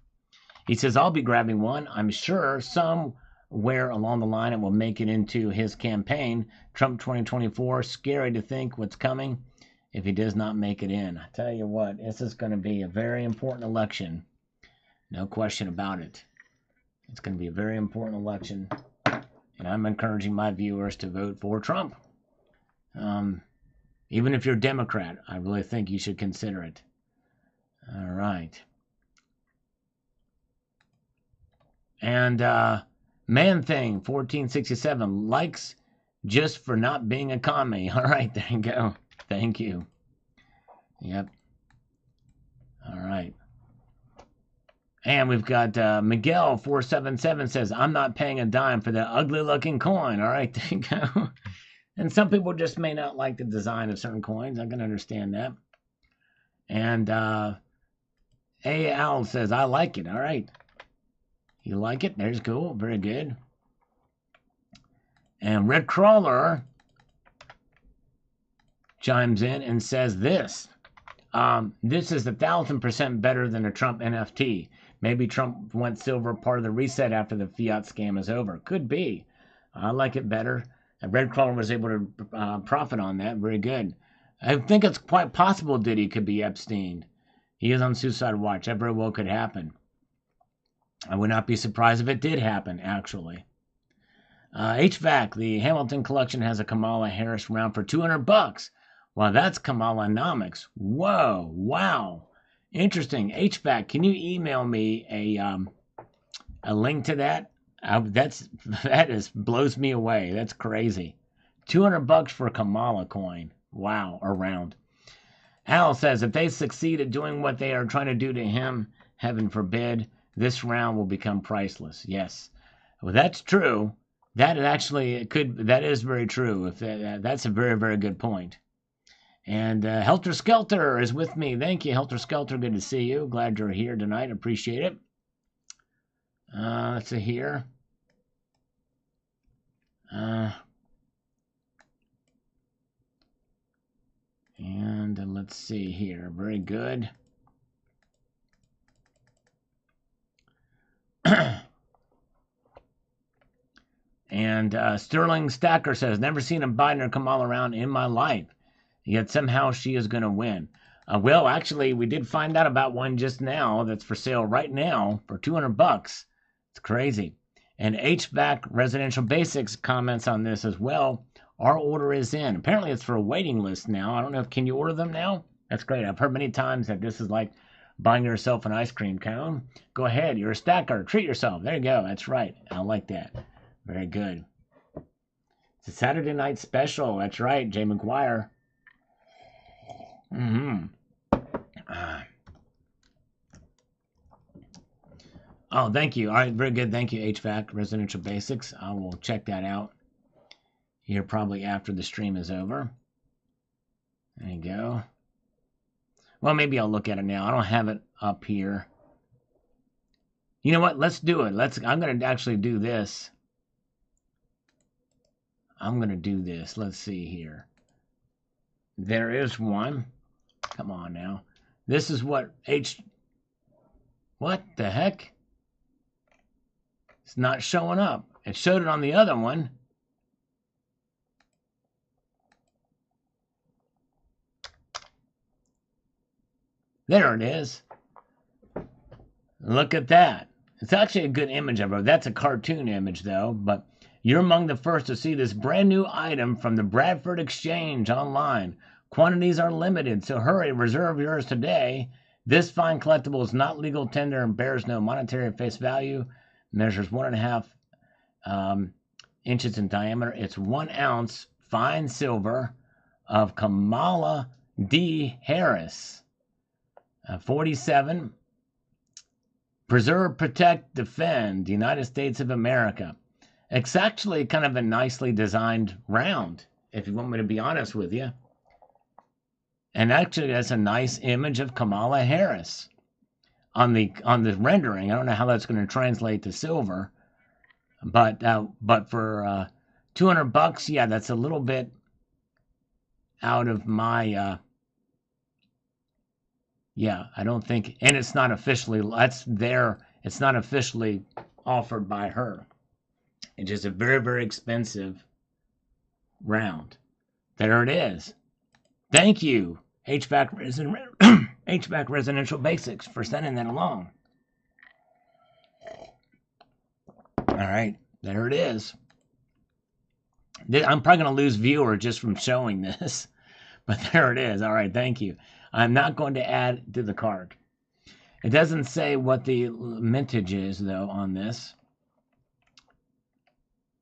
He says, I'll be grabbing one. I'm sure somewhere along the line it will make it into his campaign. Trump 2024, scary to think what's coming if he does not make it in. I tell you what, this is going to be a very important election. No question about it. It's going to be a very important election. And I'm encouraging my viewers to vote for Trump. Even if you're a Democrat, I really think you should consider it. All right. And Man Thing 1467 likes just for not being a commie. All right, there you go. Thank you. Yep. All right. And we've got Miguel 477 says, I'm not paying a dime for that ugly looking coin. All right, there you go. And some people just may not like the design of certain coins. I can understand that. And A.L. says, I like it. All right. You like it? There's cool. Very good. And Red Crawler chimes in and says this. This is 1,000% better than a Trump NFT. Maybe Trump went silver, part of the reset after the fiat scam is over. Could be. I like it better. And Red Crawler was able to profit on that. Very good. I think it's quite possible Diddy could be Epstein. He is on suicide watch. That very well could happen. I would not be surprised if it did happen, actually. HVAC, the Hamilton collection has a Kamala Harris round for $200. Well, that's Kamala-nomics. Whoa, wow. Interesting. HVAC, can you email me a link to that? That blows me away. That's crazy. $200 for a Kamala coin. Wow, or round. Al says, if they succeed at doing what they are trying to do to him, heaven forbid, this round will become priceless. Yes. Well, that's true. That is very true. That's a very, very good point. And Helter Skelter is with me. Thank you, Helter Skelter. Good to see you. Glad you're here tonight. Appreciate it. Let's see here. And let's see here. Very good. And Sterling Stacker says, never seen a Biden or Kamala around in my life. Yet somehow she is going to win. Well, actually, we did find out about one just now that's for sale right now for $200. It's crazy. And HVAC Residential Basics comments on this as well. Our order is in. Apparently, it's for a waiting list now. I don't know if can you order them now? That's great. I've heard many times that this is like buying yourself an ice cream cone. Go ahead. You're a stacker. Treat yourself. There you go. That's right. I like that. Very good. It's a Saturday night special. That's right. Jay McGuire. Oh, thank you. All right, very good. Thank you, HVAC Residential Basics. I will check that out here probably after the stream is over. There you go. Well, maybe I'll look at it now. I don't have it up here. You know what? Let's do it. I'm going to actually do this. Let's see here. There is one. Come on now. This is what What the heck? It's not showing up. It showed it on the other one. There it is. Look at that. It's actually a good image of her. That's a cartoon image, though. But you're among the first to see this brand new item from the Bradford Exchange online. Quantities are limited, so hurry, reserve yours today. This fine collectible is not legal tender and bears no monetary face value. Measures 1.5 inches in diameter. It's 1 ounce fine silver of Kamala D. Harris. 47. Preserve, protect, defend the United States of America. It's actually kind of a nicely designed round, if you want me to be honest with you. And actually, that's a nice image of Kamala Harris on the rendering. I don't know how that's going to translate to silver, but for $200. Yeah, that's a little bit out of my, yeah, I don't think, and it's not officially, it's not officially offered by her. It's just a very, very expensive round. There it is. Thank you, HVAC Residential Basics, for sending that along. All right, there it is. I'm probably going to lose viewer just from showing this, but there it is. All right, thank you. I'm not going to add to the cart. It doesn't say what the mintage is, though, on this.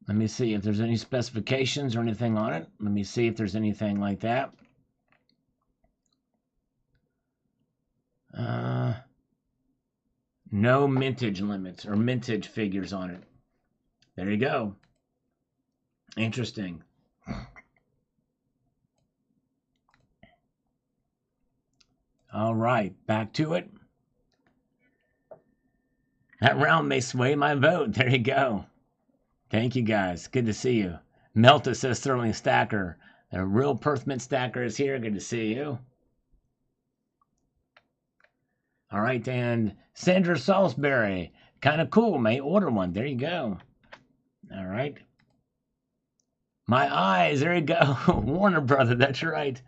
Let me see if there's any specifications or anything on it. Let me see if there's anything like that. No mintage limits or mintage figures on it. There you go. Interesting. All right, back to it. That round may sway my vote. There you go. Thank you, guys. Good to see you. Melta says Sterling Stacker. The real Perth Mint Stacker is here. Good to see you. All right, and Sandra Salisbury. Kind of cool. May order one. There you go. All right. My eyes. There you go. Warner Brother. That's right.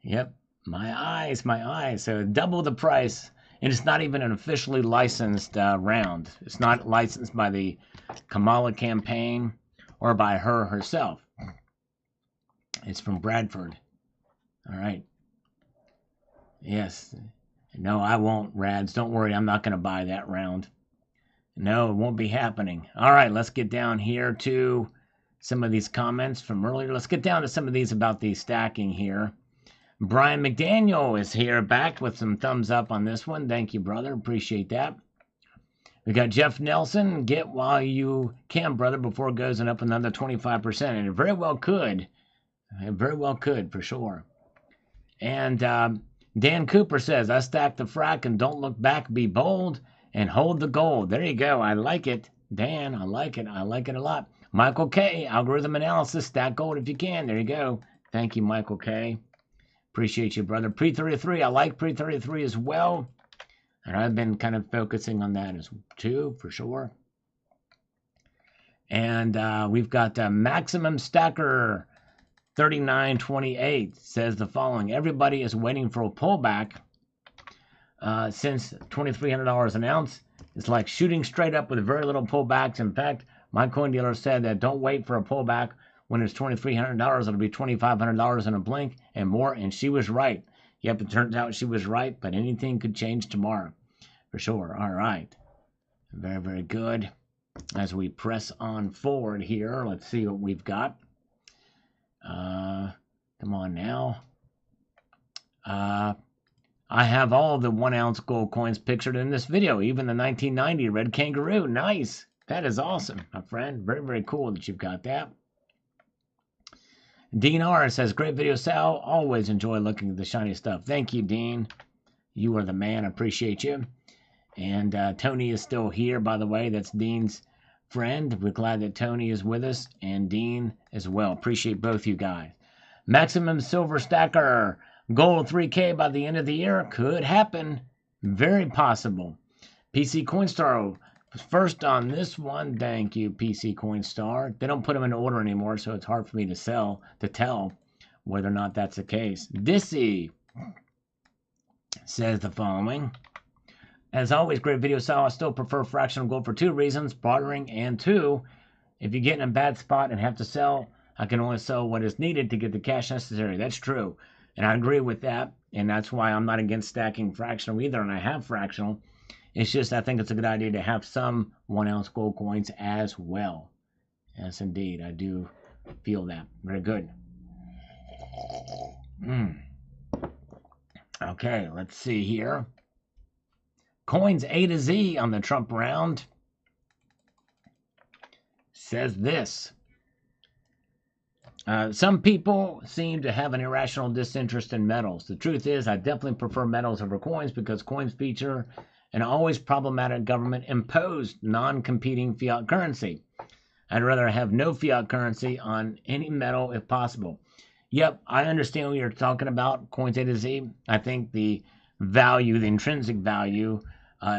Yep. My eyes. So double the price. And it's not even an officially licensed round. It's not licensed by the Kamala campaign or by her herself. It's from Bradford. All right. Yes. No, I won't, Rads. Don't worry. I'm not going to buy that round. No, it won't be happening. All right. Let's get down here to some of these comments from earlier. Let's get down to some of these about the stacking here. Brian McDaniel is here back with some thumbs up on this one. Thank you, brother. Appreciate that. We got Jeff Nelson. Get while you can, brother, before it goes up another 25%. And it very well could. It very well could, for sure. And Dan Cooper says, I stack the frack and don't look back. Be bold and hold the gold. There you go. I like it. Dan, I like it. I like it a lot. Michael K. Algorithm analysis. Stack gold if you can. There you go. Thank you, Michael K. Appreciate you, brother. Pre-33, I like Pre-33 as well. And I've been kind of focusing on that as too, for sure. And we've got Maximum Stacker 3928 says the following. Everybody is waiting for a pullback since $2,300 an ounce. It's like shooting straight up with very little pullbacks. In fact, my coin dealer said that don't wait for a pullback. When it's $2,300, it'll be $2,500 in a blink and more. And she was right. Yep, it turns out she was right, but anything could change tomorrow. For sure. All right. Very, very good. As we press on forward here, let's see what we've got. Come on now. I have all the 1 ounce gold coins pictured in this video, even the 1990 Red Kangaroo. Nice. That is awesome, my friend. Very, very cool that you've got that. Dean R says, great video, Sal. Always enjoy looking at the shiny stuff. Thank you, Dean. You are the man. I appreciate you. And Tony is still here, by the way. That's Dean's friend. We're glad that Tony is with us and Dean as well. Appreciate both you guys. Maximum Silver Stacker. Gold 3K by the end of the year. Could happen. Very possible. PC Coinstar. First on this one, thank you, PC Coinstar. They don't put them in order anymore, so it's hard for me to tell whether or not that's the case. Dissy says the following. As always, great video, Sal. I still prefer fractional gold for 2 reasons, bartering, and 2, if you get in a bad spot and have to sell, I can only sell what is needed to get the cash necessary. That's true, and I agree with that, and that's why I'm not against stacking fractional either, and I have fractional. It's just I think it's a good idea to have some 1 ounce gold coins as well. Yes, indeed. I do feel that. Very good. Okay, let's see here. Coins A to Z on the Trump round says this. Some people seem to have an irrational disinterest in metals. The truth is, I definitely prefer metals over coins because coins feature an always problematic government-imposed non-competing fiat currency. I'd rather have no fiat currency on any metal if possible. Yep, I understand what you're talking about, Coins A to Z. I think the value, the intrinsic value,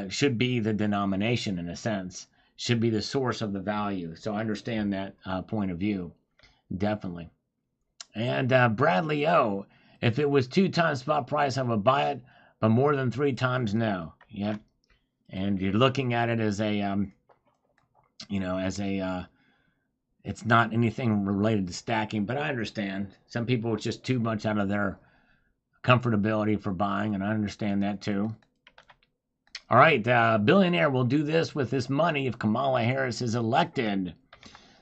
should be the denomination in a sense, should be the source of the value. So I understand that point of view, definitely. And Bradley O, if it was 2 times spot price, I would buy it, but more than 3 times, no. Yep. And you're looking at it as a, it's not anything related to stacking, but I understand. Some people, it's just too much out of their comfortability for buying, and I understand that too. All right, billionaire will do this with this money if Kamala Harris is elected.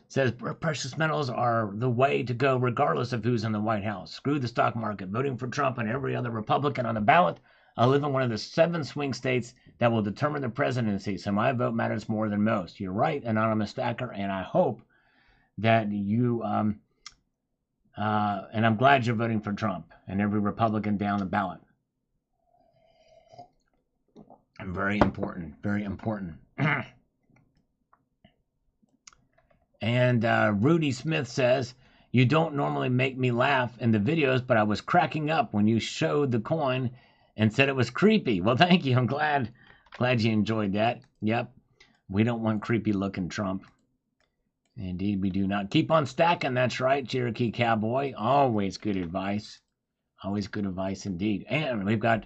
Says precious metals are the way to go regardless of who's in the White House. Screw the stock market. Voting for Trump and every other Republican on the ballot. I live in one of the 7 swing states that will determine the presidency, so my vote matters more than most. You're right, anonymous stacker, and I hope that you, and I'm glad you're voting for Trump and every Republican down the ballot. Very important, very important. And Rudy Smith says, you don't normally make me laugh in the videos, but I was cracking up when you showed the coin and said it was creepy. Well, thank you. I'm glad you enjoyed that. Yep. We don't want creepy looking Trump. Indeed, we do not. Keep on stacking. That's right, Cherokee Cowboy. Always good advice. Always good advice indeed. And we've got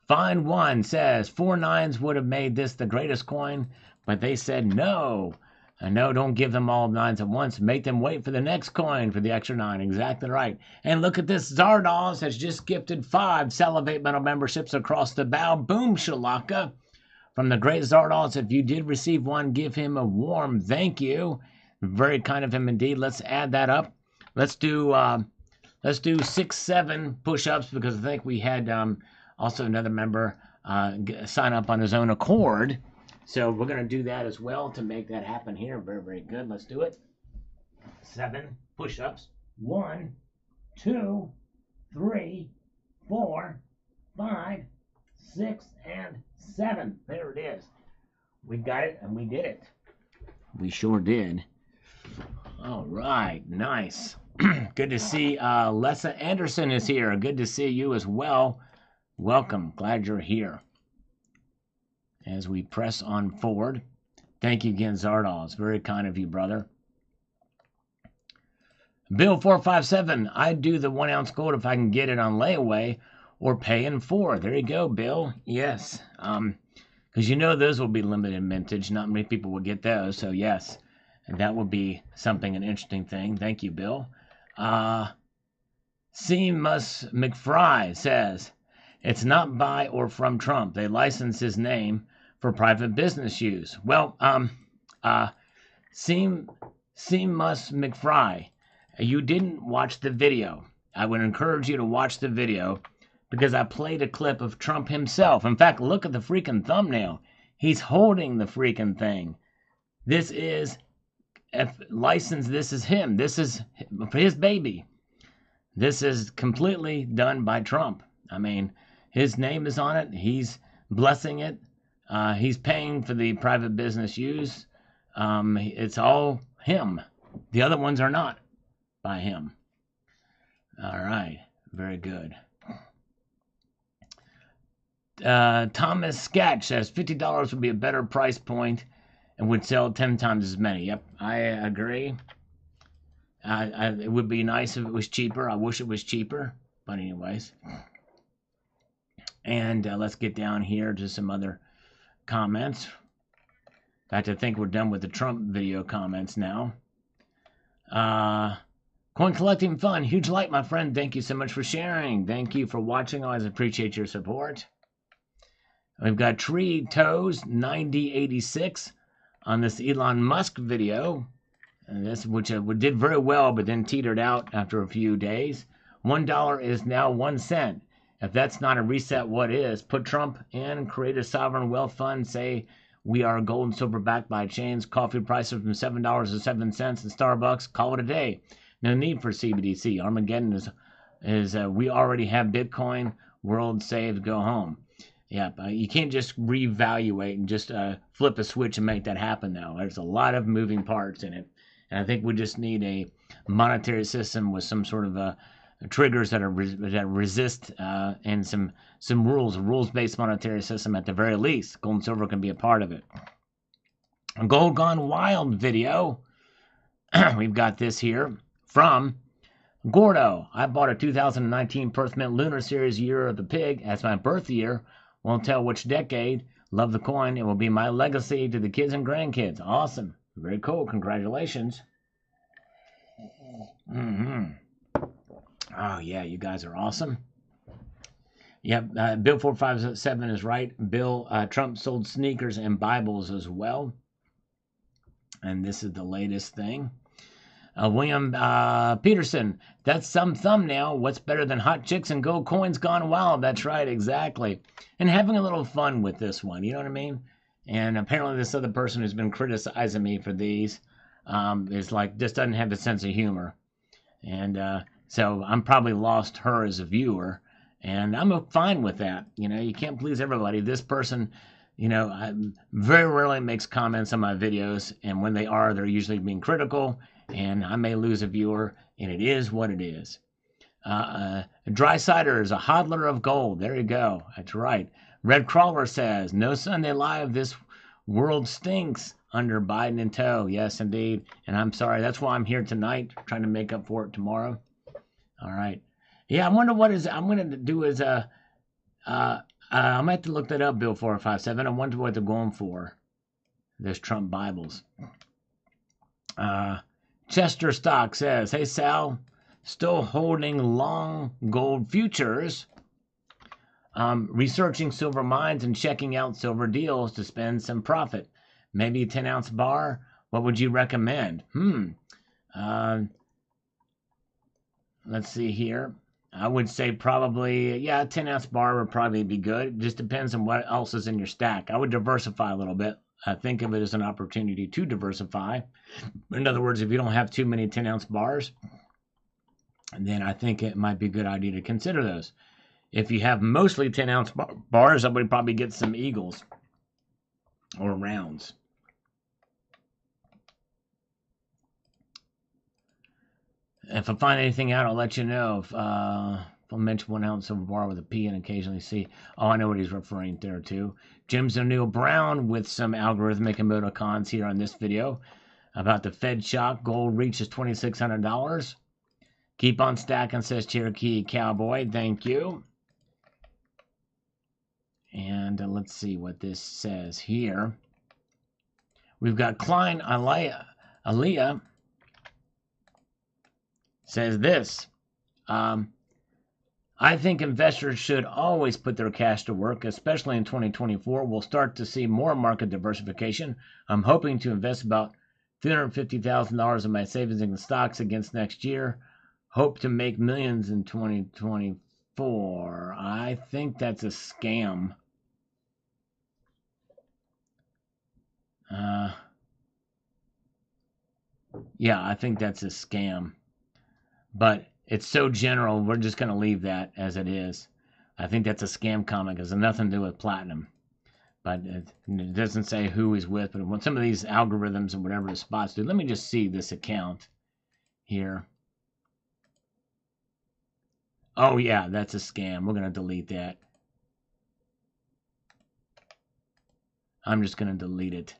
Fine One says 4 9s would have made this the greatest coin, but they said no. And no, don't give them all 9s at once. Make them wait for the next coin for the extra 9. Exactly right. And look at this. Zardoz has just gifted 5 Salivate Metal memberships across the bow. Boom, shalaka. From the great Zardoz, if you did receive one, give him a warm thank you. Very kind of him indeed. Let's add that up. Let's do 6, 7 push-ups because I think we had also another member sign up on his own accord. So we're going to do that as well to make that happen here. Very, very good. Let's do it. 7 push-ups. 1, 2, 3, 4, 5, 6, and 7. There it is. We got it, and we did it. We sure did. All right. Nice. Good to see Lessa Anderson is here. Good to see you as well. Welcome. Glad you're here. As we press on forward. Thank you again, Zardoz. Very kind of you, brother. Bill 457. I'd do the 1 ounce gold if I can get it on layaway or pay in 4. There you go, Bill. Yes. Because you know those will be limited mintage. Not many people will get those. So, yes. And that would be something, an interesting thing. Thank you, Bill. Seamus McFry says, it's not by or from Trump. They license his name for private business use. Well, Seamus McFry, you didn't watch the video. I would encourage you to watch the video because I played a clip of Trump himself. In fact, look at the freaking thumbnail. He's holding the freaking thing. This is licensed. This is him. This is his baby. This is completely done by Trump. I mean, his name is on it. He's blessing it. He's paying for the private business use. It's all him. The other ones are not by him. All right. Very good. Thomas Sketch says $50 would be a better price point and would sell 10 times as many. Yep, I agree. It would be nice if it was cheaper. I wish it was cheaper. But anyways. And let's get down here to some other comments. In fact, I think we're done with the Trump video comments now. Coin collecting fun. Huge like, my friend. Thank you so much for sharing. Thank you for watching. Always appreciate your support. We've got Tree Toes 9086 on this Elon Musk video. And this, which did very well, but then teetered out after a few days. $1 is now 1 cent. If that's not a reset, what is? Put Trump in, create a sovereign wealth fund, say we are gold and silver backed by chains, coffee prices from $7.07 in Starbucks, call it a day. No need for CBDC. Armageddon is we already have Bitcoin, world saved, go home. Yeah, but you can't just reevaluate and just flip a switch and make that happen now. There's a lot of moving parts in it. And I think we just need a monetary system with some sort of triggers that resist and some rules-based monetary system at the very least. Gold and silver can be a part of it. A Gold Gone Wild video. We've got this here from Gordo. I bought a 2019 Perth Mint Lunar Series Year of the Pig as my birth year. Won't tell which decade. Love the coin. It will be my legacy to the kids and grandkids. Awesome. Very cool. Congratulations. Oh, yeah. You guys are awesome. Yep. Bill 457 is right. Bill Trump sold sneakers and Bibles as well. And this is the latest thing. William Peterson, that's some thumbnail. What's better than hot chicks and gold coins gone wild? That's right, exactly. And having a little fun with this one, you know what I mean? And apparently this other person who's been criticizing me for these is like, just doesn't have a sense of humor. And so I'm probably lost her as a viewer. And I'm fine with that. You know, you can't please everybody. This person, you know, very rarely makes comments on my videos. And when they are, they're usually being critical. And I may lose a viewer, and it is what it is. Dry Cider is a hodler of gold. There you go. That's right. Red Crawler says, no Sunday Live. This world stinks under Biden in tow. Yes, indeed. And I'm sorry. That's why I'm here tonight, trying to make up for it tomorrow. All right. Yeah, I wonder what I'm going to do is, I might have to look that up, Bill 457. I wonder what they're going for. There's Trump Bibles. Chester Stock says, hey, Sal, still holding long gold futures, researching silver mines and checking out silver deals to spend some profit. Maybe a 10-ounce bar. What would you recommend? Let's see here. I would say probably, yeah, a 10-ounce bar would probably be good. It just depends on what else is in your stack. I would diversify a little bit. I think of it as an opportunity to diversify. In other words, if you don't have too many 10-ounce bars, then I think it might be a good idea to consider those. If you have mostly 10-ounce bars, I would probably get some eagles or rounds. If I find anything out, I'll let you know. If I'll mention 1 ounce silver bar with a P and occasionally see. Oh, I know what he's referring there to. James O'Neill Brown with some algorithmic emoticons here on this video about the Fed shock. Gold reaches $2,600. Keep on stacking, says Cherokee Cowboy. Thank you. And let's see what this says here. We've got Klein Aliyah says this. I think investors should always put their cash to work, especially in 2024. We'll start to see more market diversification. I'm hoping to invest about $350,000 of my savings in stocks against next year. Hope to make millions in 2024. I think that's a scam. Yeah, I think that's a scam. But it's so general, we're just going to leave that as it is. I think that's a scam comment. It has nothing to do with platinum. But it doesn't say who he's with. But when some of these algorithms and whatever the spots do, let me just see this account here. Oh, yeah, that's a scam. We're going to delete that. I'm just going to delete it.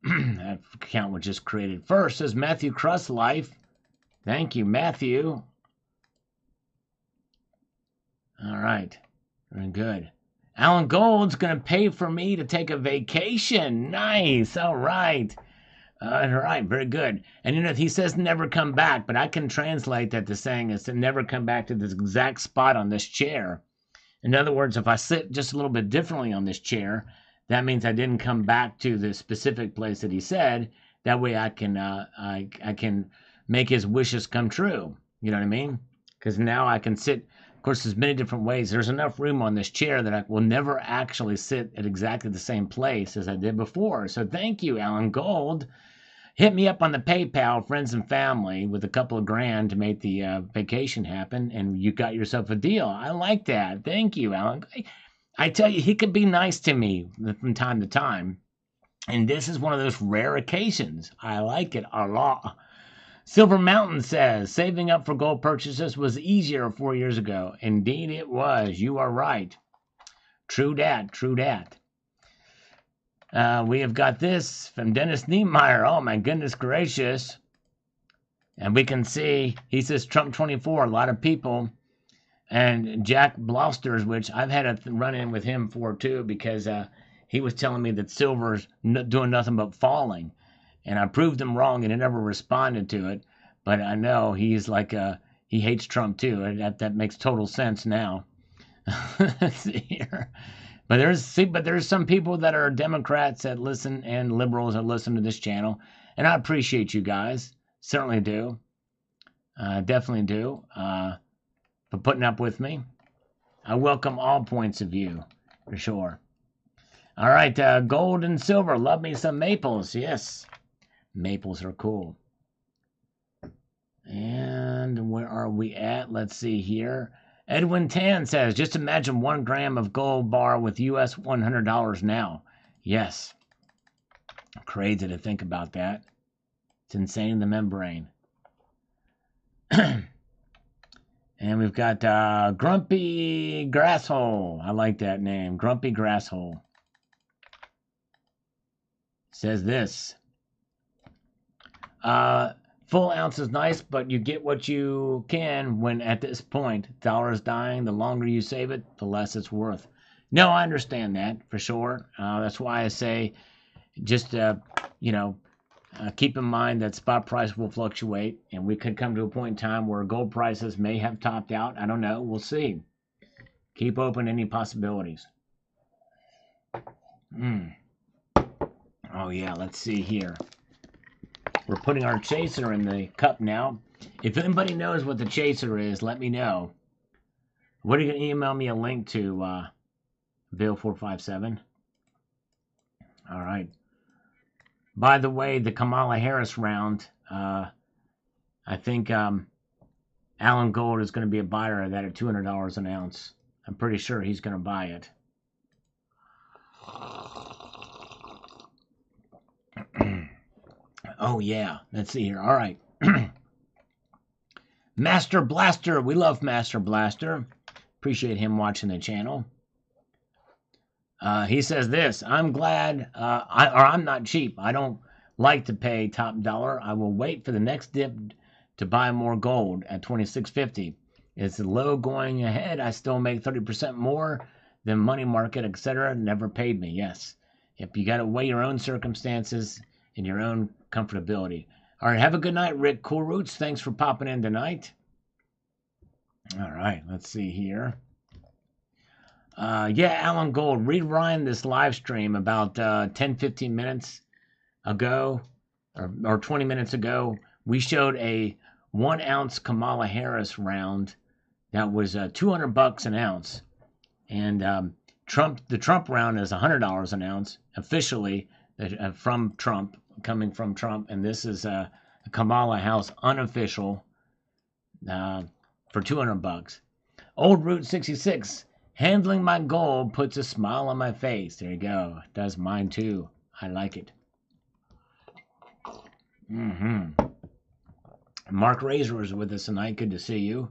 That account was just created first. Says Matthew Crust Life. Thank you, Matthew. All right. Very good. Alan Gold's going to pay for me to take a vacation. Nice. All right. All right. Very good. And you know, he says never come back, but I can translate that to saying is to never come back to this exact spot on this chair. In other words, if I sit just a little bit differently on this chair, that means I didn't come back to the specific place that he said. That way I can I can make his wishes come true. You know what I mean? Because now I can sit. Of course, there's many different ways. There's enough room on this chair that I will never actually sit at exactly the same place as I did before. So thank you, Alan Gold. Hit me up on the PayPal, friends and family, with a couple of grand to make the vacation happen, and you got yourself a deal. I like that. Thank you, Alan. I tell you, he could be nice to me from time to time. And this is one of those rare occasions. I like it a lot. Silver Mountain says, saving up for gold purchases was easier 4 years ago. Indeed it was. You are right. True dat, true dat. We have got this from Dennis Niemeyer. Oh, my goodness gracious. And we can see, he says Trump 24, a lot of people. And Jack Blosters, which I've had a run-in with him for, too, because he was telling me that silver's doing nothing but falling. And I proved him wrong, and he never responded to it. But I know he's like, he hates Trump, too. And that makes total sense now. Let's see here. But there's some people that are Democrats that listen and liberals that listen to this channel. And I appreciate you guys. Certainly do. Definitely do. For putting up with me. I welcome all points of view, for sure. All right, gold and silver. Love me some maples. Yes, maples are cool. And where are we at? Let's see here. Edwin Tan says, just imagine 1 gram of gold bar with US $100 now. Yes. Crazy to think about that. It's insane in the membrane. And we've got Grumpy Grasshole. I like that name. Grumpy Grasshole. Says this. Full ounce is nice, but you get what you can when at this point. Dollar is dying. The longer you save it, the less it's worth. No, I understand that for sure. That's why I say just, keep in mind that spot price will fluctuate, and we could come to a point in time where gold prices may have topped out. I don't know. We'll see. Keep open any possibilities. Oh, yeah. Let's see here. We're putting our chaser in the cup now. If anybody knows what the chaser is, let me know. What are you going to email me a link to, Bill457? All right. By the way, the Kamala Harris round, I think Alan Gold is going to be a buyer of that at $200 an ounce. I'm pretty sure he's going to buy it. Oh, yeah. Let's see here. All right. Master Blaster. We love Master Blaster. Appreciate him watching the channel. He says this. I'm glad, I'm not cheap. I don't like to pay top dollar. I will wait for the next dip to buy more gold at $26.50. It's low going ahead. I still make 30% more than money market, etc. Never paid me. Yes. If you got to weigh your own circumstances and your own comfortability. All right. Have a good night, Rick Cool Roots. Thanks for popping in tonight. All right. Let's see here. Alan Gold, rewind this live stream about 10-15 minutes ago, or 20 minutes ago. We showed a 1 ounce Kamala Harris round that was $200 an ounce, and the Trump round is $100 an ounce officially from Trump, coming from Trump, and this is a Kamala House unofficial for $200. Old Route 66. Handling my gold puts a smile on my face. There you go. It does mine too. I like it. Mark Razor is with us tonight. Good to see you.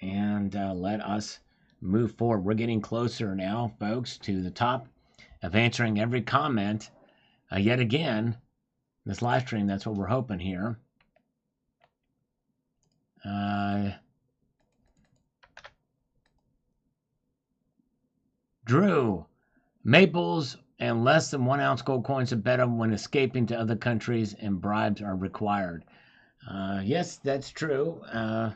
And let us move forward. We're getting closer now, folks, to the top of answering every comment. Yet again, this live stream, that's what we're hoping here. Drew, maples and less than 1 ounce gold coins are better when escaping to other countries and bribes are required. Yes, that's true. To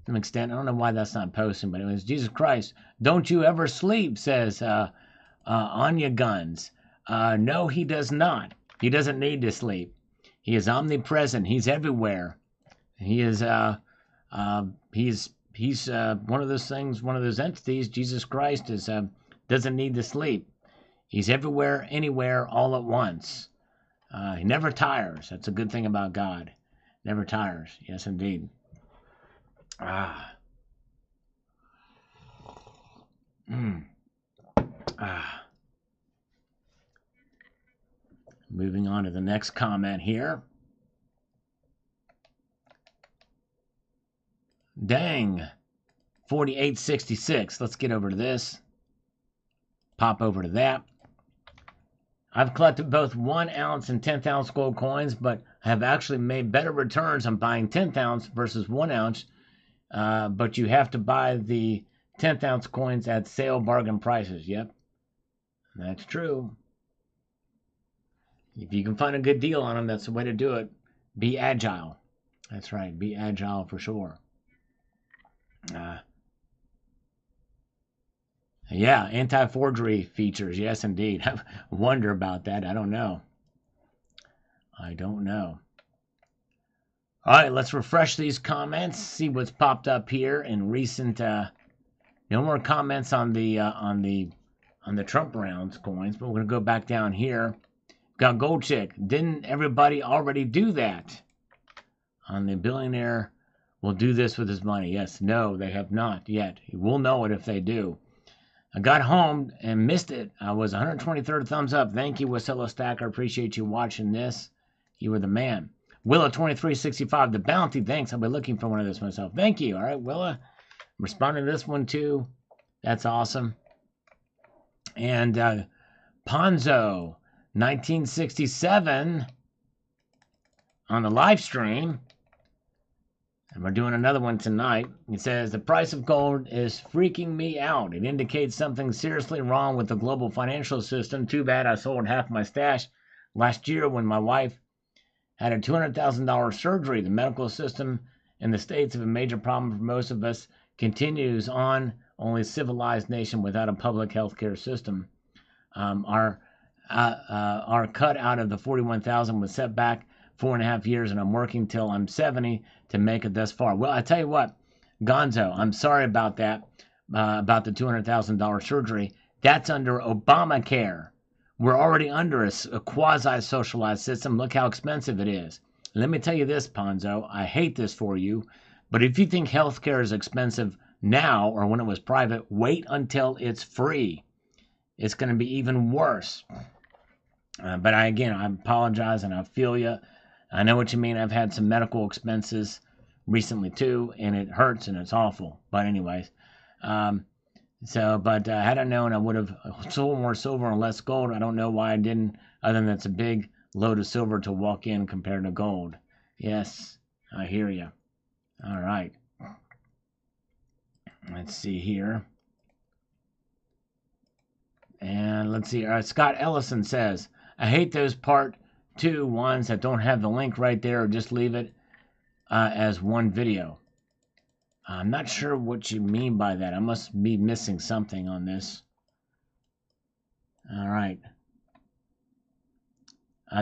some extent, I don't know why that's not posting, but anyways, Jesus Christ, don't you ever sleep, says Anya Guns. No, he does not. He doesn't need to sleep. He is omnipresent. He's everywhere. He is he's one of those things, one of those entities. Jesus Christ is doesn't need to sleep. He's everywhere, anywhere, all at once. He never tires. That's a good thing about God. Never tires. Yes, indeed. Moving on to the next comment here. Dang. 48.66. Let's get over to this. Pop over to that. I've collected both 1 ounce and 10th ounce gold coins, but have actually made better returns on buying 10th ounce versus 1 ounce. But you have to buy the 10th ounce coins at sale bargain prices. Yep, that's true. If you can find a good deal on them, that's the way to do it. Be agile. That's right. Be agile for sure. Yeah, anti-forgery features. Yes, indeed. I wonder about that. I don't know. All right, let's refresh these comments. See what's popped up here in recent. No more comments on the Trump rounds coins, but we're gonna go back down here. Got Gold Chick. Didn't everybody already do that? On the billionaire will do this with his money. Yes, no, they have not yet. We'll know it if they do. I got home and missed it. I was 123rd thumbs up. Thank you, Wasilla Stacker. Appreciate you watching this. You were the man. Willa2365, the bounty. Thanks. I'll be looking for one of this myself. Thank you. All right, Willa. I'm responding to this one too. That's awesome. And Ponzo, 1967 on the live stream. And we're doing another one tonight. It says, the price of gold is freaking me out. It indicates something seriously wrong with the global financial system. Too bad I sold half my stash last year when my wife had a $200,000 surgery. The medical system in the States have a major problem for most of us. Continues on, only civilized nation without a public health care system. Our cut out of the 41,000 was set back 4.5 years, and I'm working till I'm 70 to make it thus far. Well, I tell you what, Gonzo, I'm sorry about that, about the $200,000 surgery. That's under Obamacare. We're already under a quasi-socialized system. Look how expensive it is. Let me tell you this, Ponzo, I hate this for you, but if you think healthcare is expensive now or when it was private, wait until it's free. It's going to be even worse. But I apologize, and I feel you. I know what you mean. I've had some medical expenses recently too, and it hurts and it's awful. But anyways, had I known, I would have sold more silver and less gold. I don't know why I didn't, other than it's a big load of silver to walk in compared to gold. Yes, I hear you. All right. Let's see here. And let's see. Scott Ellison says, I hate those part 2 ones that don't have the link right there, or just leave it as one video. I'm not sure what you mean by that. I must be missing something on this. All right.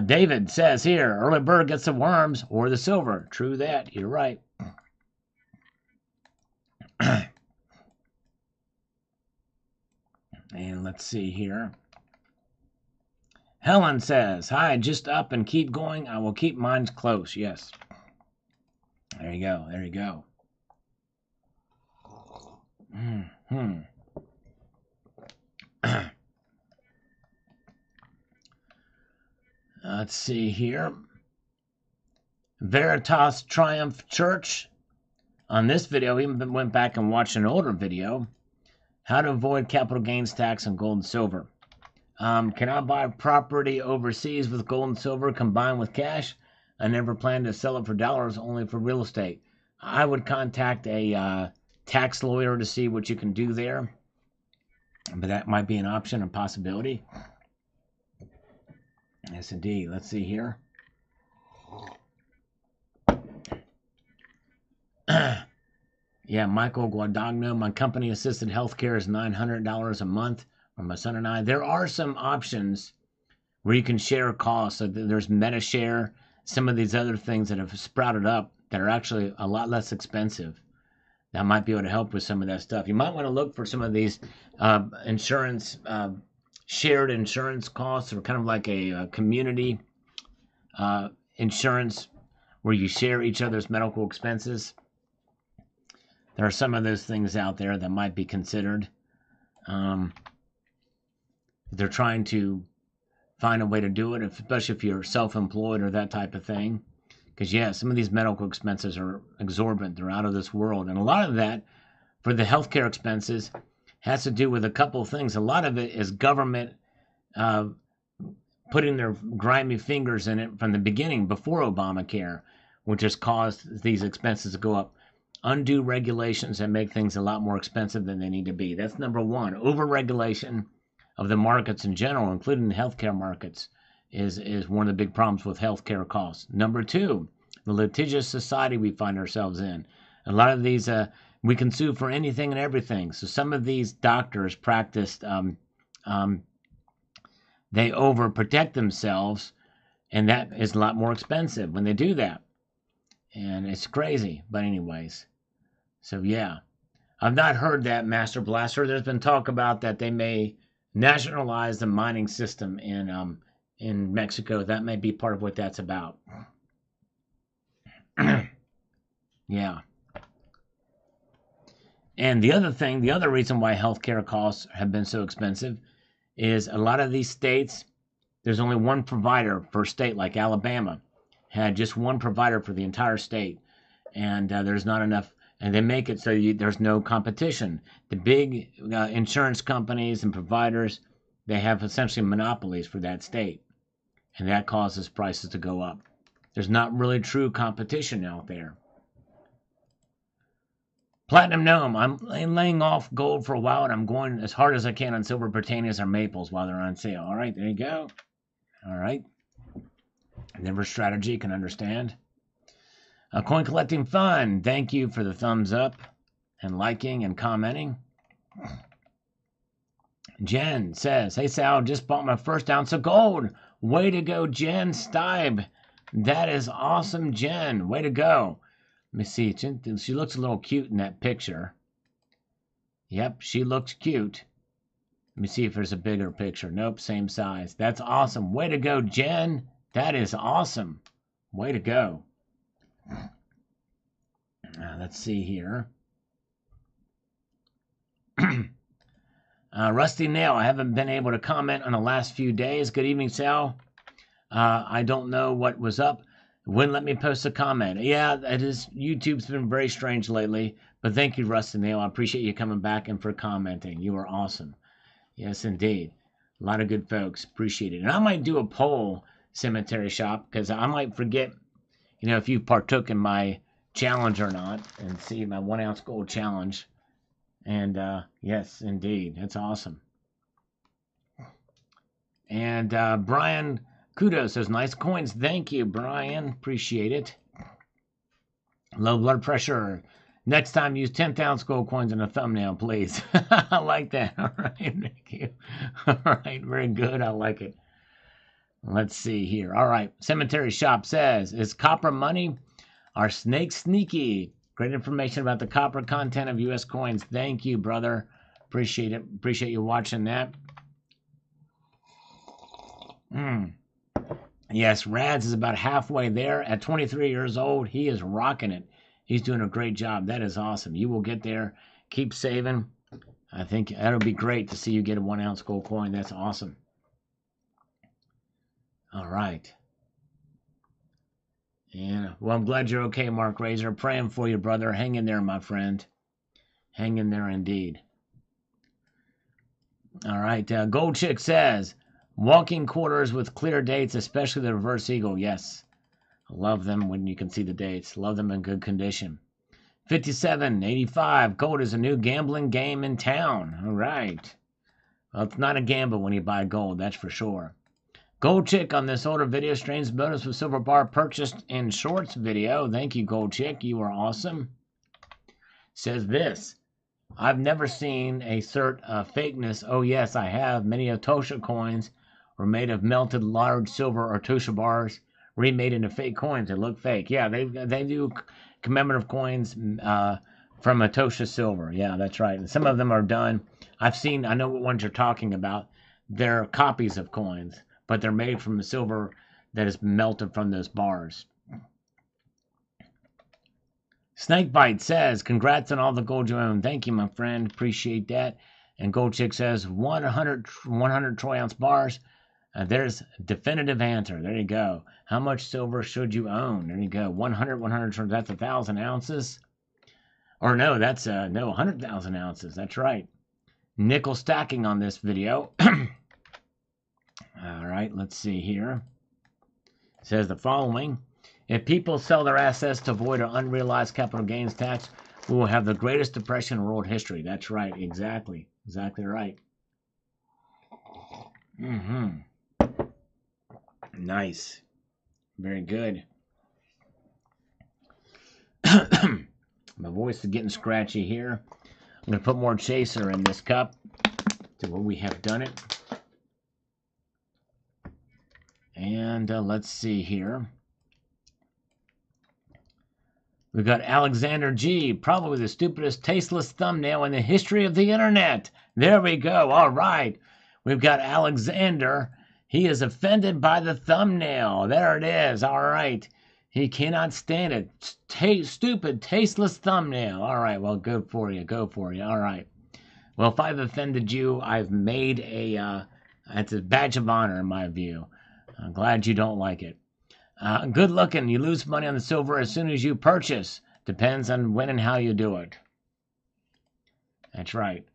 David says here, early bird gets the worms or the silver. True that. You're right. And let's see here. Helen says, hi, just up and keep going. I will keep mine close. Yes. There you go. There you go. Let's see here. Veritas Triumph Church. On this video, we went back and watched an older video. How to avoid capital gains tax on gold and silver. Can I buy property overseas with gold and silver combined with cash? I never plan to sell it for dollars, only for real estate. I would contact a tax lawyer to see what you can do there. But that might be an option, a possibility. Yes, indeed. Let's see here. Yeah, Michael Guadagno. My company-assisted healthcare is $900 a month for my son and I. There are some options where you can share costs. So there's MetaShare, some of these other things that have sprouted up that are actually a lot less expensive. That might be able to help with some of that stuff. You might want to look for some of these insurance, shared insurance costs, or kind of like a community insurance where you share each other's medical expenses. There are some of those things out there that might be considered. They're trying to find a way to do it, especially if you're self-employed or that type of thing. Because, yeah, some of these medical expenses are exorbitant. They're out of this world. And a lot of that, for the healthcare expenses, has to do with a couple of things. A lot of it is government putting their grimy fingers in it from the beginning, before Obamacare, which has caused these expenses to go up. Undue regulations that make things a lot more expensive than they need to be. That's number one. Overregulation of the markets in general, including the healthcare markets, is one of the big problems with healthcare costs. Number two, the litigious society we find ourselves in. A lot of these, we can sue for anything and everything. So some of these doctors practiced, they overprotect themselves, and that is a lot more expensive when they do that. And it's crazy. But anyways, so yeah. I've not heard that, Master Blaster. There's been talk about that they may nationalize the mining system in Mexico. That may be part of what that's about. Yeah. And the other reason why healthcare costs have been so expensive is a lot of these states, there's only one provider per state, like Alabama had just one provider for the entire state, and there's not enough, and they make it so there's no competition. The big insurance companies and providers, they have essentially monopolies for that state, and that causes prices to go up. There's not really true competition out there. Platinum Gnome, I'm laying off gold for a while, and I'm going as hard as I can on silver Britannias or maples while they're on sale. All right, there you go. All right. Never strategy, can understand. Coin collecting fun. Thank you for the thumbs up and liking and commenting. Jen says, hey Sal, just bought my first ounce of gold. Way to go, Jen Stibe. That is awesome, Jen. Way to go. Let me see. She looks a little cute in that picture. Yep, she looks cute. Let me see if there's a bigger picture. Nope, same size. That's awesome. Way to go, Jen. That is awesome. Way to go. Let's see here. Rusty Nail, I haven't been able to comment on the last few days. Good evening, Sal. I don't know what was up. Wouldn't let me post a comment. Yeah, it is. YouTube's been very strange lately. But thank you, Rusty Nail. I appreciate you coming back and for commenting. You are awesome. Yes, indeed. A lot of good folks. Appreciate it. And I might do a poll, Cemetery Shop, because I might forget, if you partook in my challenge or not, and see my 1 ounce gold challenge. And yes, indeed. That's awesome. And Brian Kudos says, nice coins. Thank you, Brian. Appreciate it. Low blood pressure. Next time, use 10th ounce gold coins in a thumbnail, please. I like that. All right, thank you. All right, very good. I like it. Let's see here. All right, Cemetery Shop says, is copper money? Are snakes sneaky? Great information about the copper content of U.S. coins. Thank you, brother. Appreciate it. Appreciate you watching that. Yes, Rads is about halfway there. At 23 years old, he is rocking it. He's doing a great job. That is awesome. You will get there. Keep saving. I think that'll be great to see you get a 1 ounce gold coin. That's awesome. All right. Yeah. Well, I'm glad you're okay, Mark Razor. Praying for you, brother. Hang in there, my friend. Hang in there indeed. All right. Gold Chick says, walking quarters with clear dates, especially the reverse eagle. Yes. I love them when you can see the dates. Love them in good condition. 57.85. Gold is a new gambling game in town. All right. Well, it's not a gamble when you buy gold, that's for sure. Gold Chick on this older video streams bonus with silver bar purchased in shorts video. Thank you, Gold Chick. You are awesome. Says this. I've never seen a cert of fakeness. Oh, yes, I have. Many Tosha coins were made of melted large silver or Tosha bars remade into fake coins. They look fake. Yeah, they do commemorative coins from a Tosha silver. Yeah, that's right. And some of them are done. I know what ones you're talking about. They're copies of coins, but they're made from the silver that is melted from those bars. Snakebite says, congrats on all the gold you own. Thank you, my friend. Appreciate that. And Gold Chick says, 100 troy ounce bars. There's definitive answer. There you go. How much silver should you own? There you go. 100, that's 1,000 ounces. Or no, that's, no, 100,000 ounces. That's right. Nickel stacking on this video. All right, let's see here. It says the following. If people sell their assets to avoid an unrealized capital gains tax, we will have the greatest depression in world history. That's right. Exactly. Exactly right. Nice. Very good. My voice is getting scratchy here. I'm going to put more chaser in this cup to where we have done it. And let's see here. We've got Alexander G, probably the stupidest, tasteless thumbnail in the history of the internet. There we go. All right. We've got Alexander. He is offended by the thumbnail. There it is. All right. He cannot stand it. Stupid, tasteless thumbnail. All right. Well, good for you. Go for you. All right. Well, if I've offended you, I've made it's a badge of honor in my view. I'm glad you don't like it. Good looking. You lose money on the silver as soon as you purchase. Depends on when and how you do it. That's right.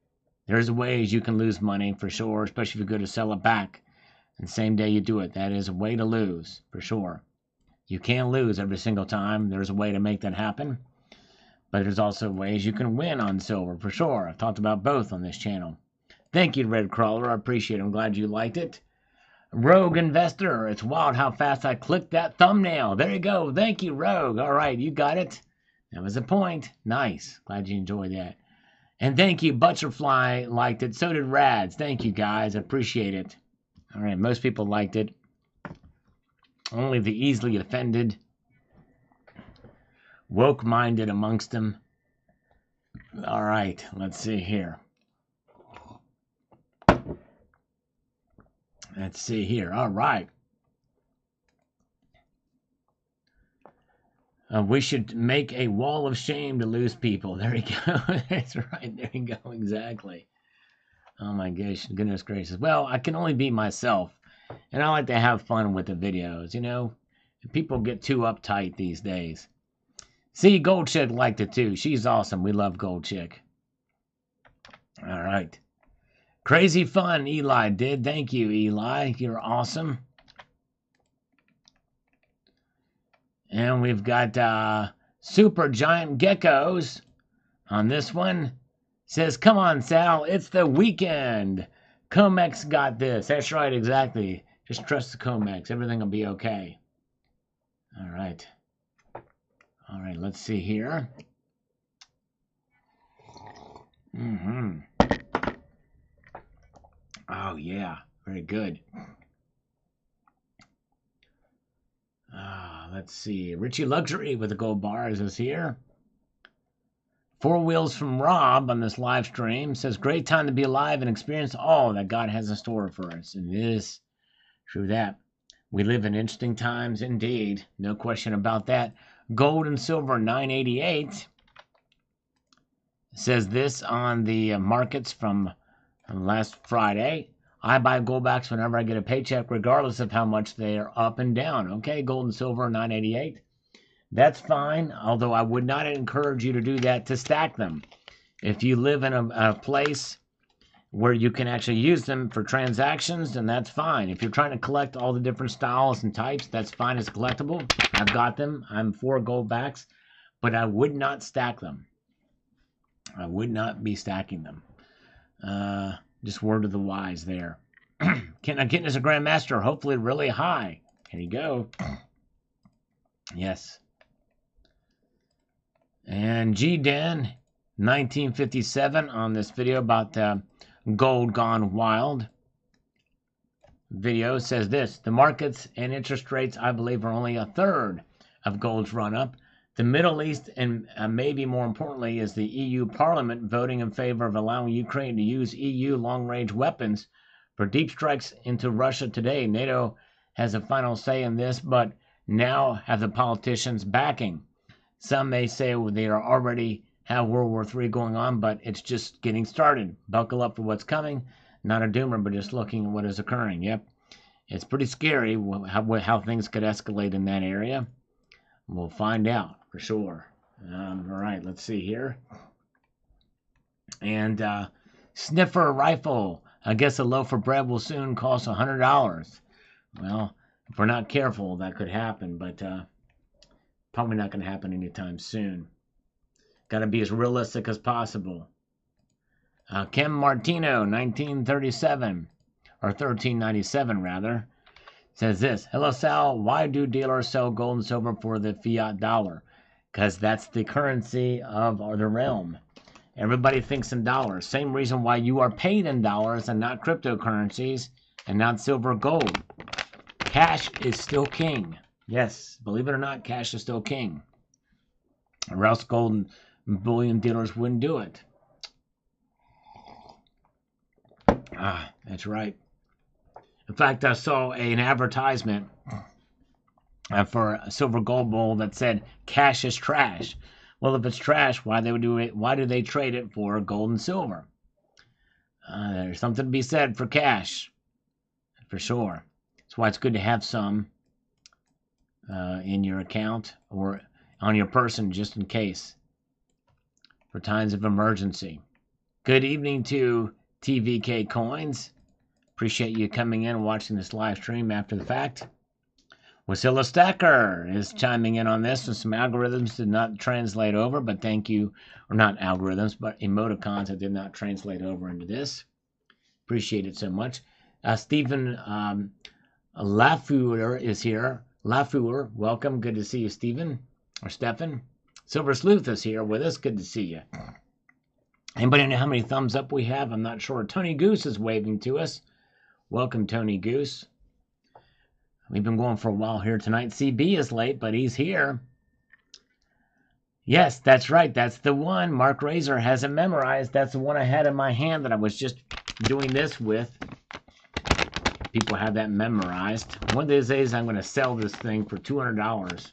There's ways you can lose money for sure, especially if you go to sell it back. And same day you do it. That is a way to lose for sure. You can't lose every single time. There's a way to make that happen. But there's also ways you can win on silver for sure. I've talked about both on this channel. Thank you, Red Crawler. I appreciate it. I'm glad you liked it. Rogue Investor. It's wild how fast I clicked that thumbnail. There you go. Thank you, Rogue. All right, you got it. That was the point. Nice. Glad you enjoyed that. And thank you, Butterfly liked it. So did Rads. Thank you, guys. I appreciate it. All right, most people liked it. Only the easily offended, woke-minded amongst them. All right, let's see here. Let's see here. All right. We should make a wall of shame to lose people. There you go. That's right. There you go. Exactly. Oh my gosh. Goodness gracious. Well, I can only be myself. And I like to have fun with the videos, you know. People get too uptight these days. See, Gold Chick liked it too. She's awesome. We love Gold Chick. All right. Crazy fun, Eli did. Thank you, Eli. You're awesome. And we've got Super Giant Geckos on this one. Says, come on, Sal. It's the weekend. Comex got this. That's right, exactly. Just trust the Comex. Everything will be okay. All right. All right, let's see here. Oh, yeah. Very good. Let's see. Richie Luxury with the gold bars is here. Four Wheels from Rob on this live stream says, great time to be alive and experience all that God has in store for us. And it is true that. We live in interesting times indeed. No question about that. Gold and silver 988 says this on the markets from last Friday. I buy goldbacks whenever I get a paycheck, regardless of how much they are up and down. Okay, gold and silver 988. That's fine, although I would not encourage you to do that to stack them. If you live in a place where you can actually use them for transactions, then that's fine. If you're trying to collect all the different styles and types, that's fine as a collectible. I've got them. I'm for goldbacks, but I would not stack them. I would not be stacking them. Just word of the wise there. Can I get as a grandmaster? Hopefully really high. Here you go. Yes. And G-Dan, 1957 on this video about gold gone wild. Video says this. The markets and interest rates, I believe, are only a third of gold's run-up. The Middle East, and maybe more importantly, is the EU Parliament voting in favor of allowing Ukraine to use EU long-range weapons for deep strikes into Russia today. NATO has a final say in this, but now have the politicians backing. Some may say they are already have World War III going on, but it's just getting started. Buckle up for what's coming. Not a doomer, but just looking at what is occurring. Yep. It's pretty scary how things could escalate in that area. We'll find out for sure. All right, let's see here. And sniffer rifle. I guess a loaf of bread will soon cost $100. Well, if we're not careful, that could happen, but probably not going to happen anytime soon. Got to be as realistic as possible. Kim Martino, 1937, or 1397 rather, says this. Hello, Sal. Why do dealers sell gold and silver for the fiat dollar? Because that's the currency of the realm. Everybody thinks in dollars. Same reason why you are paid in dollars and not cryptocurrencies and not silver or gold. Cash is still king. Yes, believe it or not, cash is still king. Or else gold and bullion dealers wouldn't do it. That's right. In fact, I saw an advertisement for a silver gold bull that said cash is trash. Well, if it's trash, why do they trade it for gold and silver? There's something to be said for cash, for sure. That's why it's good to have some in your account or on your person just in case for times of emergency. Good evening to TVK Coins. Appreciate you coming in and watching this live stream after the fact. Wasilla Stacker is chiming in on this, and some algorithms did not translate over, but thank you. Or not algorithms, but emoticons that did not translate over into this. Appreciate it so much. Stephen Lafleur is here. Lafleur, welcome. Good to see you, Stephen. Or Stefan. Silver Sleuth is here with us. Good to see you. Anybody know how many thumbs up we have? I'm not sure. Tony Goose is waving to us. Welcome, Tony Goose. We've been going for a while here tonight. CB is late, but he's here. Yes, that's right. That's the one. Mark Razor has it memorized. That's the one I had in my hand that I was just doing this with. People have that memorized. One of these days, I'm going to sell this thing for $200.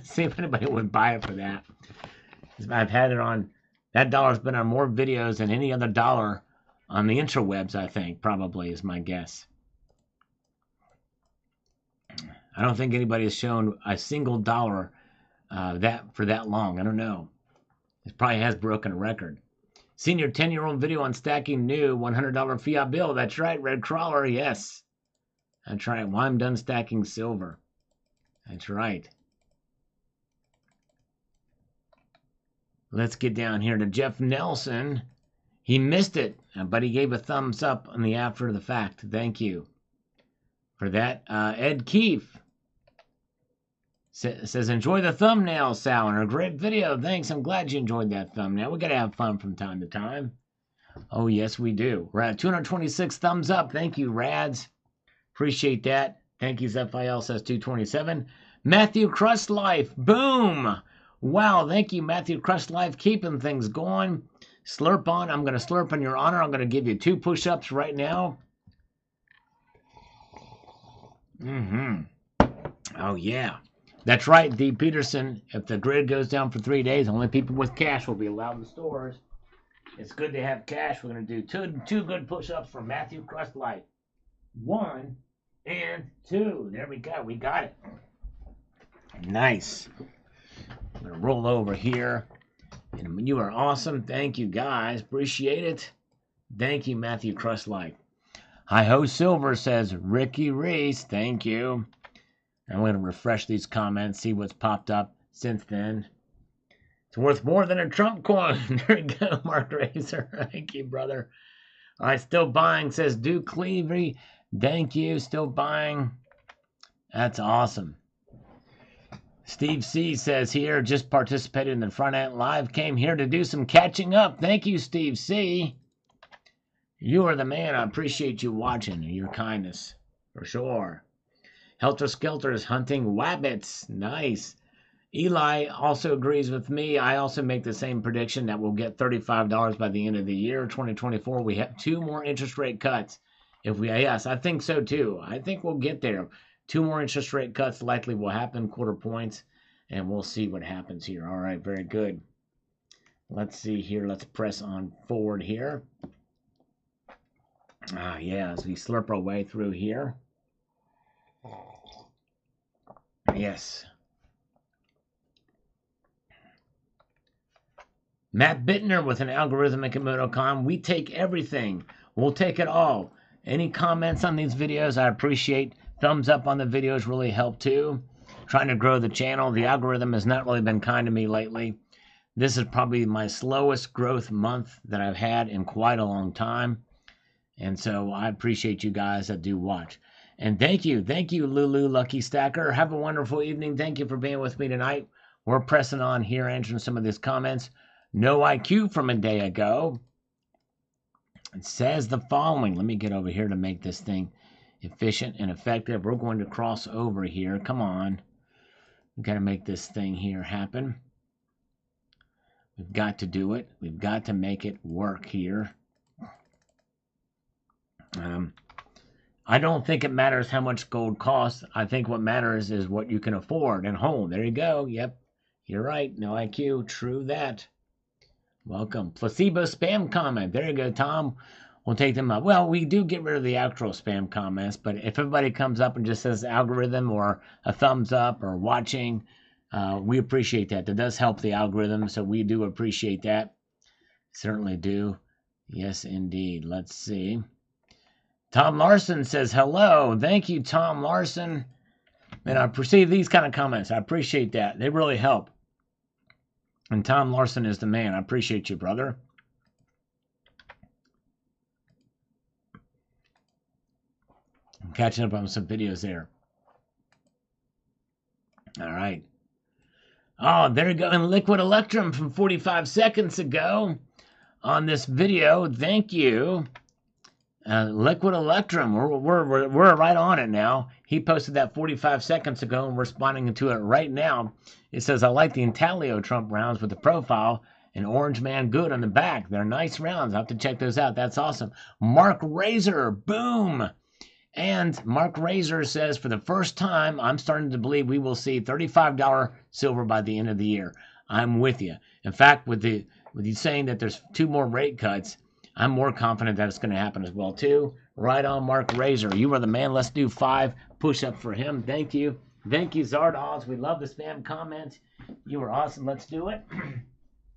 See if anybody would buy it for that. I've had it on. That dollar's been on more videos than any other dollar on the intrawebs, I think, probably is my guess. I don't think anybody has shown a single dollar for that long. I don't know. It probably has broken a record. Senior 10-year-old video on stacking new $100 fiat bill. That's right, Red Crawler. Yes. That's right. Well, I'm done stacking silver. That's right. Let's get down here to Jeff Nelson. He missed it, but he gave a thumbs up on the after the fact. Thank you for that. Ed Keefe says, enjoy the thumbnail, Sal, and a great video. Thanks. I'm glad you enjoyed that thumbnail. We got to have fun from time to time. Oh, yes, we do. We're at 226 thumbs up. Thank you, Rads. Appreciate that. Thank you, Zephiel says 227. Matthew Crust Life. Boom. Wow, thank you, Matthew Crust Life. Keeping things going. Slurp on. I'm going to slurp in your honor. I'm going to give you 2 push-ups right now. Oh, yeah. That's right, D. Peterson. If the grid goes down for 3 days, only people with cash will be allowed in stores. It's good to have cash. We're going to do two good push-ups for Matthew Crust Life. 1 and 2. There we go. We got it. Nice. I'm going to roll over here. And you are awesome. Thank you, guys. Appreciate it. Thank you, Matthew Crust Life. Hi-ho Silver says, Ricky Reese. Thank you. I'm going to refresh these comments, see what's popped up since then. It's worth more than a Trump coin. There you go, Mark Razor. Thank you, brother. All right, still buying, says Duke Cleavery. Thank you, still buying. That's awesome. Steve C says here, just participated in the front end live, came here to do some catching up. Thank you, Steve C. You are the man. I appreciate you watching and your kindness, for sure. Helter Skelter is hunting wabbits. Nice. Eli also agrees with me. I also make the same prediction that we'll get $35 by the end of the year. 2024, we have 2 more interest rate cuts. Yes, I think so too. I think we'll get there. 2 more interest rate cuts likely will happen, quarter points, and we'll see what happens here. All right, very good. Let's see here. Let's press on forward here. Yeah, as we slurp our way through here. Yes. Matt Bittner with an algorithmic emoticon. We take everything. We'll take it all. Any comments on these videos, I appreciate. Thumbs up on the videos really help too. Trying to grow the channel. The algorithm has not really been kind to me lately. This is probably my slowest growth month that I've had in quite a long time. And so I appreciate you guys that do watch. And thank you, Lulu Lucky Stacker. Have a wonderful evening. Thank you for being with me tonight. We're pressing on here, answering some of these comments. No IQ from a day ago. It says the following. Let me get over here to make this thing efficient and effective. We're going to cross over here. Come on. We've got to make this thing here happen. We've got to do it. We've got to make it work here. I don't think it matters how much gold costs. I think what matters is what you can afford and hold. There you go. Yep. You're right. No IQ. True that. Welcome. Placebo spam comment. There you go, Tom. We'll take them up. Well, we do get rid of the actual spam comments, but if everybody comes up and just says algorithm or a thumbs up or watching, we appreciate that. That does help the algorithm, so we do appreciate that. Certainly do. Yes, indeed. Let's see. Tom Larson says hello. Thank you, Tom Larson. And I perceive these kind of comments. I appreciate that. They really help. And Tom Larson is the man. I appreciate you, brother. I'm catching up on some videos there. All right. Oh, there you go. And Liquid Electrum from 45 seconds ago on this video. Thank you. Liquid Electrum. We're right on it now. He posted that 45 seconds ago and we're responding to it right now. It says, I like the intaglio Trump rounds with the profile and Orange Man Good on the back. They're nice rounds. I'll have to check those out. That's awesome. Mark Razor. Boom. And Mark Razor says, for the first time, I'm starting to believe we will see $35 silver by the end of the year. I'm with you. In fact, with you saying that there's 2 more rate cuts, I'm more confident that it's going to happen as well, too. Right on, Mark Razor. You are the man. Let's do 5 push-ups for him. Thank you. Thank you, Zardoz. We love the spam comments. You are awesome. Let's do it.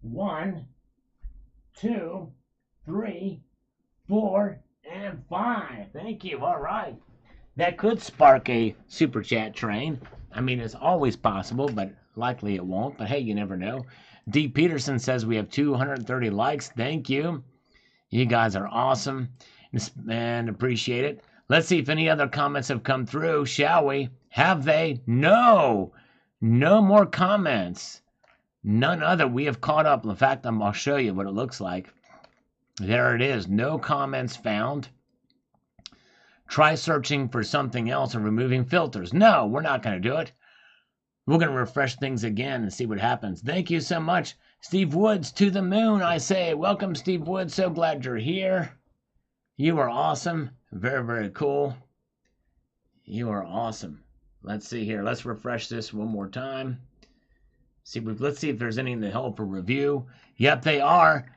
1, 2, 3, 4, and 5. Thank you. All right. That could spark a super chat train. I mean, it's always possible, but likely it won't. But hey, you never know. D. Peterson says we have 230 likes. Thank you. You guys are awesome and appreciate it. Let's see if any other comments have come through, shall we? Have they? No. No more comments. None other. We have caught up. In fact, I'll show you what it looks like. There it is. No comments found. Try searching for something else and removing filters. No, we're not going to do it. We're going to refresh things again and see what happens. Thank you so much. Steve Woods, to the moon, I say. Welcome, Steve Woods. So glad you're here. You are awesome. Very, very cool. You are awesome. Let's see here. Let's refresh this one more time. Let's see if there's anything to help for review. Yep, they are.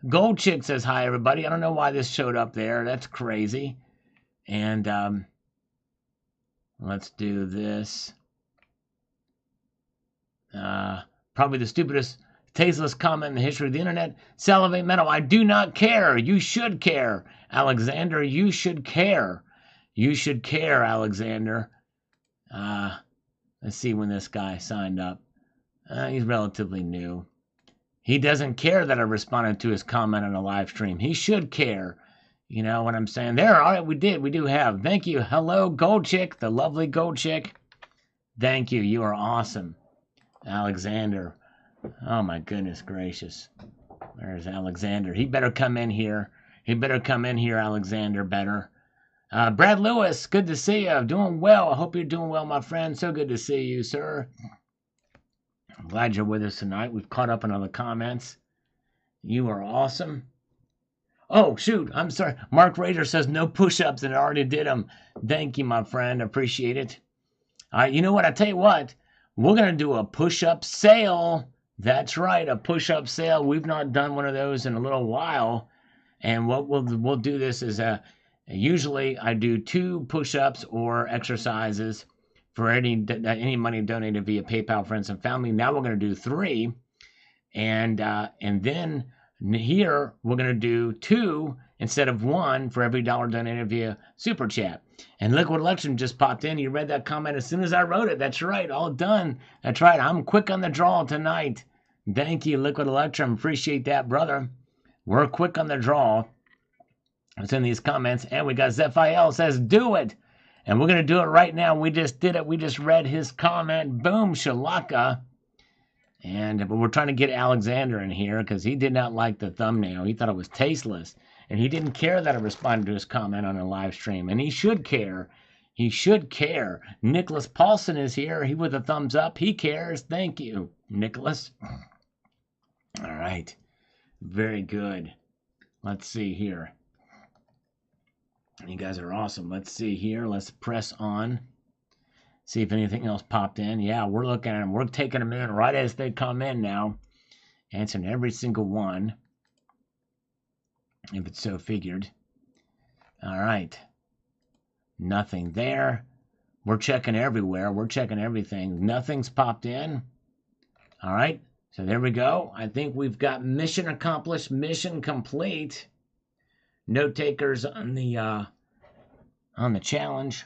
Gold Chick says hi, everybody. I don't know why this showed up there. That's crazy. And let's do this. Probably the stupidest, tasteless comment in the history of the internet. Salivate Metal, I do not care. You should care. Alexander, you should care. You should care, Alexander. Let's see when this guy signed up. He's relatively new. He doesn't care that I responded to his comment on a live stream. He should care. You know what I'm saying? There, all right, we did. We do have. Thank you. Hello, Gold Chick, the lovely Gold Chick. Thank you. You are awesome. Alexander. Oh, my goodness gracious. There's Alexander. He better come in here. He better come in here, Alexander, better. Brad Lewis, good to see you. Doing well. I hope you're doing well, my friend. So good to see you, sir. I'm glad you're with us tonight. We've caught up on all the comments. You are awesome. Oh, shoot. I'm sorry. Mark Rader says no push-ups, and I already did them. Thank you, my friend. Appreciate it. All right, you know what? I tell you what. We're going to do a push-up sale. That's right, a push-up sale. We've not done one of those in a little while. And what we'll do this is Usually I do 2 push-ups or exercises for any money donated via PayPal, friends and family. Now we're going to do 3, and then here we're going to do 2 instead of 1 for every dollar donated via Super Chat. And Liquid Election just popped in. You read that comment as soon as I wrote it. That's right. All done. That's right. I'm quick on the draw tonight. Thank you, Liquid Electrum. Appreciate that, brother. We're quick on the draw. It's in these comments. And we got Zephiel says, do it. And we're going to do it right now. We just did it. We just read his comment. Boom, shalaka. But we're trying to get Alexander in here because he did not like the thumbnail. He thought it was tasteless. And he didn't care that I responded to his comment on a live stream. And he should care. He should care. Nicholas Paulson is here. He with a thumbs up. He cares. Thank you, Nicholas. All right. Very good. Let's see here. You guys are awesome. Let's see here. Let's press on. See if anything else popped in. Yeah, we're looking at them. We're taking them in right as they come in now. Answering every single one. If it's so figured. All right. Nothing there. We're checking everywhere. We're checking everything. Nothing's popped in. All right. So there we go. I think we've got mission accomplished, mission complete. Note takers on the challenge,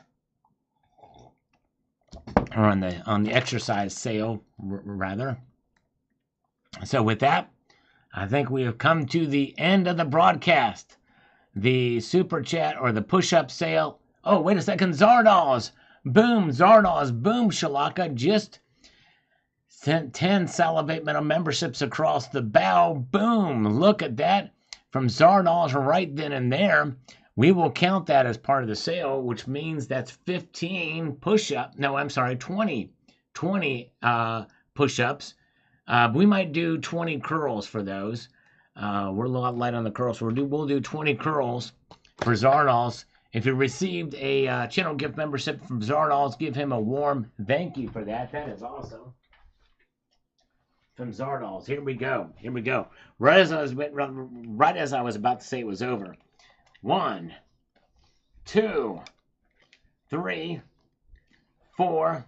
or on the exercise sale rather. So with that, I think we have come to the end of the broadcast. The super chat or the push-up sale. Oh, wait a second, Zardoz. Boom, Zardoz. Boom, Shalaka. Just sent 10 Salivate Metal memberships across the bow. Boom. Look at that. From Zardoz right then and there. We will count that as part of the sale, which means that's 15 push-up. No, I'm sorry, 20 push-ups. We might do 20 curls for those. We're a lot light on the curls, so we'll do 20 curls for Zardoz. If you received a channel gift membership from Zardoz, give him a warm thank you for that. That is awesome. From Zardoz. Here we go. Here we go. Right as I was about to say it was over. 1, 2, 3, 4,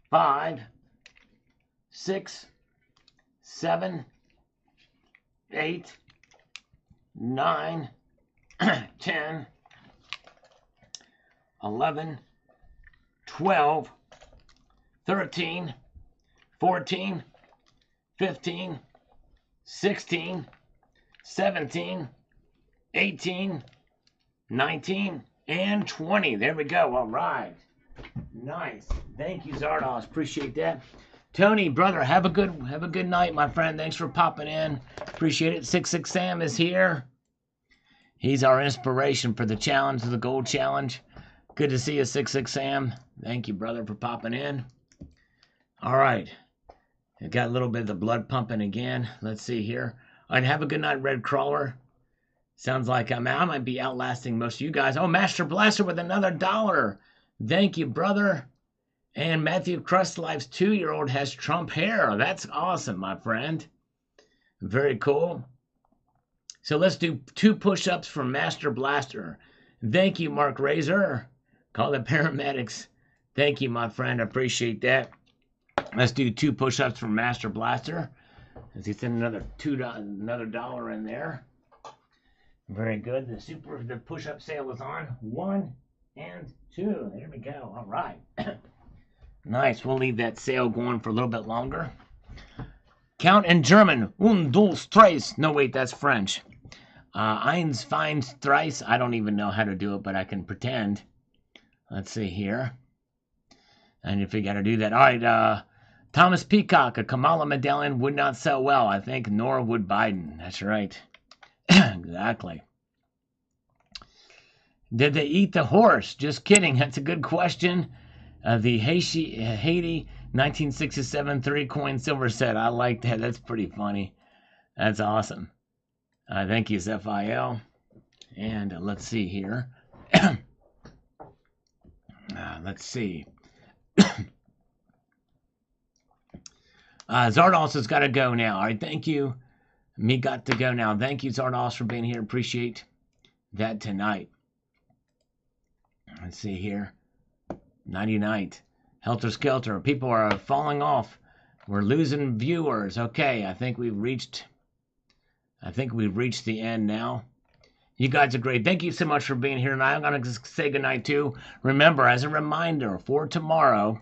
5, 6, 7, 8, 9, 10, 11, 12, 13, 14, 15, 16, 17, 18, 19, and 20. There we go. All right. Nice. Thank you, Zardoz. Appreciate that. Tony, brother, have a good night, my friend. Thanks for popping in. Appreciate it. 66 Sam is here. He's our inspiration for the challenge, the gold challenge. Good to see you, 66 Sam. Thank you, brother, for popping in. All right. I got a little bit of the blood pumping again. Let's see here. All right, have a good night, Red Crawler. Sounds like I might be outlasting most of you guys. Oh, Master Blaster with another $1. Thank you, brother. And Matthew Crustlife's 2-year-old has Trump hair. That's awesome, my friend. Very cool. So let's do 2 push-ups for Master Blaster. Thank you, Mark Razor. Call the paramedics. Thank you, my friend. I appreciate that. Let's do 2 push-ups for Master Blaster. As he sent another $1 in there. Very good. The push-up sale is on. 1 and 2. There we go. All right. Nice. We'll leave that sale going for a little bit longer. Count in German. 1, 2, 3. No, wait, that's French. Eins, fein, thrice. I don't even know how to do it, but I can pretend. Let's see here. And if you got to do that. All right. Thomas Peacock, a Kamala medallion would not sell well, I think, nor would Biden. That's right. Exactly. Did they eat the horse? Just kidding. That's a good question. The Haiti 1967 3-coin silver set. I like that. That's pretty funny. That's awesome. Thank you, Zephiel. And let's see here. Let's see. Zardos has got to go now. All right, thank you. Me got to go now. Thank you, Zardos, for being here. Appreciate that tonight. Let's see here. Nighty night. Helter skelter. People are falling off. We're losing viewers. Okay, I think we've reached the end now. You guys are great. Thank you so much for being here tonight. I'm going to say goodnight too. Remember, as a reminder, for tomorrow,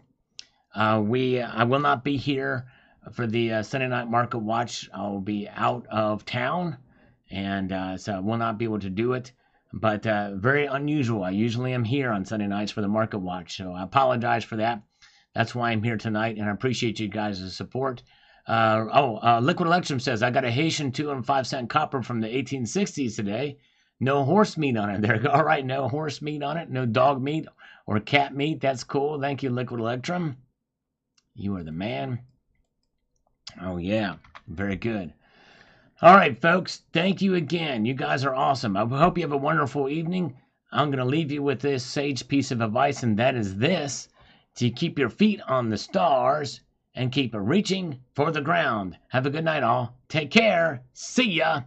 I will not be here for the Sunday Night Market Watch. I'll be out of town, and so I will not be able to do it. But very unusual. I usually am here on Sunday nights for the Market Watch, so I apologize for that. That's why I'm here tonight, and I appreciate you guys' support. Liquid Electrum says, I got a Haitian 2 and 5 cent copper from the 1860s today. No horse meat on it. There you go. All right, no horse meat on it. No dog meat or cat meat. That's cool. Thank you, Liquid Electrum. You are the man. Oh, yeah. Very good. All right, folks. Thank you again. You guys are awesome. I hope you have a wonderful evening. I'm going to leave you with this sage piece of advice, and that is this: to keep your feet on the stars and keep reaching for the ground. Have a good night, all. Take care. See ya.